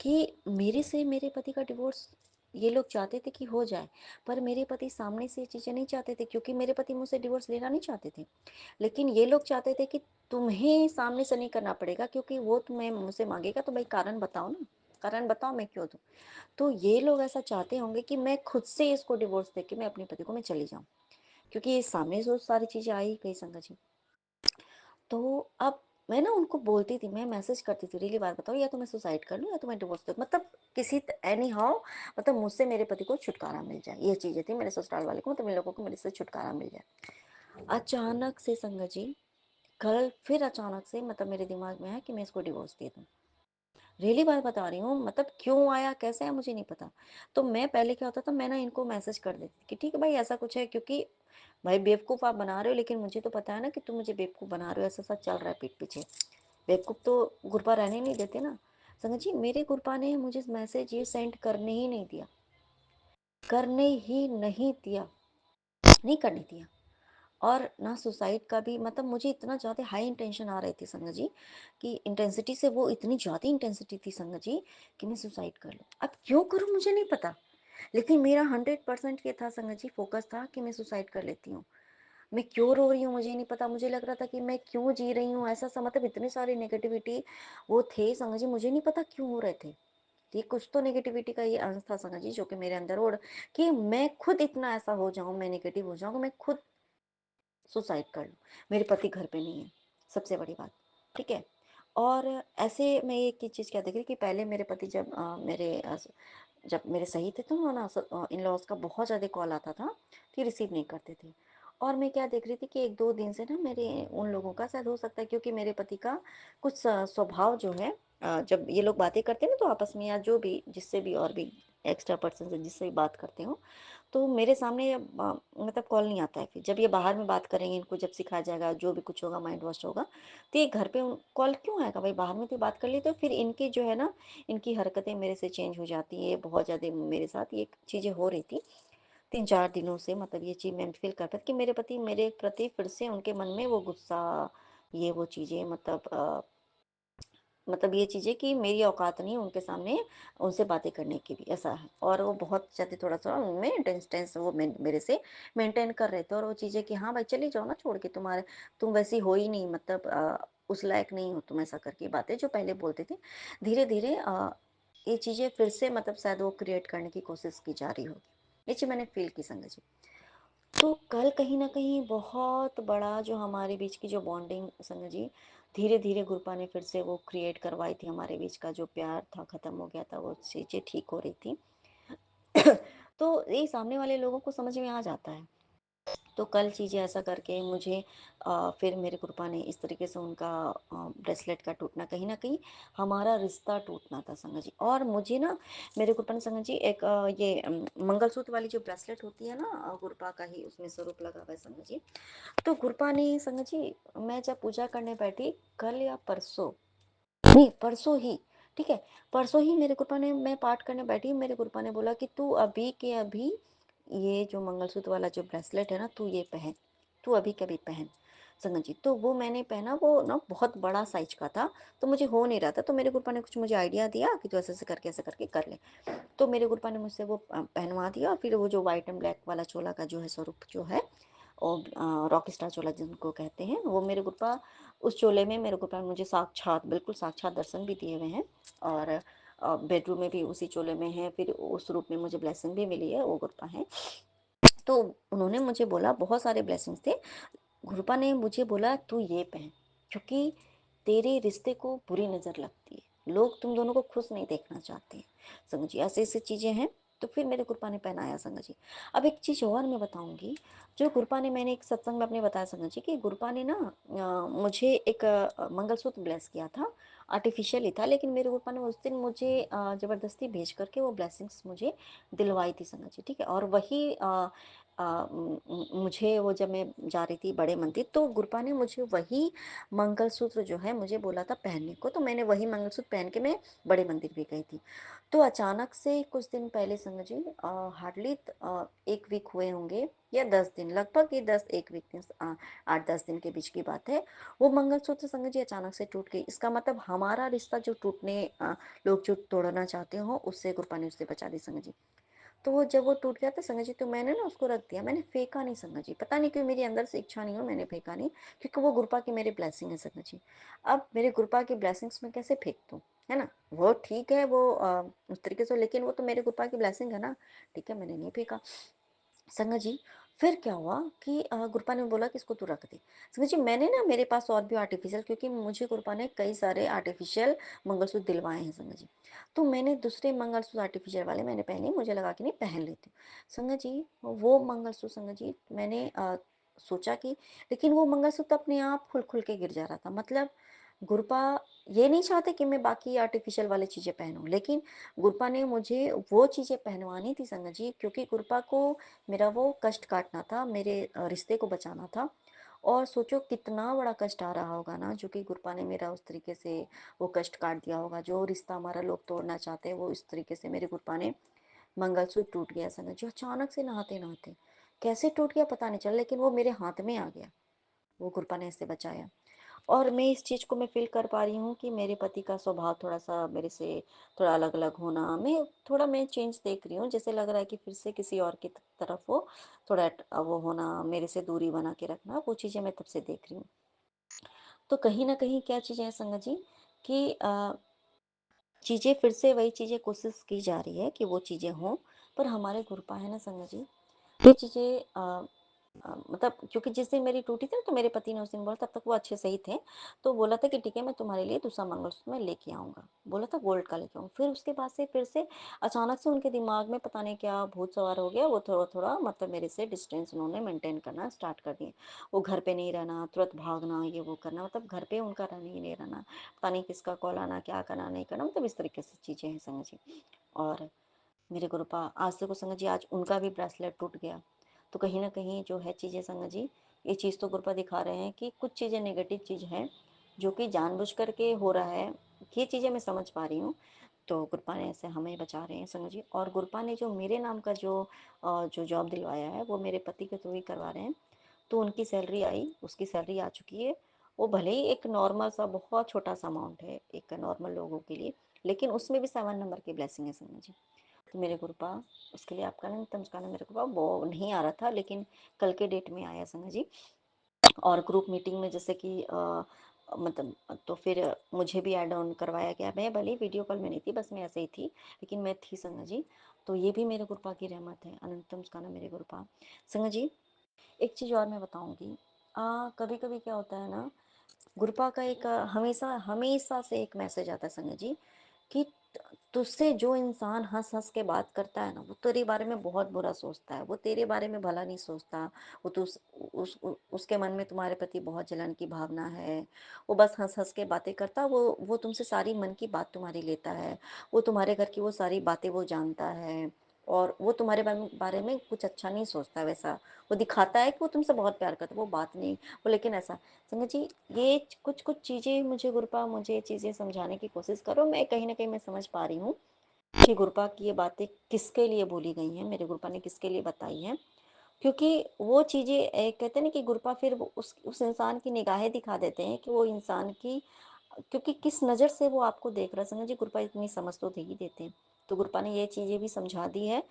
कि मेरे से मेरे पति का डिवोर्स ये लोग चाहते थे कि हो जाए, पर मेरे पति सामने से ये चीज़ें नहीं चाहते थे, क्योंकि मेरे पति मुझसे डिवोर्स लेना नहीं चाहते थे, लेकिन ये लोग चाहते थे कि तुम्हें सामने से नहीं करना पड़ेगा, क्योंकि वो तुम्हें मुझसे मांगेगा तो भाई कारण बताओ ना, कारण बताओ मैं क्यों दूँ। तो ये लोग ऐसा चाहते होंगे कि मैं खुद से इसको डिवोर्स दे के मैं अपने पति को मैं चली जाऊँ, क्योंकि ये सामने से सारी चीज़ें आई गई संगत जी। तो अब मैं ना उनको बोलती थी, मैं मैसेज करती थी, रियली बात बताओ, या तो मैं सुसाइड कर लूँ या तो मैं डिवोर्स दूँ, मतलब किसी एनी हाउ, मतलब मुझसे मेरे पति को छुटकारा मिल जाए, ये चीज़ें थी मेरे ससुराल वाले को, मतलब इन लोगों को मेरे से छुटकारा मिल जाए। अचानक से संगत जी कल फिर अचानक से मतलब मेरे दिमाग में है कि मैं इसको डिवोर्स दे दूँ। रियली बात बता रही हूँ, मतलब क्यों आया कैसे आया मुझे नहीं पता। तो मैं पहले क्या होता था, मैं ना इनको मैसेज कर देती थी कि ठीक है भाई ऐसा कुछ है, क्योंकि भाई बेवकूफ़ आप बना रहे हो, लेकिन मुझे तो पता है ना कि तुम मुझे बेवकूफ़ बना रहे हो, ऐसा सब चल रहा है पीठ पीछे। बेवकूफ़ तो गुरपा रहने नहीं देते ना। संगत जी मेरे गुरपा ने मुझे मैसेज ये सेंड करने ही नहीं दिया, करने ही नहीं दिया, नहीं करने दिया। और ना सुसाइड का भी, मतलब मुझे इतना ज़्यादा हाई इंटेंशन आ रही थी संगत जी, कि इंटेंसिटी से वो इतनी ज़्यादा इंटेंसिटी थी संगत जी कि मैं सुसाइड कर लूँ। अब क्यों करूँ मुझे नहीं पता, लेकिन मेरा 100% ये था संगत जी, फोकस था कि मैं सुसाइड कर लेती हूँ। मैं क्यों रो रही हूँ मुझे नहीं पता, मुझे लग रहा था कि मैं क्यों जी रही हूँ ऐसा सा, मतलब इतने सारे नेगेटिविटी वो थे संगत जी, मुझे नहीं पता क्यों हो रहे थे। ये कुछ तो नेगेटिविटी का ये अंश था संगत जी जो कि मेरे अंदर और कि मैं खुद इतना ऐसा हो जाऊं, मैं नेगेटिव हो जाऊं कि मैं खुद सुसाइड कर लूं। मेरे पति घर पे नहीं है, सबसे बड़ी बात, ठीक है। और ऐसे मैं एक चीज़ क्या देख रही कि पहले मेरे पति जब जब मेरे सही थे तो ना इन लॉज का बहुत ज़्यादा कॉल आता था, तो ये रिसीव नहीं करते थे। और मैं क्या देख रही थी कि 1-2 दिन से ना मेरे उन लोगों का शायद हो सकता है, क्योंकि मेरे पति का कुछ स्वभाव जो है, जब ये लोग बातें करते हैं ना तो आपस में या जो भी जिससे भी और भी एक्स्ट्रा पर्सन से जिससे भी बात करते हो, तो मेरे सामने मतलब कॉल नहीं आता है। फिर जब ये बाहर में बात करेंगे, इनको जब सिखाया जाएगा जो भी कुछ होगा माइंड वॉश होगा, तो ये घर पे कॉल क्यों आएगा भाई, बाहर में तो बात कर ली। तो फिर इनकी जो है ना, इनकी हरकतें मेरे से चेंज हो जाती है बहुत ज़्यादा, मेरे साथ ये चीज़ें हो रही थी। 3-4 दिनों से मतलब ये चीज़ मैं फ़ील कर पाती कि मेरे प्रति फिर से उनके मन में वो गुस्सा, ये वो चीज़ें मतलब ये चीज़ें कि मेरी औकात नहीं है उनके सामने उनसे बातें करने की भी, ऐसा है। और वो बहुत ज़्यादा थोड़ा-सा उनमें डिस्टेंस वो मेरे से मेंटेन कर रहे थे और वो चीज़ें कि हाँ भाई चली जाओ ना छोड़ के, तुम वैसी हो ही नहीं, मतलब उस लायक नहीं हो तुम, ऐसा करके बातें जो पहले बोलते थे, धीरे-धीरे ये चीज़ें फिर से मतलब शायद वो क्रिएट करने की कोशिश की जा रही होगी। ये चीज़ मैंने फ़ील की संगत जी। तो कल कहीं न कहीं बहुत बड़ा जो हमारे बीच की जो बॉन्डिंग संगत जी, धीरे-धीरे गुरपा ने फिर से वो क्रिएट करवाई थी, हमारे बीच का जो प्यार था ख़त्म हो गया था, वो चीज़ें ठीक हो रही थी। तो ये सामने वाले लोगों को समझ में आ जाता है। तो कल चीज़ें ऐसा करके मुझे फिर मेरे कृपा ने इस तरीके से उनका ब्रेसलेट का टूटना, कहीं न कहीं हमारा रिश्ता टूटना था संगत जी। और मुझे ना मेरे कृपा ने संगत जी एक ये मंगलसूत्र वाली जो ब्रेसलेट होती है ना, गुरपा का ही उसमें स्वरूप लगा हुआ है संगत जी। तो गुरपा ने संगत जी, मैं जब पूजा करने बैठी कल या परसों, नहीं परसों ही, ठीक है, परसों ही मेरे कृपा ने, मैं पाठ करने बैठी, मेरे कृपा ने बोला कि तू अभी के अभी ये जो मंगलसूत्र वाला जो ब्रेसलेट है ना, तू ये पहन, तू अभी के अभी पहन संगत जी। तो वो मैंने पहना, वो ना बहुत बड़ा साइज का था, तो मुझे हो नहीं रहा था, तो मेरे गुरुपा ने कुछ मुझे आइडिया दिया कि तू ऐसे ऐसे करके कर ले। तो मेरे गुरुपा ने मुझसे वो पहनवा दिया, और फिर वो जो व्हाइट एंड ब्लैक वाला चोला का जो है स्वरूप जो है, और रॉक स्टार चोला जिनको कहते हैं, वो मेरे गुरुपा उस चोले में, मेरे गुरुपा ने मुझे साक्षात, बिल्कुल साक्षात दर्शन भी दिए हुए हैं। और बेडरूम में भी उसी चोले में है, फिर उस रूप में मुझे ब्लेसिंग भी मिली है, वो गुरुपा है। तो उन्होंने मुझे बोला, बहुत सारे ब्लेसिंग्स थे, गुरुपा ने मुझे बोला तू ये पहन, क्योंकि तेरे रिश्ते को बुरी नज़र लगती है, लोग तुम दोनों को खुश नहीं देखना चाहते हैं संगत जी, ऐसे ऐसे चीज़ें हैं। तो फिर मेरे गुरुपा ने पहनाया संगत जी। अब एक चीज़ और मैं बताऊंगी, जो गुरुपा ने, मैंने एक सत्संग में अपने बताया संगत जी, कि गुरुपा ने ना मुझे एक मंगलसूत्र ब्लेस किया था, आर्टिफिशियल ही था, लेकिन मेरे गुरुपा ने उस दिन मुझे ज़बरदस्ती भेज करके वो ब्लेसिंग्स मुझे दिलवाई थी संगत जी, ठीक है। और वही मुझे वो, जब मैं जा रही थी बड़े मंदिर, तो गुरुपा ने मुझे वही मंगलसूत्र जो है मुझे बोला था पहनने को, तो मैंने वही मंगलसूत्र पहन के मैं बड़े मंदिर भी गई थी। तो अचानक से कुछ दिन पहले संगत जी, हार्डली 1 वीक हुए होंगे या 10 दिन, लगभग ये 1 वीक 8-10 दिन के बीच की बात है, वो मंगलसूत्र संगत जी अचानक से टूट गई। इसका मतलब हमारा रिश्ता जो लोग जो तोड़ना चाहते हो, उससे गुरुपा ने उससे बचा दी संगत जी। तो वो जब वो टूट गया था संगत जी, तो मैंने ना उसको रख दिया, मैंने फेंका नहीं संगत जी, पता नहीं क्यों मेरी अंदर से इच्छा नहीं हो, मैंने फेंका नहीं, क्योंकि वो गुरुपा की मेरी ब्लेसिंग है संगत जी। अब मेरे गुरुपा की ब्लेसिंग्स में कैसे फेंक दूँ, है ना? वो ठीक है, वो उस तरीके से, लेकिन वो तो मेरे गुरुपा की ब्लेसिंग है ना, ठीक है, मैंने नहीं फेंका संगत जी। फिर क्या हुआ कि गुरपा ने बोला कि इसको तू रख दे। संगत जी, मैंने ना, मेरे पास और भी आर्टिफिशियल, क्योंकि मुझे गुरपा ने कई सारे आर्टिफिशियल मंगलसूत्र दिलवाए हैं संगत जी। तो मैंने दूसरे मंगलसूत्र आर्टिफिशियल वाले मैंने पहने, मुझे लगा कि नहीं पहन लेती हूँ। संगत जी, वो मंगलसूत्र संगत जी, मैंने सोचा कि, लेकिन वो मंगलसूत्र अपने आप खुल के गिर जा रहा था। मतलब गुरपा ये नहीं चाहते कि मैं बाकी आर्टिफिशियल वाली चीज़ें पहनूं, लेकिन गुरपा ने मुझे वो चीज़ें पहनवानी थी संगत जी, क्योंकि गुरपा को मेरा वो कष्ट काटना था, मेरे रिश्ते को बचाना था। और सोचो कितना बड़ा कष्ट आ रहा होगा ना, जो कि गुरपा ने मेरा उस तरीके से वो कष्ट काट दिया होगा, जो रिश्ता हमारा लोग तोड़ना चाहते हैं, वो इस तरीके से मेरे गुरपा ने, मंगलसूत्र टूट गया संगत जी, अचानक से नहाते नहाते, कैसे टूट गया पता नहीं चला, लेकिन वो मेरे हाथ में आ गया, वो गुरपा ने इससे बचाया। और मैं इस चीज़ को मैं फ़ील कर पा रही हूँ कि मेरे पति का स्वभाव थोड़ा-सा मेरे से थोड़ा अलग-अलग होना, मैं चेंज देख रही हूँ। जैसे लग रहा है कि फिर से किसी और की तरफ वो थोड़ा वो होना, मेरे से दूरी बना के रखना, वो चीज़ें मैं तब से देख रही हूँ। तो कहीं न कहीं क्या चीज़ें हैं संगत जी, कि चीज़ें फिर से वही चीज़ें कोशिश की जा रही है कि वो चीज़ें हों, पर हमारे गुरपा है ना संगत जी, ये चीज़ें मतलब, क्योंकि जिस दिन मेरी टूटी थी ना, तो मेरे पति ने उस दिन बोला, तब तक वो अच्छे से ही थे, तो बोला था कि ठीक है, मैं तुम्हारे लिए दूसरा मंगलसूत्र मैं लेके आऊँगा, बोला था गोल्ड का लेके आऊँ। फिर उसके बाद से फिर से अचानक से उनके दिमाग में पता नहीं क्या भूत सवार हो गया, वो थोड़ा-थोड़ा मतलब मेरे से डिस्टेंस उन्होंने मेंटेन करना स्टार्ट कर दिए। वो घर पे नहीं रहना, तुरंत भागना, ये वो करना, मतलब घर पे उनका रहना ही नहीं रहना, पता नहीं किसका कॉल आना, क्या करना, नहीं करना, मतलब इस तरीके से चीज़ें हैं संगत जी। और मेरे गुरुपा, आज देखो संगत जी, आज उनका भी ब्रेसलेट टूट गया। तो कहीं न कहीं जो है चीज़ें संगत जी, ये चीज़ तो गुरुपा दिखा रहे हैं कि कुछ चीज़ें नेगेटिव चीज़ हैं, जो कि जानबूझ कर के हो रहा है। ये चीज़ें मैं समझ पा रही हूँ। तो गुरपा ने ऐसे हमें बचा रहे हैं संगत जी। और गुरपा ने जो मेरे नाम का जो जॉब दिलवाया है वो मेरे पति के थ्रू ही करवा रहे हैं। तो उनकी सैलरी आई, उसकी सैलरी आ चुकी है। वो भले ही एक नॉर्मल सा बहुत छोटा सा अमाउंट है एक नॉर्मल लोगों के लिए, लेकिन उसमें भी 7 नंबर की ब्लेसिंग है संगत जी। तो मेरे गुरुपा, उसके लिए आपका नहीं तमस्काना मेरे गुरुपा, वो नहीं आ रहा था लेकिन कल के डेट में आया संगत जी। और ग्रुप मीटिंग में जैसे कि मतलब तो फिर मुझे भी ऐड ऑन करवाया गया। मैं भले ही वीडियो कॉल में नहीं थी, बस मैं ऐसे ही थी, लेकिन मैं थी संगत जी। तो ये भी मेरे गुरुपा की रहमत है। अनंतम स्काना मेरे गुरुपा। संगत जी, एक चीज़ और मैं बताऊंगी। कभी कभी क्या होता है ना, गुरुपा का एक हमेशा हमेशा से एक मैसेज आता है संगत जी कि तुझसे जो इंसान हंस हंस के बात करता है ना, वो तेरे बारे में बहुत बुरा सोचता है, वो तेरे बारे में भला नहीं सोचता। वो तो उसके मन में तुम्हारे प्रति बहुत जलन की भावना है। वो बस हंस हंस के बातें करता, वो तुमसे सारी मन की बात तुम्हारी लेता है। वो तुम्हारे घर की वो सारी बातें वो जानता है। और वो तुम्हारे बारे में कुछ अच्छा नहीं सोचता वैसा। वो दिखाता है कि वो तुमसे बहुत प्यार करता है, वो बात नहीं। वो लेकिन ऐसा संगत जी, ये कुछ कुछ चीज़ें मुझे गुरुपा, मुझे ये चीज़ें समझाने की कोशिश करो। मैं कहीं ना कहीं मैं समझ पा रही हूँ कि गुरुपा की ये बातें किसके लिए बोली गई हैं, मेरे गुरुपा ने किसके लिए बताई हैं। क्योंकि वो चीज़ें कहते हैं ना कि गुरुपा फिर उस इंसान की निगाहें दिखा देते हैं कि वो इंसान की, क्योंकि किस नज़र से वो आपको देख रहा है संगत जी, गुरुपा इतनी समझ तो दे ही देते हैं। तो गुरुपा ने ये चीज़ें भी समझा दी है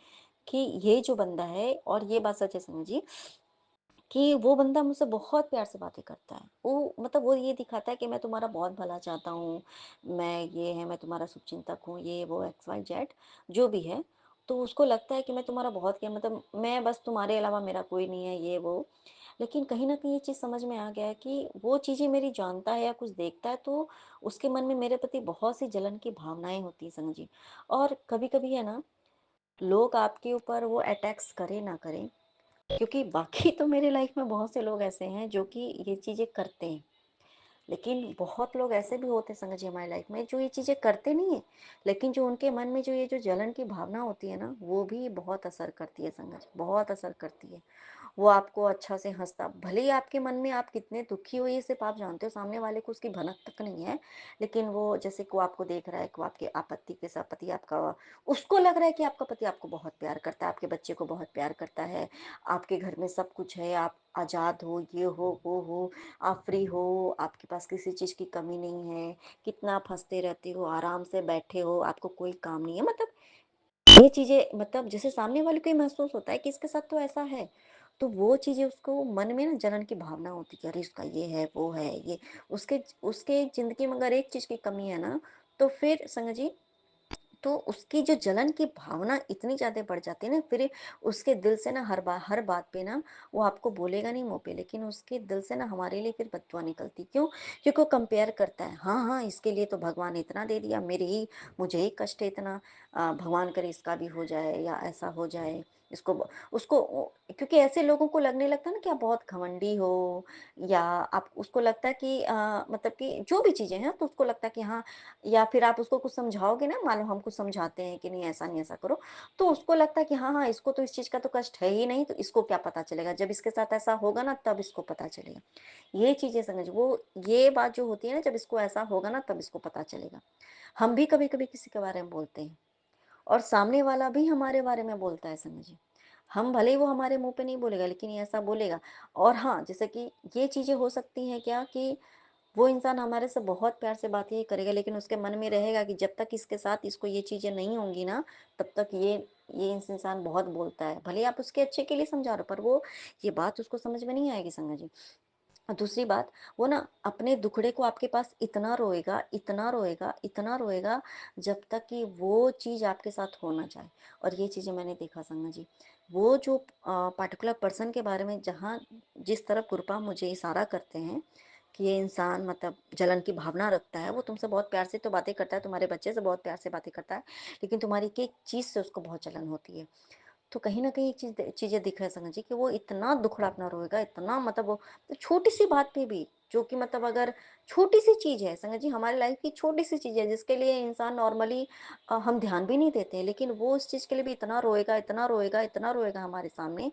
कि ये जो बंदा है, और ये बात सच है संगत जी, कि वो बंदा मुझसे बहुत प्यार से बातें करता है। वो मतलब वो ये दिखाता है कि मैं तुम्हारा बहुत भला चाहता हूँ, मैं ये है, मैं तुम्हारा शुभचिंतक हूँ, ये वो एक्स वाई जेड जो भी है। तो उसको लगता है कि मैं तुम्हारा बहुत क्या, मतलब मैं बस तुम्हारे अलावा मेरा कोई नहीं है, ये वो। लेकिन कहीं न कहीं ये चीज़ समझ में आ गया है कि वो चीज़ें मेरी जानता है या कुछ देखता है, तो उसके मन में मेरे प्रति बहुत सी जलन की भावनाएँ होती हैं संग जी। और कभी-कभी है ना, लोग आपके ऊपर वो अटैक्स करें ना करें, क्योंकि बाकी तो मेरे लाइफ में बहुत से लोग ऐसे हैं जो कि ये चीज़ें करते हैं। लेकिन बहुत लोग ऐसे भी होते हैं संगत जी हमारी लाइफ में, जो ये चीज़ें करते नहीं है, लेकिन जो उनके मन में जो ये जो जलन की भावना होती है ना, वो भी बहुत असर करती है संगत जी, बहुत असर करती है। वो आपको अच्छा से हँसता, भले ही आपके मन में आप कितने दुखी हो ये सिर्फ़ आप जानते हो, सामने वाले को उसकी भनक तक नहीं है। लेकिन वो जैसे को आपको देख रहा है, को आपके आपत्ति के साथ पति आपका, उसको लग रहा है कि आपका पति आपको बहुत प्यार करता है, आपके बच्चे को बहुत प्यार करता है, आपके घर में सब कुछ है, आप आज़ाद हो, ये हो, वो हो, आप फ्री हो, आपके पास किसी चीज़ की कमी नहीं है, कितना आप हँसते रहते हो, आराम से बैठे हो, आपको कोई काम नहीं है। मतलब ये चीज़ें, मतलब जैसे सामने वाले को ये महसूस होता है कि इसके साथ तो ऐसा है, तो वो चीज़ें उसको मन में ना जलन की भावना होती है कि अरे इसका ये है, वो है, ये उसके उसके ज़िंदगी में अगर एक चीज़ की कमी है ना, तो फिर संगत जी, तो उसकी जो जलन की भावना इतनी ज़्यादा बढ़ जाती है ना, फिर उसके दिल से ना हर बात पे ना, वो आपको बोलेगा नहीं मुँह पे, लेकिन उसके दिल से ना हमारे लिए फिर बददुआ निकलती। क्यों? क्योंकि वो कंपेयर करता है, हाँ, हाँ, इसके लिए तो भगवान इतना दे दिया, मुझे ही कष्ट है इतना, भगवान करे इसका भी हो जाए या ऐसा हो जाए। इसको उसको क्योंकि ऐसे लोगों को लगने लगता है ना कि आप बहुत घमंडी हो, या आप उसको लगता है कि मतलब कि जो भी चीज़ें हैं, तो उसको लगता है कि हाँ, या फिर आप उसको कुछ समझाओगे ना, मान लो हम कुछ समझाते हैं कि नहीं ऐसा नहीं ऐसा करो, तो उसको लगता है कि हाँ, हाँ, इसको तो इस चीज़ का तो कष्ट है ही नहीं, तो इसको क्या पता चलेगा, जब इसके साथ ऐसा होगा ना तब इसको पता चलेगा। ये चीज़ें समझ, वो ये बात जो होती है ना, जब इसको ऐसा होगा ना तब इसको पता चलेगा। हम भी कभी-कभी किसी के बारे में बोलते हैं, और सामने वाला भी हमारे बारे में बोलता है समझिए। हम भले ही वो हमारे मुँह पे नहीं बोलेगा, लेकिन ये ऐसा बोलेगा। और हाँ, जैसे कि ये चीज़ें हो सकती हैं क्या कि वो इंसान हमारे से बहुत प्यार से बात ये करेगा, लेकिन उसके मन में रहेगा कि जब तक इसके साथ इसको ये चीज़ें नहीं होंगी ना, तब तक ये इंसान बहुत बोलता है। भले ही आप उसके अच्छे के लिए समझा रहे हो, पर वो ये बात उसको समझ में नहीं आएगी संगत जी। और दूसरी बात, वो ना अपने दुखड़े को आपके पास इतना रोएगा, इतना रोएगा, इतना रोएगा, जब तक कि वो चीज़ आपके साथ हो ना जाए। और ये चीज़ें मैंने देखा संगत जी। वो जो पार्टिकुलर पर्सन के बारे में, जहाँ जिस तरफ कृपा मुझे इशारा करते हैं कि ये इंसान मतलब जलन की भावना रखता है, वो तुमसे बहुत प्यार से तो बातें करता है, तुम्हारे बच्चे से बहुत प्यार से बातें करता है, लेकिन तुम्हारी एक-एक चीज़ से उसको बहुत जलन होती है। तो कहीं न कहीं एक चीज़ें दिख रहा है संगत जी कि वो इतना दुखड़ा अपना रोएगा, इतना मतलब वो तो छोटी-सी बात पे भी, जो कि मतलब अगर छोटी-सी चीज़ है संगत जी, हमारी लाइफ़ की छोटी-सी चीज़ है जिसके लिए इंसान नॉर्मली हम ध्यान भी नहीं देते हैं, लेकिन वो उस चीज़ के लिए भी इतना रोएगा, इतना रोएगा, इतना रोएगा हमारे सामने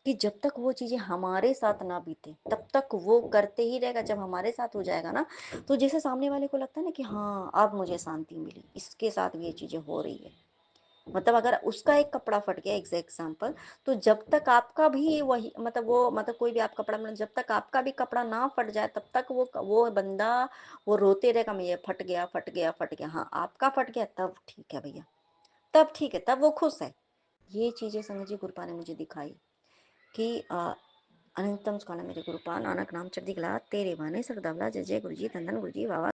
कि जब तक वो चीज़ें हमारे साथ ना बीते, तब तक वो करते ही रहेगा। जब हमारे साथ हो जाएगा ना, तो जैसे सामने वाले को लगता है ना कि हाँ, अब मुझे शांति मिली, इसके साथ भी ये चीज़ें हो रही है। मतलब अगर उसका एक कपड़ा फट गया एग्ज़ाम्पल, तो जब तक आपका भी वही मतलब वो मतलब कोई भी आप कपड़ा मतलब जब तक आपका भी कपड़ा ना फट जाए, तब तक वो बंदा वो रोते रहेगा, मैं ये फट गया, फट गया, फट गया। हाँ, आपका फट गया तब ठीक है भैया, तब ठीक है, तब वो खुश है। ये चीज़ें संगत जी गुरुपा ने मुझे दिखाई कि अनंतम सुखाना मेरे गुरुपा नानक नाम चढ़दी कला तेरे बाने सरदावला जय जय गुरु जी धन धन गुरु जी वाह वाह।